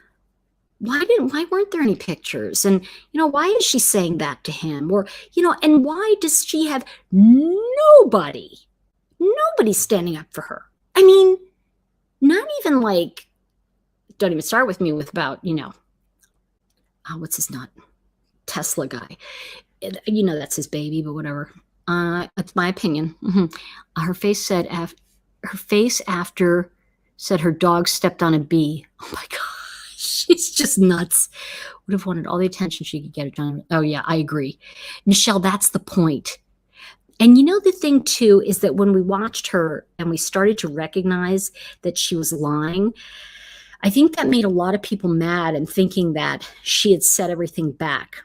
why weren't there any pictures? And, you know, why is she saying that to him? Or, you know, and why does she have nobody standing up for her? I mean, not even like, don't even start with me with about, you know, what's his nut? Tesla guy. You know, that's his baby, but whatever. That's my opinion. Her face after said her dog stepped on a bee. Oh my God. She's just nuts. Would have wanted all the attention she could get at John. Oh yeah, I agree. Michelle, that's the point. And you know, the thing too, is that when we watched her and we started to recognize that she was lying, I think that made a lot of people mad and thinking that she had set everything back.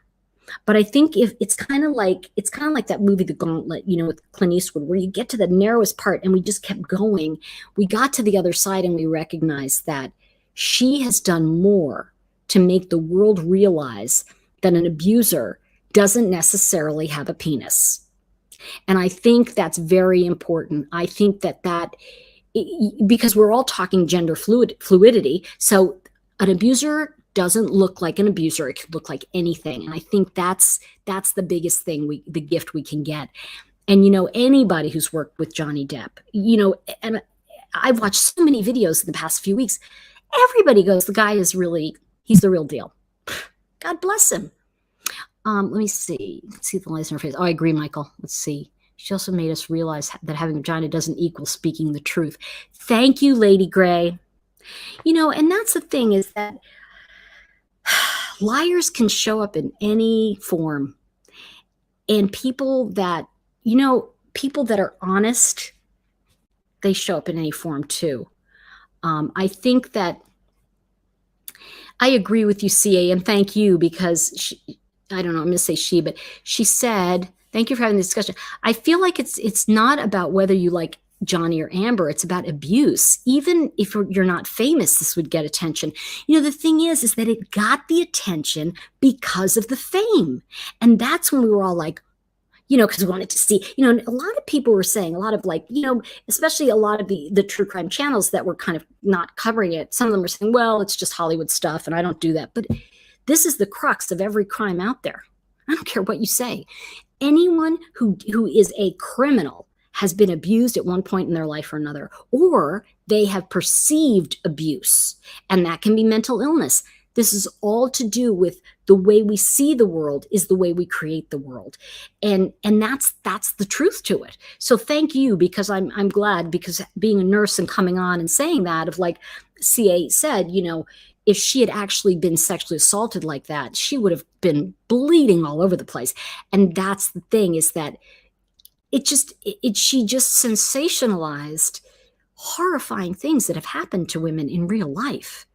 But I think if it's kind of like that movie, The Gauntlet, you know, with Clint Eastwood, where you get to the narrowest part and we just kept going. We got to the other side and we recognized that she has done more to make the world realize that an abuser doesn't necessarily have a penis. And I think that's very important. I think that because we're all talking gender fluidity, so an abuser doesn't look like an abuser. It could look like anything. And I think that's the biggest thing, the gift we can get. And, you know, anybody who's worked with Johnny Depp, you know, and I've watched so many videos in the past few weeks, everybody goes, the guy is really, he's the real deal. God bless him. Let me see. Let's see the lights in her face. Oh, I agree, Michael. Let's see. She also made us realize that having a vagina doesn't equal speaking the truth. Thank you, Lady Gray. You know, and that's the thing, is that liars can show up in any form. And people that, you know, people that are honest, they show up in any form too. I think that I agree with you, CA, and thank you, because I don't know, I'm going to say she, but she said, thank you for having this discussion. I feel like it's not about whether you like Johnny or Amber. It's about abuse. Even if you're not famous, this would get attention. You know, the thing is that it got the attention because of the fame. And that's when we were all like, you know, because we wanted to see, you know, a lot of people were saying, a lot of like, you know, especially a lot of the true crime channels that were kind of not covering it. Some of them were saying, well, it's just Hollywood stuff and I don't do that. But this is the crux of every crime out there. I don't care what you say. Anyone who is a criminal has been abused at one point in their life or another, or they have perceived abuse, and that can be mental illness. This is all to do with the way we see the world is the way we create the world. And that's the truth to it. So thank you, because I'm glad, because being a nurse and coming on and saying that, of like CA said, you know, if she had actually been sexually assaulted like that, she would have been bleeding all over the place. And that's the thing, is that she just sensationalized horrifying things that have happened to women in real life.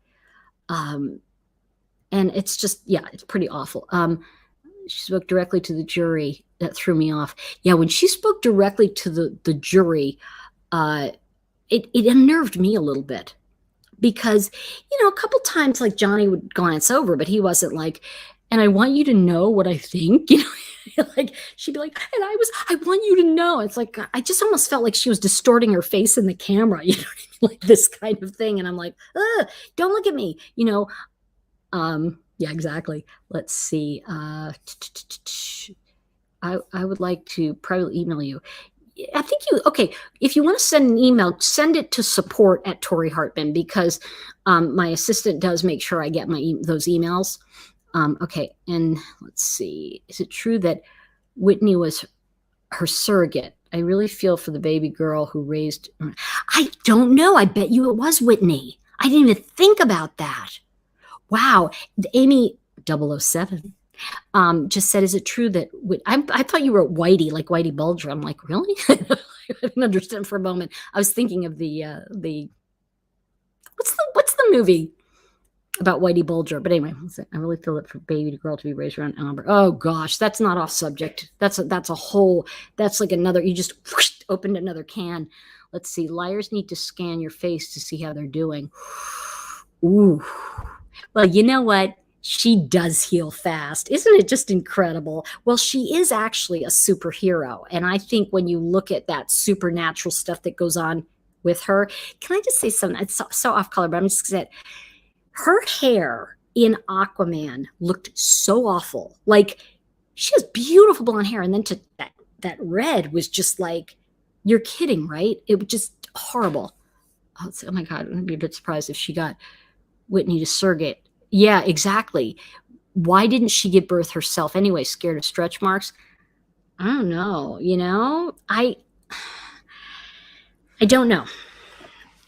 And it's just, yeah, it's pretty awful. She spoke directly to the jury. That threw me off. Yeah, when she spoke directly to the jury, it unnerved me a little bit, because, you know, a couple times like Johnny would glance over, but he wasn't like, and I want you to know what I think, you know, like she'd be like, and I want you to know. It's like, I just almost felt like she was distorting her face in the camera, you know what I mean? Like this kind of thing. And I'm like, don't look at me, you know? Yeah, exactly. Let's see. I would like to privately email you. I think okay, if you want to send an email, send it to support@Tori Hartman, because my assistant does make sure I get those emails. Okay, and let's see. Is it true that Whitney was her surrogate? I really feel for the baby girl who raised... I don't know. I bet you it was Whitney. I didn't even think about that. Wow. Amy 007. just said, is it true that I thought you wrote Whitey, like Whitey Bulger. I'm like, really? I didn't understand for a moment. I was thinking of the what's the movie about Whitey Bulger? But anyway, I really feel it for baby to girl to be raised around Amber. Oh gosh, that's not off subject. That's like another, you just whoosh, opened another can. Let's see. Liars need to scan your face to see how they're doing. Ooh. Well, you know what? She does heal fast. Isn't it just incredible? Well, she is actually a superhero. And I think when you look at that supernatural stuff that goes on with her, can I just say something? It's so off color, but I'm just going to say it. Her hair in Aquaman looked so awful. Like, she has beautiful blonde hair. And then to that red was just like, you're kidding, right? It was just horrible. Oh my God, I'd be a bit surprised if she got Whitney to surrogate. Yeah, exactly. Why didn't she give birth herself anyway? Scared of stretch marks? I don't know. I don't know.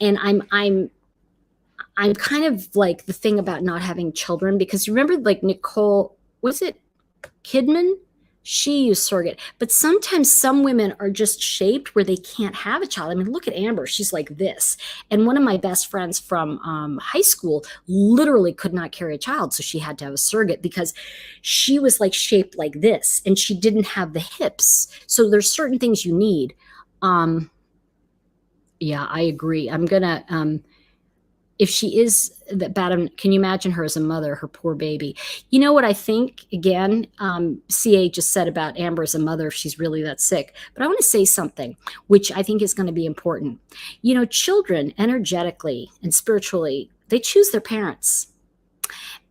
And I'm kind of like the thing about not having children, because remember, like Nicole, was it Kidman? She used surrogate. But sometimes some women are just shaped where they can't have a child. I mean, look at Amber. She's like this. And one of my best friends from high school literally could not carry a child. So she had to have a surrogate because she was like shaped like this and she didn't have the hips. So there's certain things you need. Yeah, I agree. I'm going to, if she is that bad, can you imagine her as a mother, her poor baby? You know what I think, again, CA just said about Amber as a mother, if she's really that sick. But I want to say something, which I think is going to be important. Children energetically and spiritually, they choose their parents.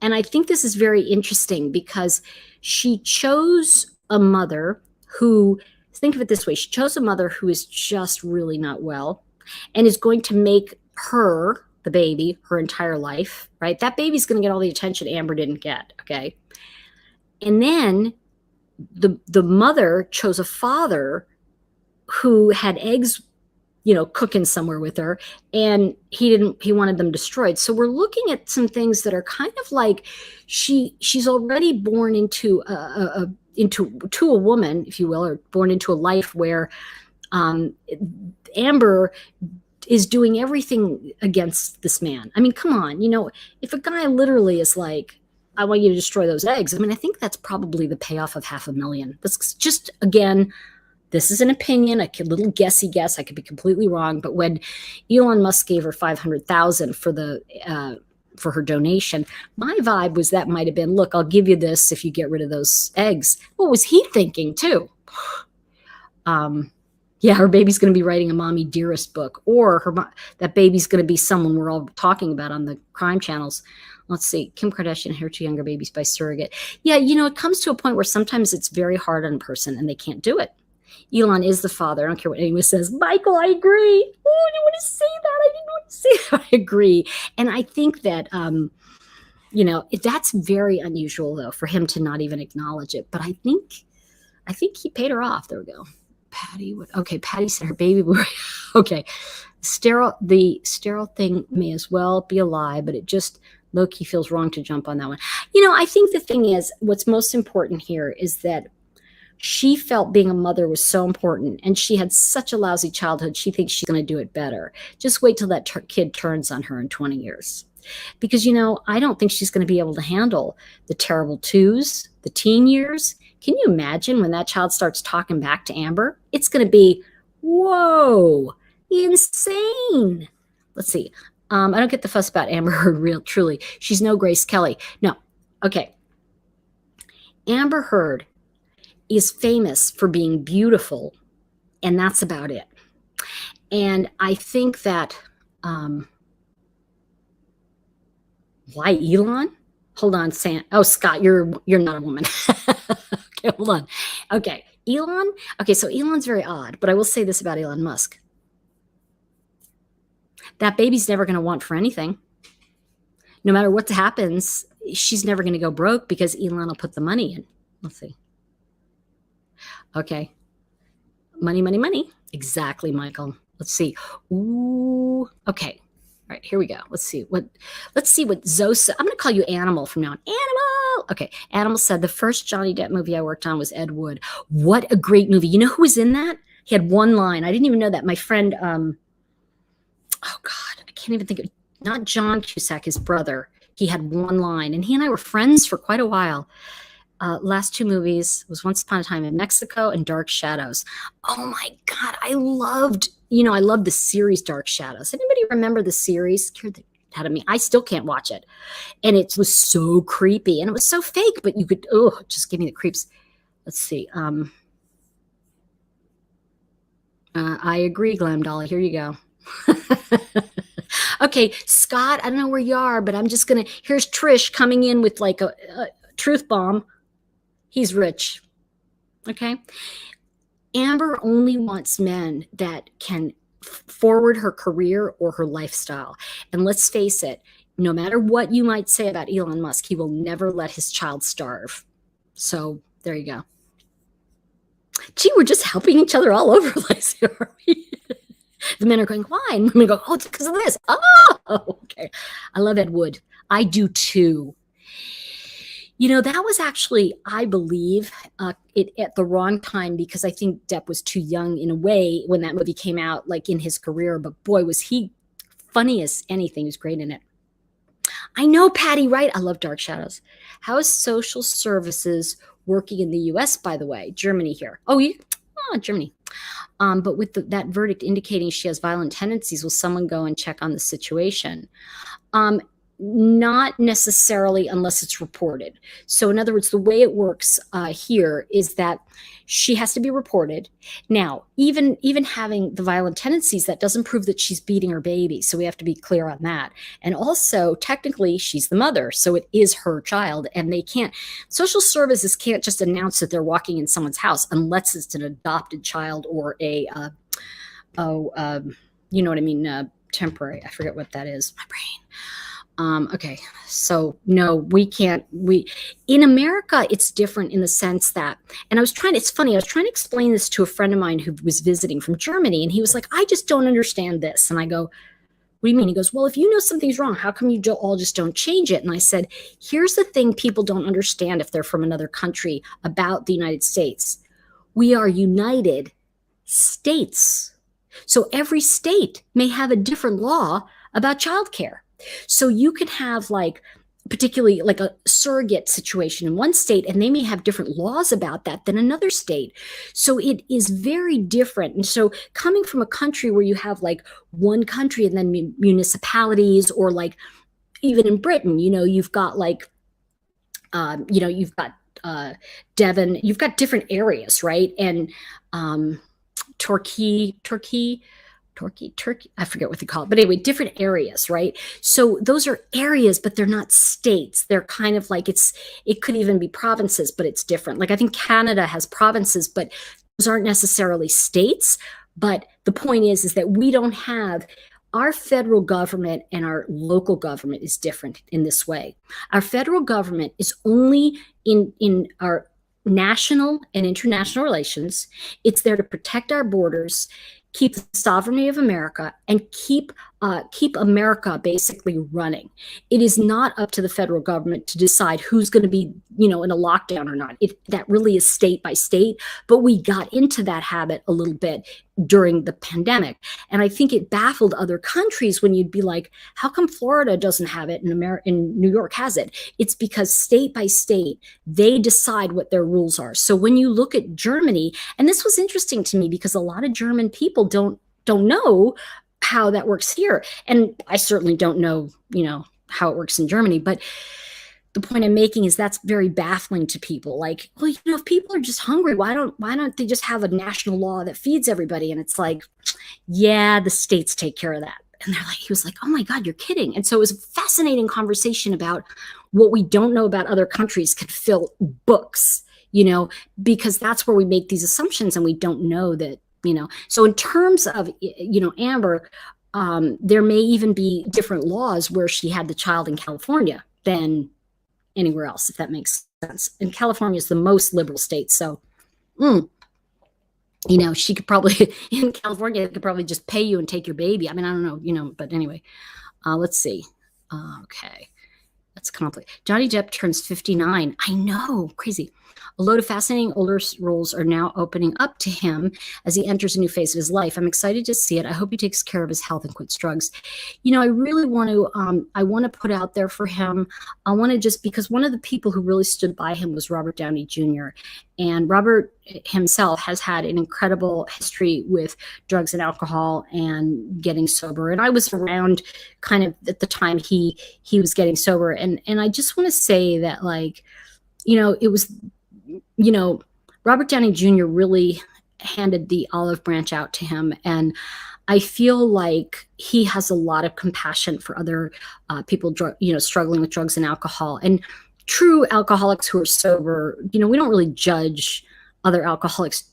And I think this is very interesting because she chose a mother who, think of it this way, she chose a mother who is just really not well and is going to make her, the baby, her entire life, right? That baby's going to get all the attention Amber didn't get, okay? And then the mother chose a father who had eggs, cooking somewhere with her, and he wanted them destroyed. So we're looking at some things that are kind of like she's already born into a woman, if you will, or born into a life where Amber is doing everything against this man. I mean, come on, if a guy literally is like, I want you to destroy those eggs, I mean, I think that's probably the payoff of $500,000. That's just, again, this is an opinion, a little guessy guess. I could be completely wrong. But when Elon Musk gave her $500,000 for her donation, my vibe was that might have been, look, I'll give you this if you get rid of those eggs. What was he thinking too? Yeah, her baby's going to be writing a Mommy Dearest book, or that baby's going to be someone we're all talking about on the crime channels. Let's see, Kim Kardashian, her two younger babies by surrogate. Yeah, it comes to a point where sometimes it's very hard on a person and they can't do it. Elon is the father. I don't care what anyone says. Michael, I agree. Oh, I didn't want to say that. I didn't want to say that. I agree. And I think that, that's very unusual, though, for him to not even acknowledge it. But I think he paid her off. There we go. Patty said her baby. Okay. The sterile thing may as well be a lie, but it just low-key feels wrong to jump on that one. I think the thing is, what's most important here is that she felt being a mother was so important, and she had such a lousy childhood. She thinks she's going to do it better. Just wait till that kid turns on her in 20 years. Because, I don't think she's going to be able to handle the terrible twos, the teen years. Can you imagine when that child starts talking back to Amber? It's going to be, whoa, insane. Let's see. I don't get the fuss about Amber Heard, truly. She's no Grace Kelly. No. Okay. Amber Heard is famous for being beautiful, and that's about it. And I think that, why Elon? Hold on, Sam. Oh, Scott, you're not a woman. Okay, hold on. Okay, Elon. Okay, so Elon's very odd, but I will say this about Elon Musk. That baby's never going to want for anything. No matter what happens, she's never going to go broke because Elon will put the money in. Let's see. Okay. Money, money, money. Exactly, Michael. Let's see. Ooh. Okay. All right, here we go. Let's see what Zosa. I'm going to call you Animal from now on. Animal. well. Okay. Animal said the first Johnny Depp movie I worked on was Ed Wood. What a great movie. You know who was in that? He had one line. I didn't even know that. My friend, oh God, I can't even think of, not John Cusack, his brother. He had one line, and he and I were friends for quite a while. Last two movies was Once Upon a Time in Mexico and Dark Shadows. Oh my God, I loved the series Dark Shadows. Anybody remember the series? Scared the out of me. I still can't watch it. And it was so creepy and it was so fake, but you could, just give me the creeps. Let's see. I agree, Glam Dolly. Here you go. Okay, Scott, I don't know where you are, but I'm just going to, here's Trish coming in with like a truth bomb. He's rich. Okay. Amber only wants men that can forward her career or her lifestyle. And let's face it, no matter what you might say about Elon Musk, he will never let his child starve. So there you go. Gee, we're just helping each other all over the place here, are we? The men are going, why? And women go, oh, it's because of this. Oh, okay. I love Ed Wood. I do too. You know, that was actually, I believe, it at the wrong time because I think Depp was too young in a way when that movie came out, like in his career. But boy, was he funny as anything. He was great in it. I know, Patty, right? I love Dark Shadows. How is social services working in the U.S., by the way? Germany here. Germany. But with that verdict indicating she has violent tendencies, will someone go and check on the situation? Not necessarily unless it's reported. So in other words, the way it works here is that she has to be reported. Now, even having the violent tendencies, that doesn't prove that she's beating her baby. So we have to be clear on that. And also, technically, she's the mother. So it is her child. And social services can't just announce that they're walking in someone's house unless it's an adopted child or a, you know what I mean, temporary. I forget what that is. My brain. Okay, so no, we can't. In America, it's different in the sense that, and it's funny, I was trying to explain this to a friend of mine who was visiting from Germany, and he was like, I just don't understand this. And I go, what do you mean? He goes, well, if you know something's wrong, how come you all just don't change it? And I said, here's the thing people don't understand if they're from another country about the United States. We are United States. So every state may have a different law about childcare. So you could have particularly like a surrogate situation in one state, and they may have different laws about that than another state. So it is very different. And so coming from a country where you have like one country and then municipalities, or like even in Britain, you've got you've got Devon, you've got different areas, right? And Turkey, I forget what they call it, but anyway, different areas, right? So those are areas, but they're not states. They're kind of like, it could even be provinces, but it's different. Like I think Canada has provinces, but those aren't necessarily states. But the point is that we don't have, our federal government and our local government is different in this way. Our federal government is only in our national and international relations. It's there to protect our borders, keep the sovereignty of America, and keep America basically running. It is not up to the federal government to decide who's going to be, in a lockdown or not. That really is state by state, but we got into that habit a little bit during the pandemic. And I think it baffled other countries when you'd be like, how come Florida doesn't have it and New York has it? It's because state by state, they decide what their rules are. So when you look at Germany, and this was interesting to me because a lot of German people don't know how that works here. And I certainly don't know, how it works in Germany, but the point I'm making is that's very baffling to people. Like, well, if people are just hungry, why don't they just have a national law that feeds everybody? And it's like, yeah, the states take care of that. And he was like, oh my God, you're kidding. And so it was a fascinating conversation about what we don't know about other countries could fill books, because that's where we make these assumptions and we don't know that, So in terms of, Amber, there may even be different laws where she had the child in California than anywhere else, if that makes sense. And California is the most liberal state. So, she could probably, in California, they could probably just pay you and take your baby. I mean, I don't know, but anyway, let's see. Okay. That's complex. Johnny Depp turns 59. I know, crazy. A load of fascinating older roles are now opening up to him as he enters a new phase of his life. I'm excited to see it. I hope he takes care of his health and quits drugs. I really want to put out there for him. I want to just, because one of the people who really stood by him was Robert Downey Jr. And Robert himself has had an incredible history with drugs and alcohol and getting sober. And I was around kind of at the time he was getting sober. And I just want to say that, like, it was, Robert Downey Jr. really handed the olive branch out to him. And I feel like he has a lot of compassion for other people, struggling with drugs and alcohol. And true alcoholics who are sober, we don't really judge other alcoholics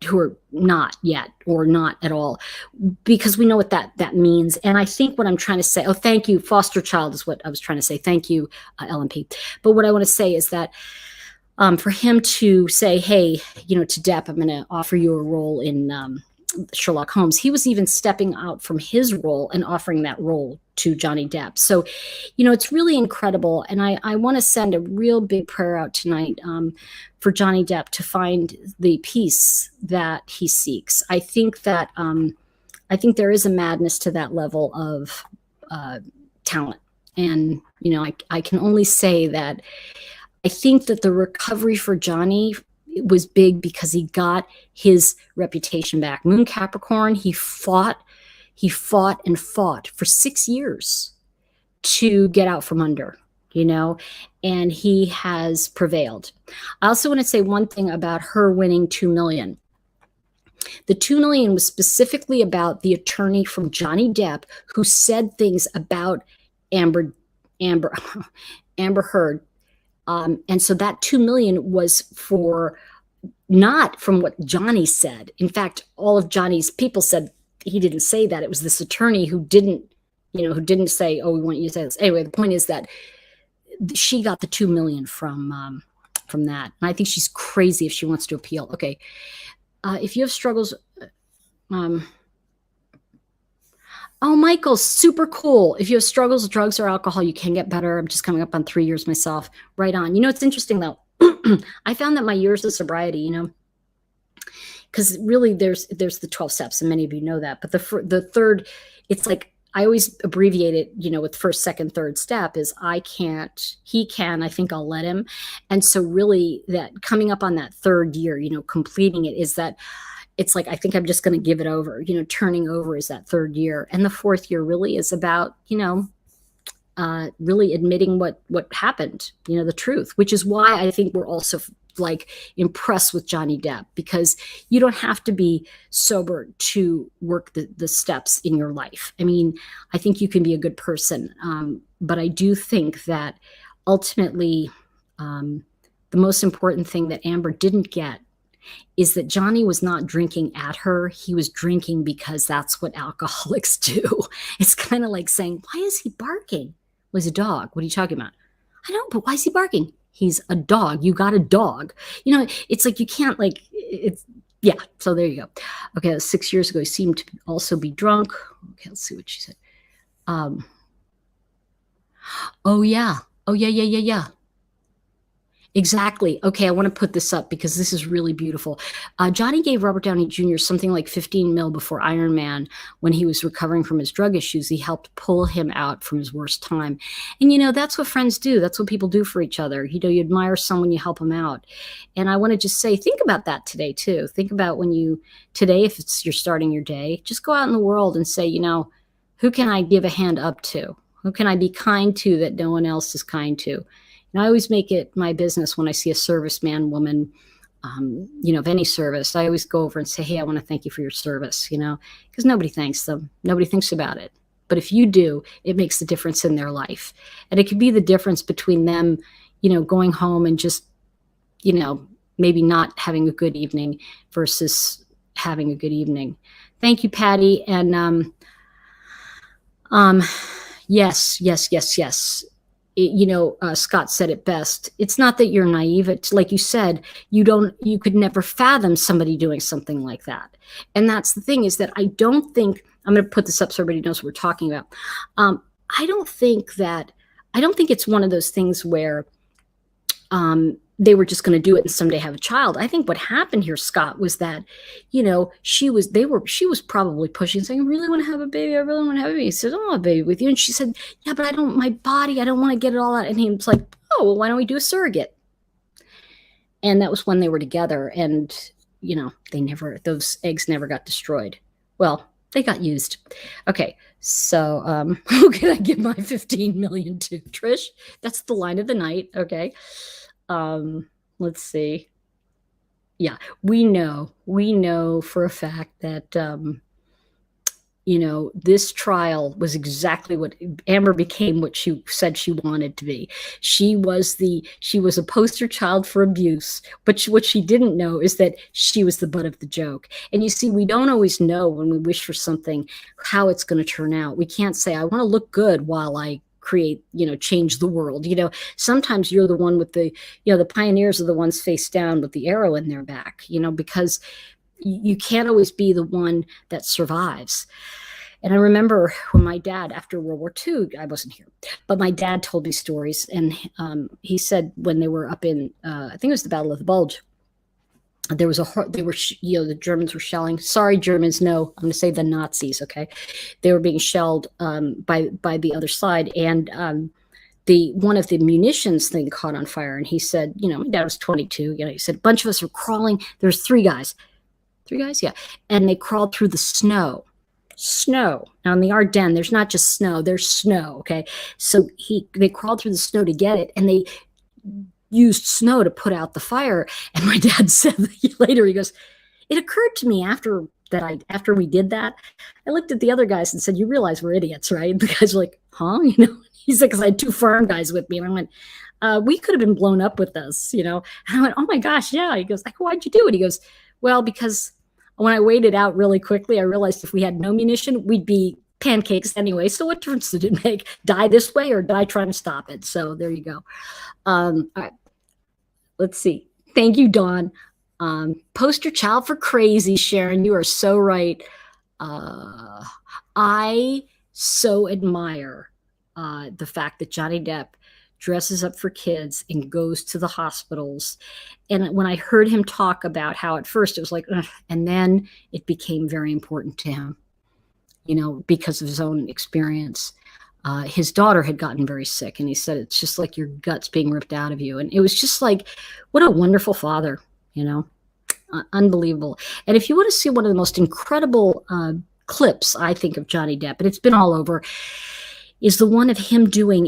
who are not yet or not at all, because we know what that means. And I think what I'm trying to say, thank you, foster child is what I was trying to say. Thank you, LMP. But what I want to say is that for him to say, hey, to Depp, I'm going to offer you a role in Sherlock Holmes. He was even stepping out from his role and offering that role to Johnny Depp. So, it's really incredible. And I want to send a real big prayer out tonight for Johnny Depp to find the peace that he seeks. I think that there is a madness to that level of talent. And, I can only say that I think that the recovery for Johnny was big because he got his reputation back. Moon Capricorn, he fought and fought for 6 years to get out from under, and he has prevailed. I also want to say one thing about her winning $2 million. The $2 million was specifically about the attorney from Johnny Depp who said things about Amber Heard. And so that $2 million was for, not from what Johnny said. In fact, all of Johnny's people said he didn't say that. It was this attorney who didn't say, we want you to say this. Anyway, the point is that she got the $2 million from that. And I think she's crazy if she wants to appeal. Okay. If you have struggles, Michael, super cool. If you have struggles with drugs or alcohol, you can get better. I'm just coming up on 3 years myself. Right on. It's interesting though. I found that my years of sobriety, because really there's the 12 steps, and many of you know that. But the third, it's like I always abbreviate it, with first, second, third step is I can't, he can, I think I'll let him. And so really that coming up on that third year, completing it is that it's like, I think I'm just going to give it over, turning over is that third year. And the fourth year really is about, really admitting what happened, the truth, which is why I think we're also like impressed with Johnny Depp, because you don't have to be sober to work the steps in your life. I mean, I think you can be a good person. But I do think that ultimately the most important thing that Amber didn't get is that Johnny was not drinking at her. He was drinking because that's what alcoholics do. It's kind of like saying, why is he barking? Well, he's a dog. What are you talking about? I know, but why is he barking? He's a dog. You got a dog. It's like you can't yeah. So there you go. Okay, that was 6 years ago. He seemed to also be drunk. Okay, let's see what she said. Oh, yeah. Exactly. Okay, I want to put this up because this is really beautiful. Johnny gave Robert Downey Jr. something like 15 mil before Iron Man when he was recovering from his drug issues. He helped pull him out from his worst time. And, that's what friends do. That's what people do for each other. You admire someone, you help them out. And I want to just say, think about that today, too. Think about today, if you're starting your day, just go out in the world and say, who can I give a hand up to? Who can I be kind to that no one else is kind to? And I always make it my business when I see a serviceman, woman, of any service. I always go over and say, hey, I want to thank you for your service, because nobody thanks them. Nobody thinks about it. But if you do, it makes a difference in their life. And it could be the difference between them, going home and just, maybe not having a good evening versus having a good evening. Thank you, Patty. And yes. Scott said it best. It's not that you're naive. It's like you said, you could never fathom somebody doing something like that. And that's the thing, is that I don't think, I'm going to put this up so everybody knows what we're talking about. I don't think that I don't think it's one of those things where they were just going to do it and someday have a child. I think what happened here, Scott, was that, she was probably pushing, saying, I really want to have a baby. I really want to have a baby. He said, I don't want a baby with you. And she said, yeah, but I don't want to get it all out. And he was like, oh, well, why don't we do a surrogate? And that was when they were together. And, those eggs never got destroyed. Well, they got used. Okay. So, who can I give my 15 million to? Trish? That's the line of the night. Okay. Let's see. Yeah, we know for a fact that, this trial was exactly what Amber became, what she said she wanted to be. She was a poster child for abuse, but what she didn't know is that she was the butt of the joke. And you see, we don't always know when we wish for something, how it's going to turn out. We can't say, I want to look good while I create, change the world. Sometimes you're the one with the pioneers are the ones face down with the arrow in their back, because you can't always be the one that survives. And I remember when my dad, after World War II, I wasn't here, but my dad told me stories. And he said when they were up in, I think it was the Battle of the Bulge, the Germans were shelling. Sorry, Germans. No, I'm going to say the Nazis. Okay. They were being shelled by the other side. And one of the munitions thing caught on fire. And he said, my dad was 22. He said, a bunch of us were crawling. There's 3 guys. 3 guys? Yeah. And they crawled through the snow. Now in the Ardennes, there's not just snow, there's snow. Okay. So they crawled through the snow to get it. And they used snow to put out the fire. And my dad said later, he goes, it occurred to me after we did that, I looked at the other guys and said, you realize we're idiots, right? The guys were like, huh? He said, because I had 2 farm guys with me. And I went, we could have been blown up with this, And I went, oh my gosh, yeah. He goes, why'd you do it? He goes, well, because when I weighed it out really quickly, I realized if we had no munition, we'd be pancakes anyway. So what difference did it make? Die this way or die trying to stop it? So there you go. All right. Let's see. Thank you, Dawn. Poster child for crazy, Sharon. You are so right. I so admire the fact that Johnny Depp dresses up for kids and goes to the hospitals. And when I heard him talk about how at first it was like, ugh, and then it became very important to him, because of his own experience. His daughter had gotten very sick, and he said, it's just like your guts being ripped out of you. And it was just like, what a wonderful father, unbelievable. And if you want to see one of the most incredible clips, I think, of Johnny Depp, and it's been all over, is the one of him doing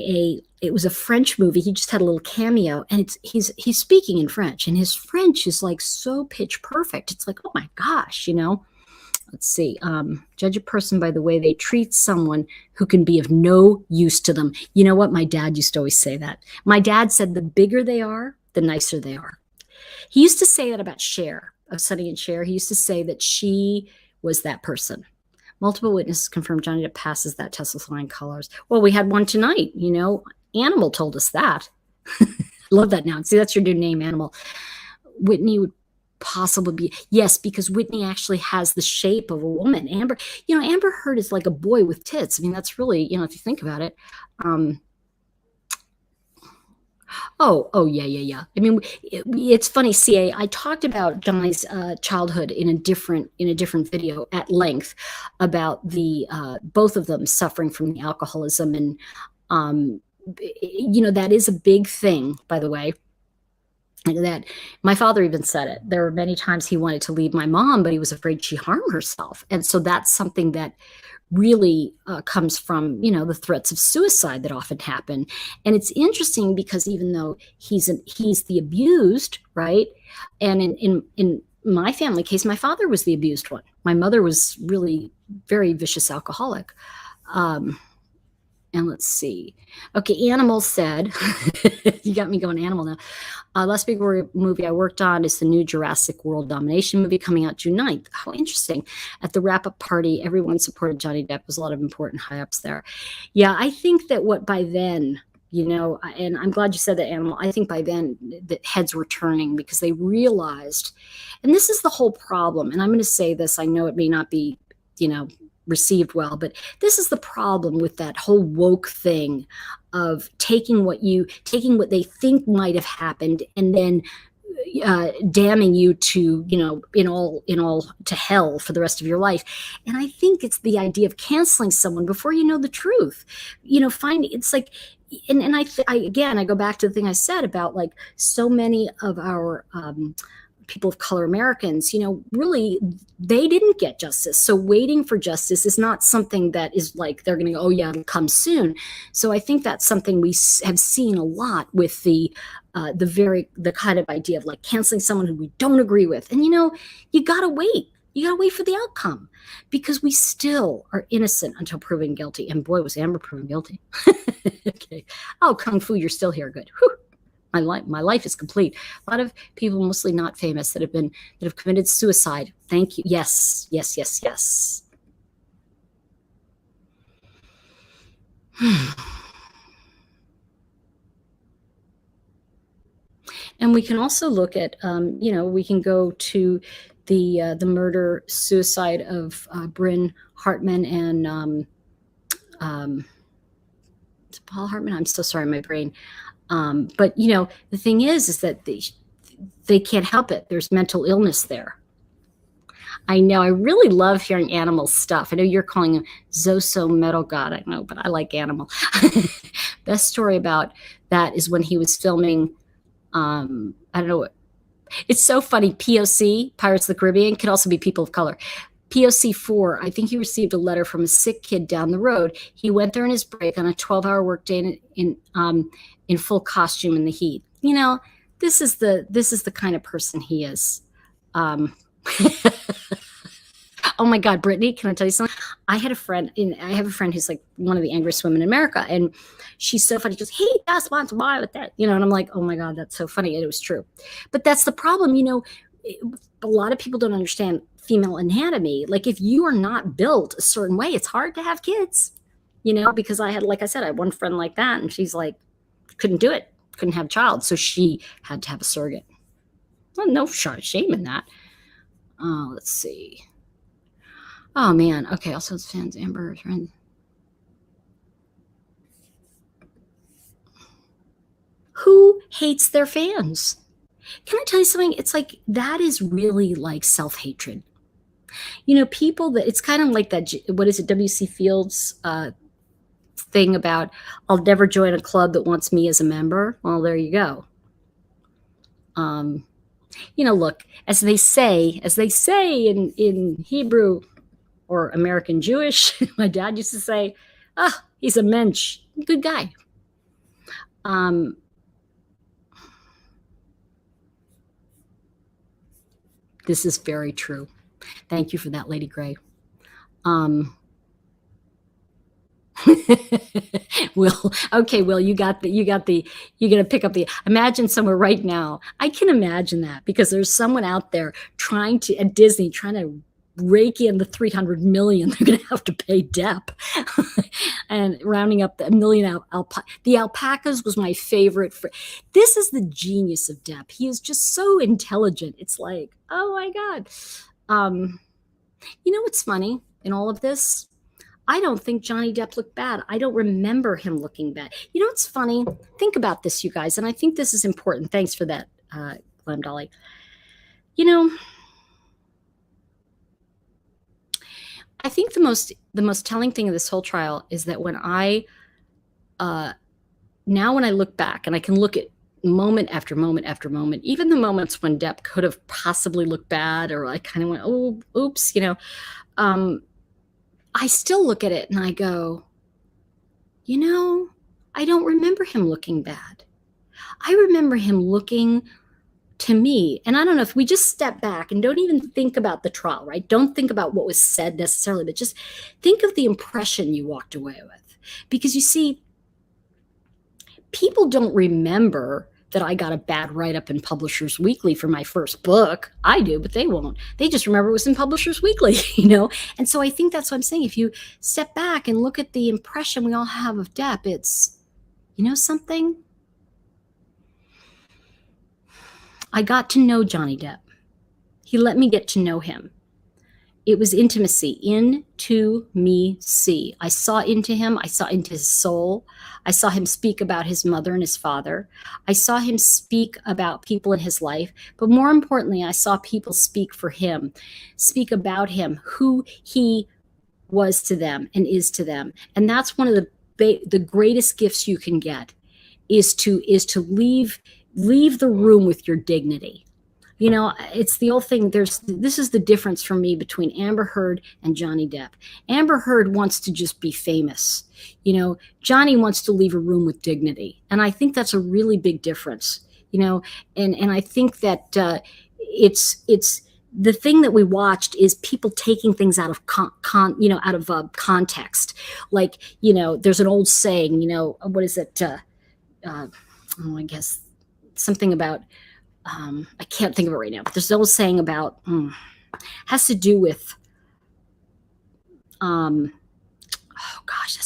it was a French movie. He just had a little cameo, and he's speaking in French, and his French is like so pitch perfect. It's like, oh my gosh, Let's see. Judge a person by the way they treat someone who can be of no use to them. You know what? My dad used to always say that. My dad said the bigger they are, the nicer they are. He used to say that about Cher, of Sonny and Cher. He used to say that she was that person. Multiple witnesses confirmed Johnny Depp passes that test with flying colors. Well, we had one tonight, Animal told us that. Love that now. See, that's your new name, Animal. Whitney would possibly be, yes, because Whitney actually has the shape of a woman. Amber Heard is like a boy with tits. I mean, that's really, if you think about it. Yeah. I mean, it's funny, CA. I talked about Johnny's childhood in a different video at length about the both of them suffering from the alcoholism, and that is a big thing, by the way. That my father even said it. There were many times he wanted to leave my mom, but he was afraid she'd harm herself. And so that's something that really comes from, the threats of suicide that often happen. And it's interesting because even though he's the abused, right? And in my family case, my father was the abused one. My mother was really very vicious alcoholic. And let's see. Okay, Animal said, you got me going Animal now. Last big movie I worked on is the new Jurassic World Domination movie coming out June 9th. How interesting. At the wrap-up party, everyone supported Johnny Depp. There's a lot of important high-ups there. Yeah, I think that by then, and I'm glad you said that, Animal, I think by then the heads were turning because they realized, and this is the whole problem, and I'm going to say this, I know it may not be, received well. But this is the problem with that whole woke thing of taking what they think might have happened and then damning you to, in all to hell for the rest of your life. And I think it's the idea of canceling someone before you know the truth. It's like, and I go back to the thing I said about like so many of our people of color Americans, really, they didn't get justice. So waiting for justice is not something that is like they're going to go, oh yeah, it'll come soon. So I think that's something we have seen a lot with the kind of idea of like canceling someone who we don't agree with. And you gotta wait. You gotta wait for the outcome because we still are innocent until proven guilty. And boy, was Amber proven guilty. Okay. Oh, Kung Fu, you're still here. Good. Whew. My life is complete. A lot of people, mostly not famous, that have committed suicide. Thank you. Yes, yes, yes, yes. And we can also look at, we can go to the murder suicide of Bryn Hartman and Paul Hartman. I'm so sorry, my brain. But the thing is that they can't help it. There's mental illness there. I know. I really love hearing animal stuff. I know you're calling him Zoso Metal God. I know, but I like animal. Best story about that is when he was filming. I don't know. It's so funny. POC, Pirates of the Caribbean, could also be people of color. POC 4, I think he received a letter from a sick kid down the road. He went there in his break on a 12-hour workday in full costume in the heat. This is the kind of person he is. Oh my God, Brittany, can I tell you something? I have a friend who's like one of the angriest women in America, and she's so funny. She goes, he just wants to buy with that, and I'm like, oh my God, that's so funny. And it was true. But that's the problem, a lot of people don't understand female anatomy. Like if you are not built a certain way, it's hard to have kids, because I had one friend like that, and she's like, couldn't do it, couldn't have a child. So she had to have a surrogate. Well, no shame in that. Let's see. Oh man. Okay. Also, it's fans. Amber friend. Who hates their fans? Can I tell you something? It's like that is really like self-hatred. People that it's kind of like that. What is it? W.C. Fields thing about I'll never join a club that wants me as a member. Well, there you go. Look, as they say in Hebrew or American Jewish, my dad used to say, he's a mensch, good guy. This is very true. Thank you for that, Lady Gray. Will, you're gonna pick up imagine somewhere right now. I can imagine that because there's someone out there at Disney trying to rake in the 300 million they're gonna have to pay Depp and rounding up the million the alpacas was my favorite. This is the genius of Depp. He is just so intelligent. It's like, oh my God. What's funny in all of this? I don't think Johnny Depp looked bad. I don't remember him looking bad. What's funny? Think about this, you guys, and I think this is important. Thanks for that, Glam Dolly. I think the most telling thing of this whole trial is that when when I look back and I can look at moment after moment after moment, even the moments when Depp could have possibly looked bad or I kind of went, oh, oops, I still look at it and I go, I don't remember him looking bad. I remember him looking to me, and I don't know if we just step back and don't even think about the trial, right? Don't think about what was said necessarily, but just think of the impression you walked away with. Because you see, people don't remember that I got a bad write-up in Publishers Weekly for my first book. I do, but they won't. They just remember it was in Publishers Weekly, And so I think that's what I'm saying. If you step back and look at the impression we all have of Depp, it's, something? I got to know Johnny Depp. He let me get to know him. It was intimacy, into me see. I saw into him. I saw into his soul. I saw him speak about his mother and his father. I saw him speak about people in his life. But more importantly, I saw people speak for him, speak about him, who he was to them and is to them. And that's one of the greatest gifts you can get is to leave the room with your dignity. You know, it's the old thing. This is the difference for me between Amber Heard and Johnny Depp. Amber Heard wants to just be famous. You know, Johnny wants to leave a room with dignity. And I think that's a really big difference, you know, and I think that it's the thing that we watched is people taking things out of context. Like, you know, there's an old saying, you know, what is it? I guess something about, I can't think of it right now, but there's an old saying about, has to do with, has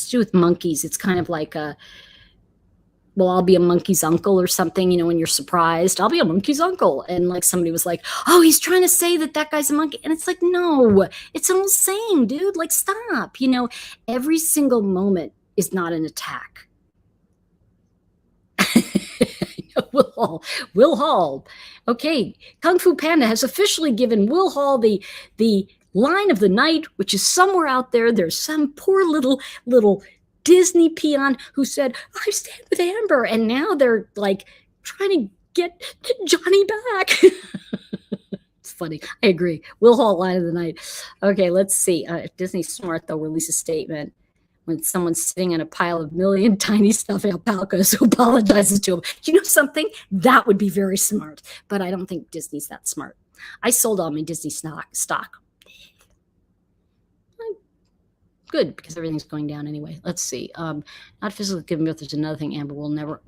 to do with monkeys. It's kind of like well, I'll be a monkey's uncle or something, you know, when you're surprised, I'll be a monkey's uncle. And like somebody was like, oh, he's trying to say that guy's a monkey. And it's like, no, it's an old saying, dude, like, stop. You know, every single moment is not an attack. Will Hall. Okay, Kung Fu Panda has officially given Will Hall the line of the night, which is somewhere out there. There's some poor little Disney peon who said, I stand with Amber. And now they're like trying to get Johnny back. It's funny. I agree. Will Hall, line of the night. Okay, let's see. If Disney's smart, they'll release a statement when someone's sitting in a pile of million tiny stuffed alpacas who apologizes to him. Do you know something? That would be very smart. But I don't think Disney's that smart. I sold all my Disney stock. Good, because everything's going down anyway. Let's see. Not physically giving birth. There's another thing Amber will never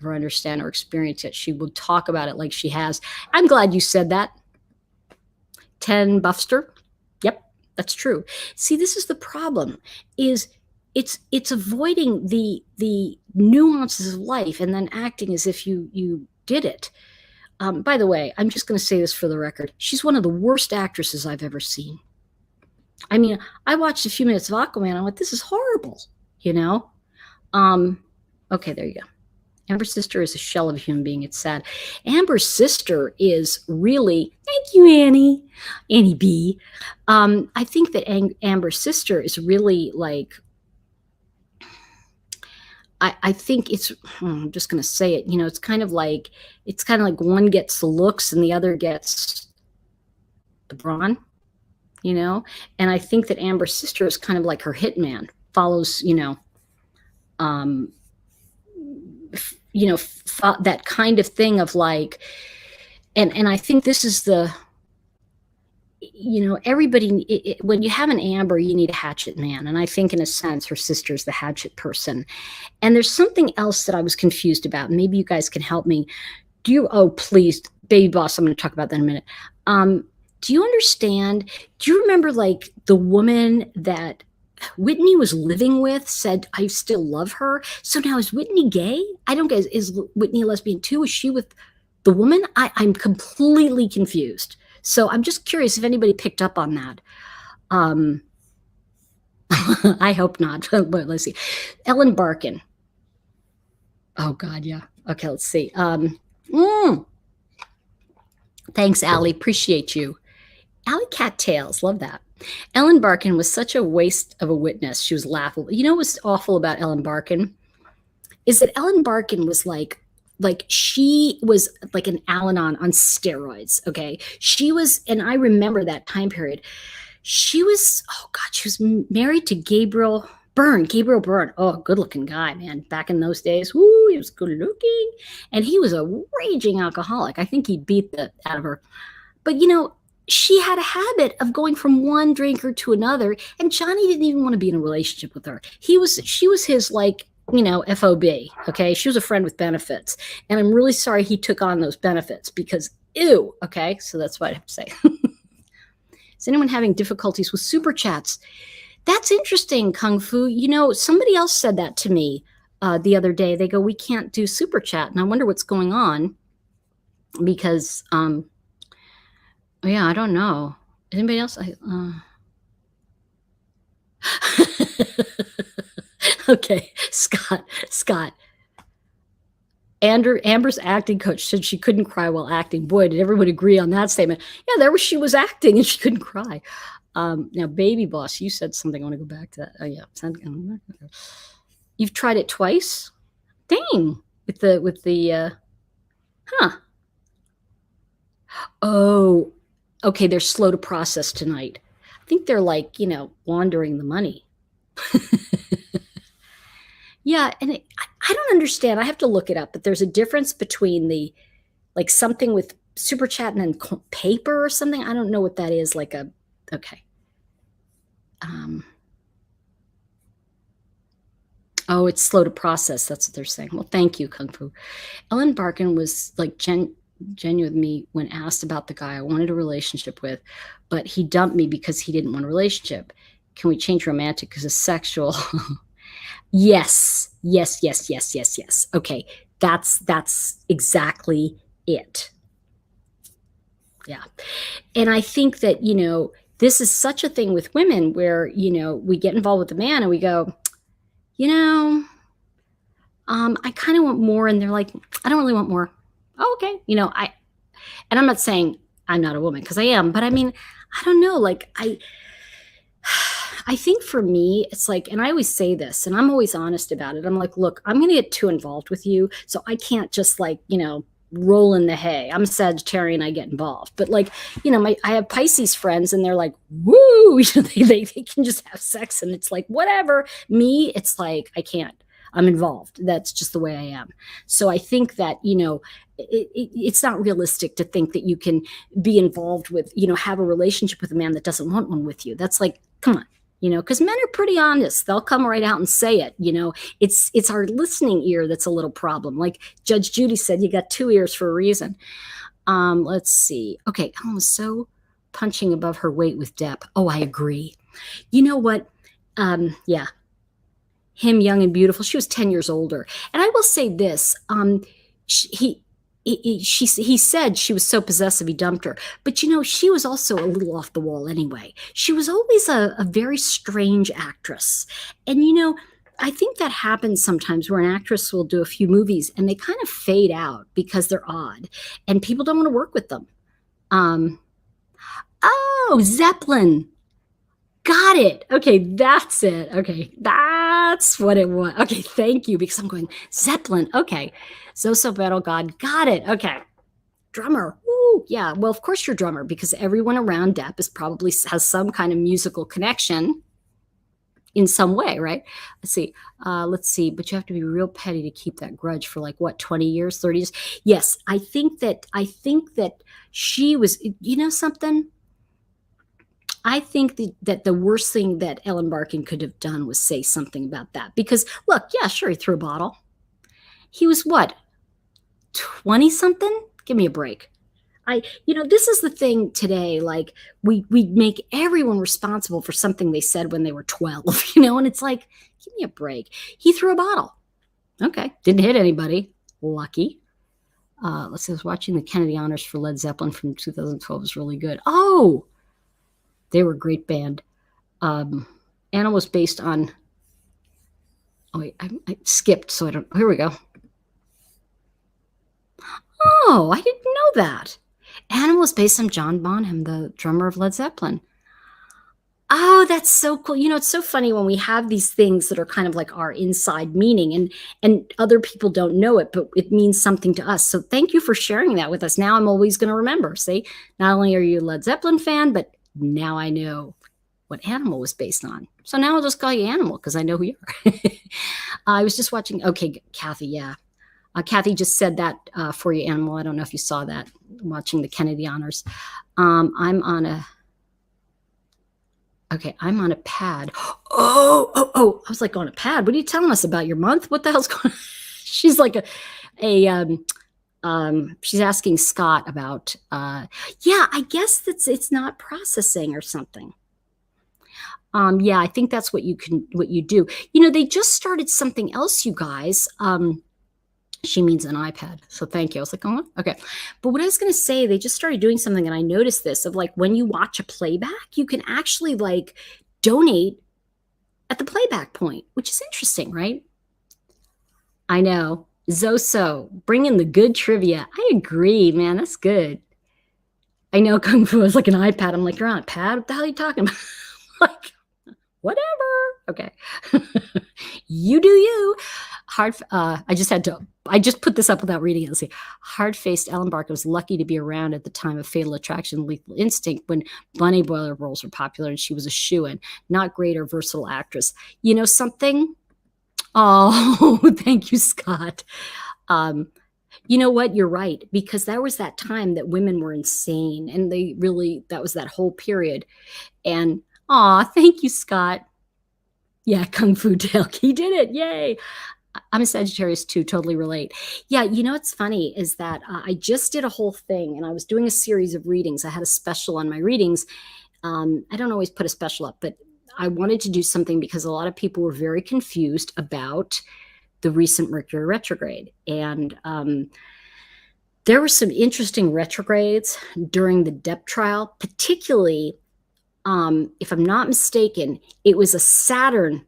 understand or experience it. She will talk about it like she has. I'm glad you said that. 10 Buffster. Yep, that's true. See, this is the problem. Is it's avoiding the nuances of life and then acting as if you did it. By the way, I'm just going to say this for the record. She's one of the worst actresses I've ever seen. I mean, I watched a few minutes of Aquaman. I went, this is horrible, you know? Okay, there you go. Amber's sister is a shell of a human being. It's sad. Amber's sister is really, thank you, Annie B. I think that Amber's sister is really like, I think it's, I'm just going to say it, you know, it's kind of like one gets the looks and the other gets the brawn. You know, and I think that Amber's sister is kind of like her hitman, follows, that kind of thing of like, and I think this is the, you know, everybody, when you have an Amber, you need a hatchet man. And I think in a sense, her sister's the hatchet person. And there's something else that I was confused about. Maybe you guys can help me. Oh, please, baby boss, I'm going to talk about that in a minute. Do you understand? Do you remember like the woman that Whitney was living with said, I still love her? So now is Whitney gay? I don't get, is Whitney a lesbian too? Is she with the woman? I'm completely confused. So I'm just curious if anybody picked up on that. I hope not, but let's see. Ellen Barkin. Oh God, yeah. Okay, let's see. Thanks, Allie. Appreciate you. Alley Cat Tails, love that. Ellen Barkin was such a waste of a witness. She was laughable. You know what's awful about Ellen Barkin? Is that Ellen Barkin was like she was like an Al-Anon on steroids, okay? She was, and I remember that time period. She was, oh God, she was married to Gabriel Byrne. Oh, good looking guy, man. Back in those days, woo, he was good looking. And he was a raging alcoholic. I think he beat the out of her. But you know, she had a habit of going from one drinker to another, and Johnny didn't even want to be in a relationship with her. She was his, like, you know, FOB, okay? She was a friend with benefits, and I'm really sorry he took on those benefits because, ew, okay? So that's what I have to say. Is anyone having difficulties with super chats? That's interesting, Kung Fu. You know, somebody else said that to me the other day. They go, we can't do super chat, and I wonder what's going on because, yeah, I don't know. Anybody else? Okay, Scott. Amber's acting coach said she couldn't cry while acting. Boy, did everyone agree on that statement. Yeah, she was acting and she couldn't cry. Now, Baby Boss, you said something. I want to go back to that. Oh, yeah. You've tried it twice? Dang. With the huh. Oh, okay. They're slow to process tonight. I think they're like, laundering the money. Yeah. And I don't understand. I have to look it up, but there's a difference between like something with super chat and then paper or something. I don't know what that is. Okay. Oh, it's slow to process. That's what they're saying. Well, thank you, Kung Fu. Ellen Barkin was like genuine with me when asked about the guy I wanted a relationship with, but he dumped me because he didn't want a relationship. Can we change romantic because it's sexual? Yes. Okay. That's exactly it. Yeah. And I think that, this is such a thing with women where, we get involved with the man and we go, I kind of want more. And they're like, I don't really want more. Oh, okay. And I'm not saying I'm not a woman because I am, but I mean, I don't know. Like I think for me, it's like, and I always say this and I'm always honest about it. I'm like, look, I'm going to get too involved with you. So I can't just roll in the hay. I'm a Sagittarian, I get involved. But I have Pisces friends and they're like, woo, they can just have sex and it's like, whatever. Me, it's like, I can't. I'm involved. That's just the way I am. So I think that, it's not realistic to think that you can be involved with, have a relationship with a man that doesn't want one with you. That's like, come on. Because men are pretty honest. They'll come right out and say it. It's our listening ear that's a little problem. Like Judge Judy said, you got two ears for a reason. Let's see. Okay, Ellen was so punching above her weight with Depp. Oh, I agree. You know what? Yeah. Him young and beautiful. She was 10 years older. And I will say this. He said she was so possessive he dumped her, but she was also a little off the wall anyway. She was always a very strange actress, and I think that happens sometimes where an actress will do a few movies and they kind of fade out because they're odd and people don't want to work with them. Oh, Zeppelin. Got it. Okay, that's it. Okay, that's what it was. Okay, thank you, because I'm going, Zeppelin. Okay, Zoso Battle God. Got it. Okay, drummer. Woo. Yeah, well, of course you're drummer, because everyone around Depp has some kind of musical connection in some way, right? Let's see. But you have to be real petty to keep that grudge for 20 years, 30 years? Yes, I think that she was, something? I think that the worst thing that Ellen Barkin could have done was say something about that. Because, look, yeah, sure, he threw a bottle. He was what, 20-something? Give me a break. This is the thing today. Like, we make everyone responsible for something they said when they were 12, and it's like, give me a break. He threw a bottle. Okay, didn't hit anybody. Lucky. Let's see, I was watching the Kennedy Honors for Led Zeppelin from 2012. It was really good. Oh! They were a great band. Anna was based on. Oh wait, I skipped, so I don't. Here we go. Oh, I didn't know that. Anna was based on John Bonham, the drummer of Led Zeppelin. Oh, that's so cool. It's so funny when we have these things that are kind of like our inside meaning and other people don't know it, but it means something to us. So thank you for sharing that with us. Now I'm always going to remember. See, not only are you a Led Zeppelin fan, but now I know what Animal was based on. So now I'll just call you Animal because I know who you are. I was just watching. Okay, Kathy, yeah. Kathy just said that for you, Animal. I don't know if you saw that, watching the Kennedy Honors. I'm on a pad. Oh, I was like, on a pad? What are you telling us about your month? What the hell's going on? She's like she's asking Scott about, yeah, I guess it's not processing or something. Yeah, I think that's what you do. They just started something else, you guys. She means an iPad. So thank you. I was like, oh, okay. But what I was going to say, they just started doing something, and I noticed this of like when you watch a playback, you can actually like donate at the playback point, which is interesting, right? I know. Zoso, bring in the good trivia. I agree, man. That's good. I know Kung Fu is like an iPad. I'm like, you're on a pad? What the hell are you talking about? Like, whatever. Okay. You do you. I just put this up without reading it. Let's see. Hard-faced Ellen Barker was lucky to be around at the time of Fatal Attraction and Lethal Instinct when Bunny Boiler roles were popular, and she was a shoo-in. Not great or versatile actress. You know something? Oh, thank you, Scott. You know what? You're right, because that was that time that women were insane, and that was that whole period. And thank you, Scott. Yeah, Kung Fu Tail. He did it. Yay. I'm a Sagittarius too, totally relate. Yeah, you know what's funny is that I just did a whole thing, and I was doing a series of readings. I had a special on my readings. I don't always put a special up, but I wanted to do something because a lot of people were very confused about the recent Mercury retrograde. And there were some interesting retrogrades during the Depp trial, particularly, if I'm not mistaken, it was a Saturn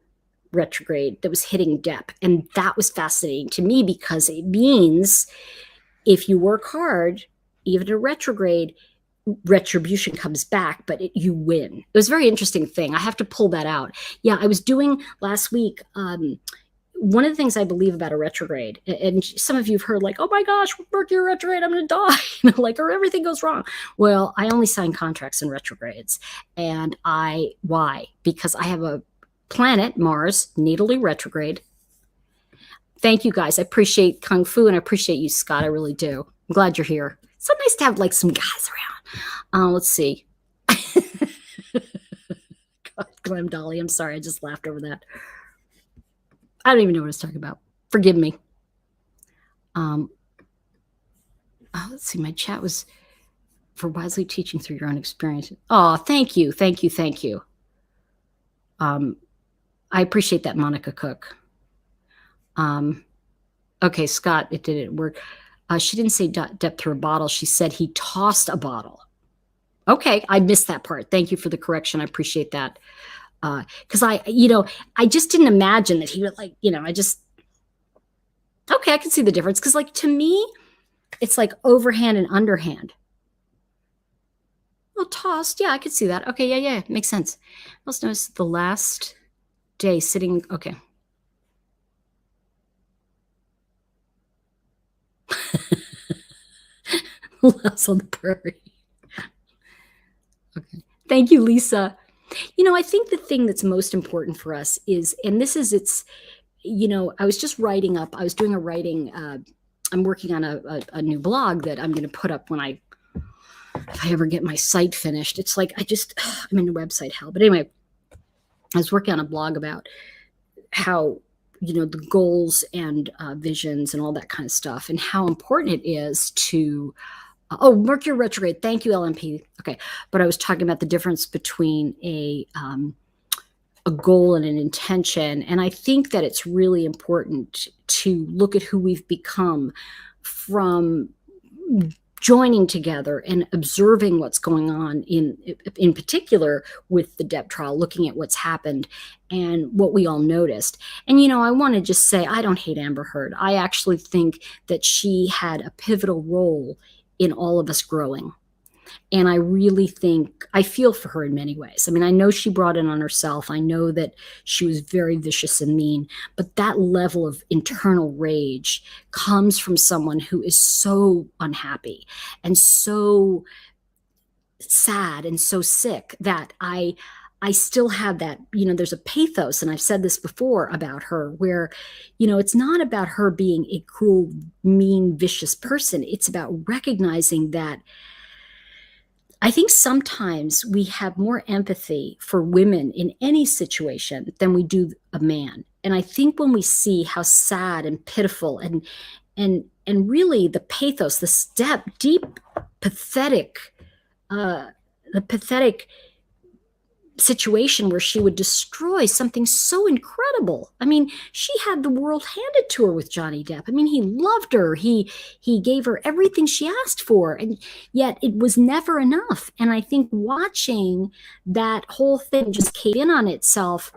retrograde that was hitting Depp. And that was fascinating to me because it means if you work hard, even a retrograde, retribution comes back, but you win. It was a very interesting thing. I have to pull that out. Yeah, I was doing last week. One of the things I believe about a retrograde, and some of you have heard like, oh my gosh, Mercury retrograde, I'm going to die, like, or everything goes wrong. Well, I only sign contracts in retrogrades. And why? Because I have a planet, Mars, natally retrograde. Thank you guys. I appreciate Kung Fu, and I appreciate you, Scott. I really do. I'm glad you're here. It's so nice to have like some guys around. Let's see. God, Glenn Dolly. I'm sorry. I just laughed over that. I don't even know what I was talking about. Forgive me. Let's see. My chat was for wisely teaching through your own experience. Oh, thank you. Thank you. Thank you. I appreciate that, Monica Cook. Okay, Scott, it didn't work. She didn't say Depp threw a bottle. She said he tossed a bottle. Okay, I missed that part. Thank you for the correction. I appreciate that. Because I just didn't imagine that he would okay, I can see the difference. Because like to me, it's like overhand and underhand. Well, tossed. Yeah, I could see that. Okay, yeah, makes sense. Let's notice the last day sitting. Okay. Loves on the prairie. Okay. Thank you, Lisa. I think the thing that's most important for us is, and this is, I was just writing up, I was doing a writing, I'm working on a new blog that I'm going to put up if I ever get my site finished. It's like, I'm in the website hell. But anyway, I was working on a blog about how, the goals and visions and all that kind of stuff, and how important it is to Mercury retrograde. Thank you, LMP. Okay. But I was talking about the difference between a goal and an intention. And I think that it's really important to look at who we've become from joining together and observing what's going on in particular with the Depp trial, looking at what's happened and what we all noticed. And, I want to just say, I don't hate Amber Heard. I actually think that she had a pivotal role in all of us growing. And I really think, I feel for her in many ways. I mean, I know she brought it on herself. I know that she was very vicious and mean, but that level of internal rage comes from someone who is so unhappy and so sad and so sick that I still have that, there's a pathos, and I've said this before about her, where, it's not about her being a cruel, mean, vicious person. It's about recognizing that I think sometimes we have more empathy for women in any situation than we do a man. And I think when we see how sad and pitiful and really the pathos, the deep, pathetic, the pathetic situation where she would destroy something so incredible. I mean, she had the world handed to her with Johnny Depp. I mean, he loved her. He gave her everything she asked for, and yet it was never enough. And I think watching that whole thing just cave in on itself,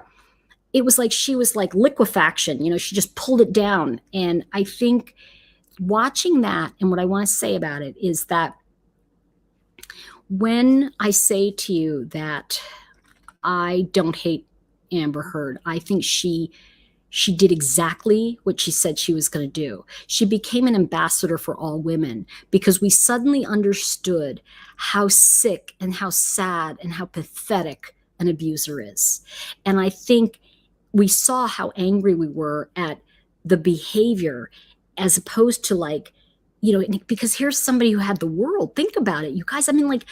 it was like she was like liquefaction, she just pulled it down. And I think watching that, and what I want to say about it is that when I say to you that I don't hate Amber Heard, I think she did exactly what she said she was going to do. She became an ambassador for all women because we suddenly understood how sick and how sad and how pathetic an abuser is. And I think we saw how angry we were at the behavior as opposed to because here's somebody who had the world. Think about it, you guys. I mean, and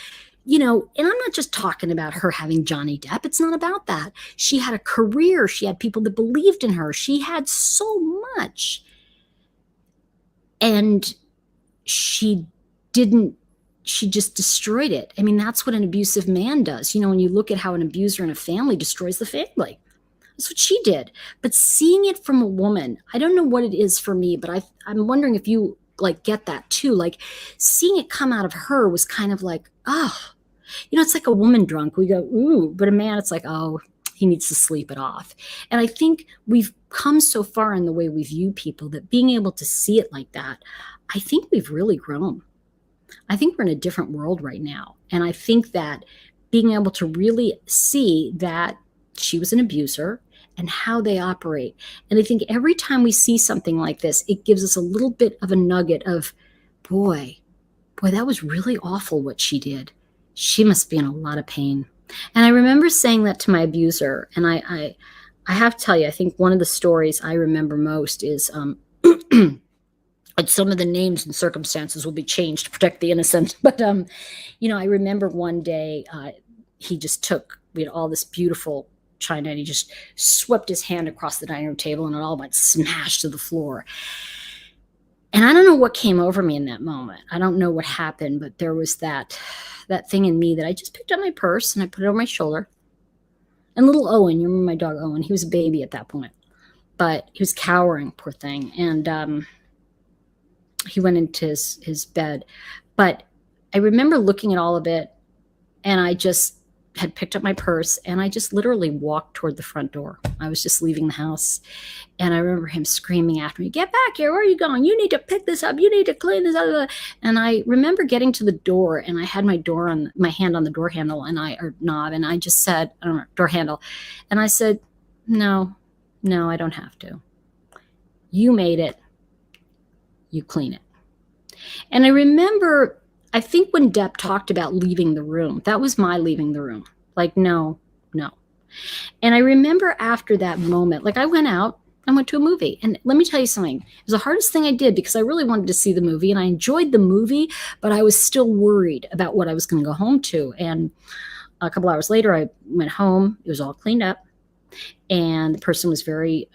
I'm not just talking about her having Johnny Depp. It's not about that. She had a career. She had people that believed in her. She had so much. And she just destroyed it. I mean, that's what an abusive man does. When you look at how an abuser in a family destroys the family, that's what she did. But seeing it from a woman, I don't know what it is for me, but I'm wondering if you get that too. Seeing it come out of her was kind of like, oh, it's like a woman drunk. We go, ooh, but a man, it's like, oh, he needs to sleep it off. And I think we've come so far in the way we view people that being able to see it like that, I think we've really grown. I think we're in a different world right now. And I think that being able to really see that she was an abuser and how they operate. And I think every time we see something like this, it gives us a little bit of a nugget of, boy, that was really awful what she did. She must be in a lot of pain. And I remember saying that to my abuser. And I have to tell you, I think one of the stories I remember most is some of the names and circumstances will be changed to protect the innocent. But, I remember one day we had all this beautiful china, and he just swept his hand across the dining room table, and it all went smash to the floor. And I don't know what came over me in that moment. I don't know what happened, but there was that thing in me that I just picked up my purse and I put it over my shoulder. And little Owen, you remember my dog Owen, he was a baby at that point, but he was cowering, poor thing. And he went into his bed. But I remember looking at all of it, and I just had picked up my purse, and I just literally walked toward the front door. I was just leaving the house, and I remember him screaming after me, "Get back here, where are you going? You need to pick this up, you need to clean this up." And I remember getting to the door, and I had my hand on the door handle, or knob, and I just said, I don't know, door handle. And I said, no, I don't have to. You made it, you clean it. And I remember, I think when Depp talked about leaving the room, that was my leaving the room. No. And I remember after that moment, I went out, I went to a movie. And let me tell you something. It was the hardest thing I did because I really wanted to see the movie, and I enjoyed the movie, but I was still worried about what I was going to go home to. And a couple hours later, I went home. It was all cleaned up, and the person was very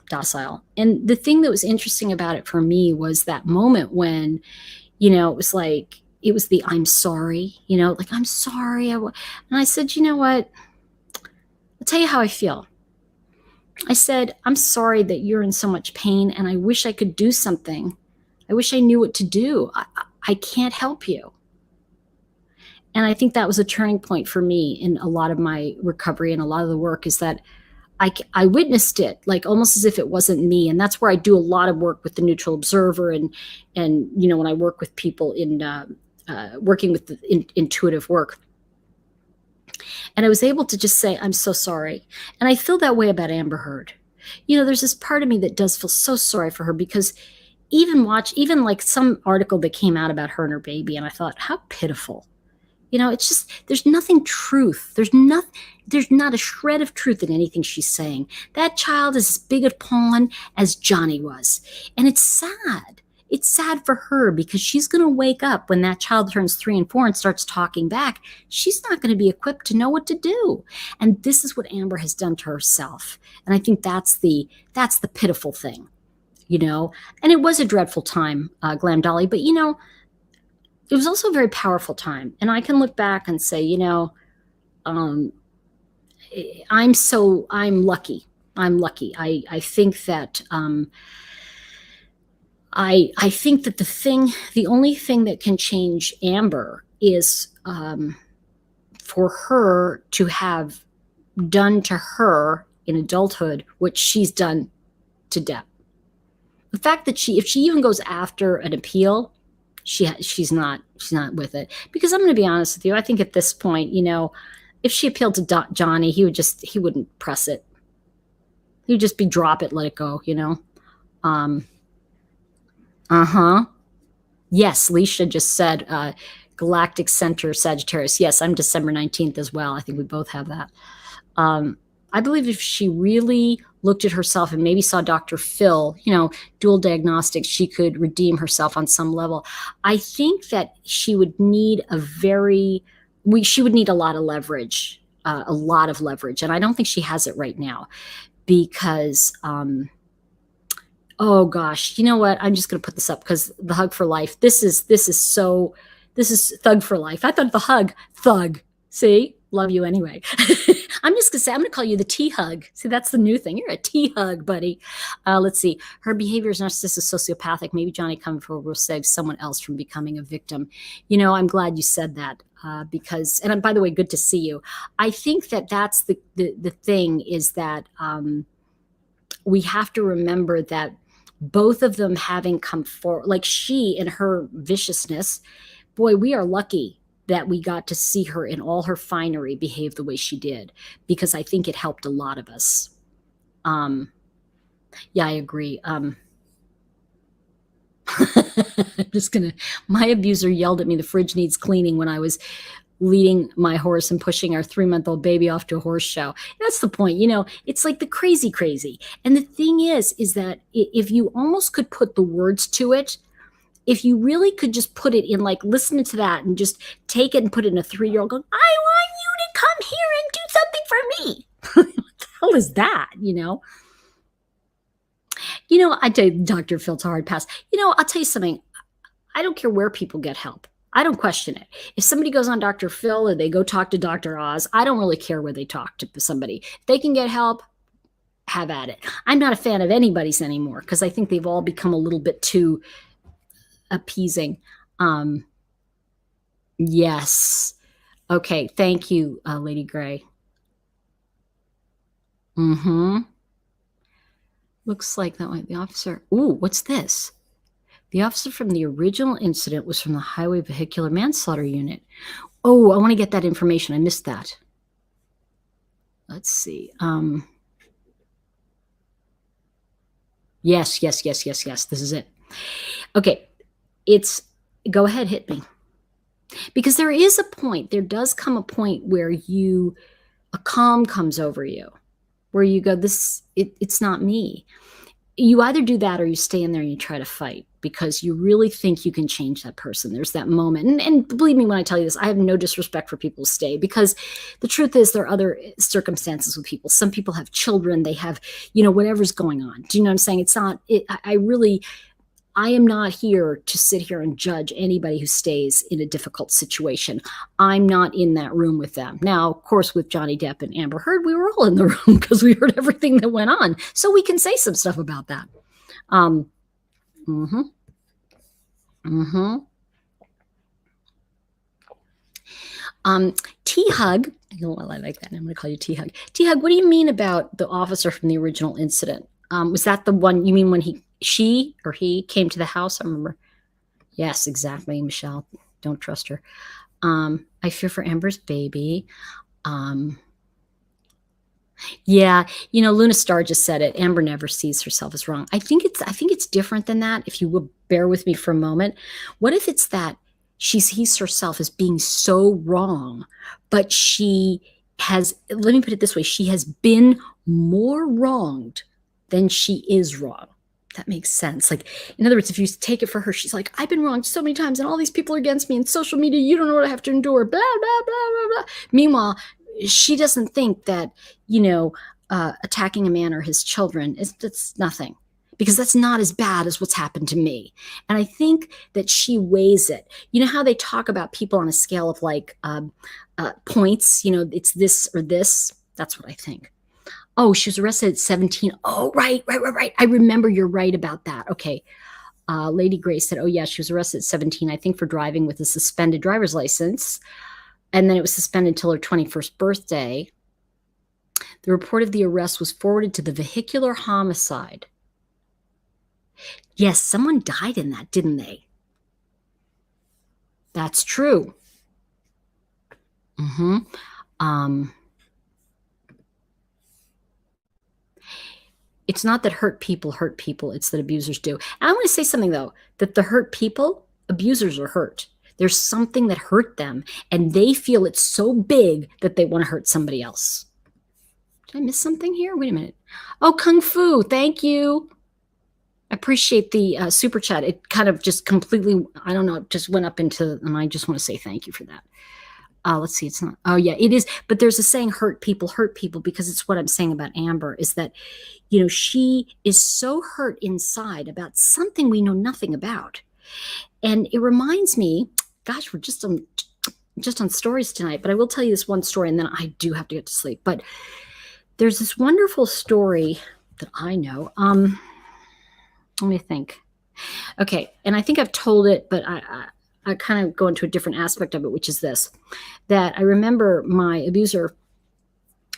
docile. And the thing that was interesting about it for me was that moment when, it was the I'm sorry, I'm sorry. And I said, you know what? I'll tell you how I feel. I said, I'm sorry that you're in so much pain, and I wish I could do something. I wish I knew what to do. I can't help you. And I think that was a turning point for me in a lot of my recovery and a lot of the work, is that I witnessed it, almost as if it wasn't me. And that's where I do a lot of work with the neutral observer. And when I work with people in working with the intuitive work. And I was able to just say, I'm so sorry. And I feel that way about Amber Heard. There's this part of me that does feel so sorry for her, because even some article that came out about her and her baby, and I thought, how pitiful. It's just, there's nothing truth. There's not a shred of truth in anything she's saying. That child is as big a pawn as Johnny was. And it's sad. It's sad for her, because she's going to wake up when that child turns 3 and 4 and starts talking back. She's not going to be equipped to know what to do. And this is what Amber has done to herself. And I think that's the pitiful thing, And it was a dreadful time, Glam Dolly, but it was also a very powerful time. And I can look back and say, I'm lucky. I'm lucky. I think that, I think that the only thing that can change Amber is, for her to have done to her in adulthood what she's done to Depp. The fact that if she even goes after an appeal, she's not with it. Because I'm going to be honest with you, I think at this point, if she appealed to Johnny, he wouldn't press it. He would just be drop it, let it go. Yes, Leisha just said Galactic Center Sagittarius. Yes, I'm December 19th as well. I think we both have that. I believe if she really looked at herself and maybe saw Dr. Phil, dual diagnostics, she could redeem herself on some level. I think that she would need she would need a lot of leverage. And I don't think she has it right now because, oh gosh, you know what? I'm just going to put this up because the hug for life, this is thug for life. I thought the hug, thug. See, love you anyway. I'm just going to say, I'm going to call you the T-hug. See, that's the new thing. You're a T-hug, buddy. Let's see. Her behavior is narcissistic, sociopathic. Maybe Johnny coming forward will save someone else from becoming a victim. I'm glad you said that because, and by the way, good to see you. I think that that's the thing is that we have to remember that both of them having come forward, like she in her viciousness, boy, we are lucky that we got to see her in all her finery behave the way she did, because I think it helped a lot of us. Yeah, I agree. I'm just my abuser yelled at me, the fridge needs cleaning, when I was leading my horse and pushing our 3-month-old baby off to a horse show. That's the point. It's like the crazy. And the thing is that if you almost could put the words to it, if you really could just put it in, like, listen to that and just take it and put it in a 3-year-old going, I want you to come here and do something for me. What the hell is that? I tell you, Dr. Phil's a hard pass. I'll tell you something. I don't care where people get help. I don't question it. If somebody goes on Dr. Phil or they go talk to Dr. Oz, I don't really care where they talk to somebody. If they can get help, have at it. I'm not a fan of anybody's anymore because I think they've all become a little bit too appeasing. Yes. Okay. Thank you, Lady Gray. Looks like that might be the officer. Ooh, what's this? The officer from the original incident was from the Highway Vehicular Manslaughter Unit. Oh, I want to get that information. I missed that. Let's see. Yes. This is it. Okay. Go ahead, hit me. Because there does come a point where a calm comes over you, where you go, it's not me. You either do that or you stay in there and you try to fight because you really think you can change that person. There's that moment. And believe me when I tell you this, I have no disrespect for people who stay, because the truth is there are other circumstances with people. Some people have children. They have, whatever's going on. Do you know what I'm saying? It's not, I am not here to sit here and judge anybody who stays in a difficult situation. I'm not in that room with them. Now, of course, with Johnny Depp and Amber Heard, we were all in the room because we heard everything that went on. So we can say some stuff about that. T-Hug. I like that. I'm going to call you T-Hug. T-Hug, what do you mean about the officer from the original incident? Was that the one you mean when she came to the house? I remember. Yes, exactly, Michelle. Don't trust her. I fear for Amber's baby. Yeah, Luna Star just said it. Amber never sees herself as wrong. I think it's different than that. If you will bear with me for a moment, what if it's that she sees herself as being so wrong, but she has, let me put it this way, she has been more wronged than she is wrong. That makes sense. Like, in other words, if you take it for her, she's like, I've been wronged so many times and all these people are against me and social media, you don't know what I have to endure, blah, blah, blah, blah, blah. Meanwhile, she doesn't think that, attacking a man or his children that's nothing, because that's not as bad as what's happened to me. And I think that she weighs it. You know how they talk about people on a scale of like points, it's this or this. That's what I think. Oh, she was arrested at 17. Oh, right. I remember, you're right about that. Okay. Lady Grace said, oh, yeah, she was arrested at 17, I think, for driving with a suspended driver's license. And then it was suspended until her 21st birthday. The report of the arrest was forwarded to the vehicular homicide. Yes, someone died in that, didn't they? That's true. It's not that hurt people, it's that abusers do. And I want to say something, though, that the hurt people, abusers are hurt. There's something that hurt them, and they feel it's so big that they want to hurt somebody else. Did I miss something here? Wait a minute. Oh, Kung Fu, thank you. I appreciate the super chat. It kind of just completely, I don't know, it just went up into, and I just want to say thank you for that. Let's see, it's not, oh yeah, it is. But there's a saying, hurt people, because it's what I'm saying about Amber, is that, you know, she is so hurt inside about something we know nothing about. And it reminds me, gosh, we're just on stories tonight, but I will tell you this one story, and then I do have to get to sleep. But there's this wonderful story that I know. Let me think. Okay, and I think I've told it, but I kind of go into a different aspect of it, which is this, that I remember my abuser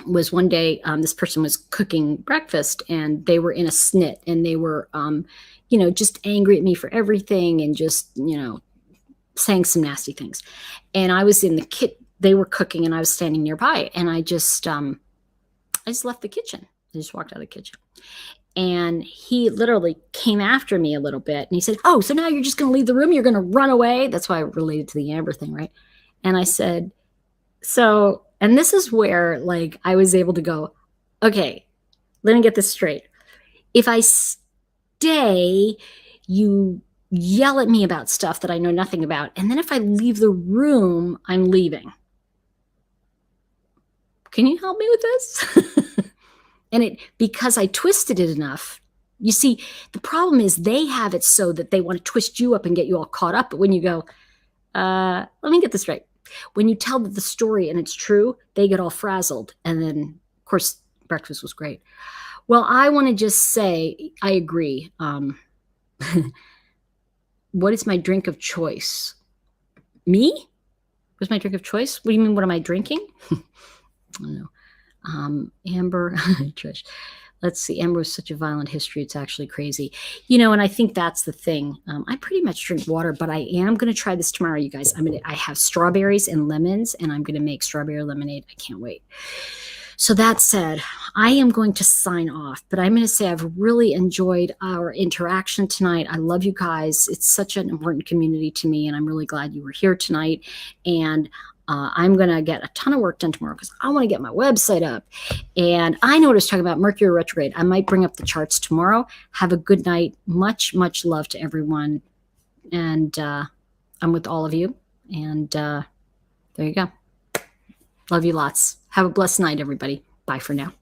was one day, this person was cooking breakfast, and they were in a snit, and they were, you know, just angry at me for everything, and just, you know, saying some nasty things. And I was in the kitchen, they were cooking, and I was standing nearby, and I just left the kitchen. I just walked out of the kitchen. And he literally came after me a little bit, and he said, oh, so now you're just going to leave the room? You're going to run away? That's why I related to the Amber thing, right? And I said, so, and this is where, like, I was able to go, okay, let me get this straight. If I stay, you yell at me about stuff that I know nothing about. And then if I leave the room, I'm leaving. Can you help me with this? And because I twisted it enough, you see, the problem is they have it so that they want to twist you up and get you all caught up. But when you go, let me get this right. When you tell the story and it's true, they get all frazzled. And then, of course, breakfast was great. Well, I want to just say, I agree. What is my drink of choice? Me? What's my drink of choice? What do you mean, what am I drinking? I don't know. Amber, Trish, let's see. Amber was such a violent history. It's actually crazy. You know, and I think that's the thing. I pretty much drink water, but I am going to try this tomorrow, you guys. I have strawberries and lemons, and I'm going to make strawberry lemonade. I can't wait. So that said, I am going to sign off, but I'm going to say I've really enjoyed our interaction tonight. I love you guys. It's such an important community to me, and I'm really glad you were here tonight. And I'm going to get a ton of work done tomorrow because I want to get my website up. And I know what I was talking about, Mercury retrograde. I might bring up the charts tomorrow. Have a good night. Much, much love to everyone. And I'm with all of you. And there you go. Love you lots. Have a blessed night, everybody. Bye for now.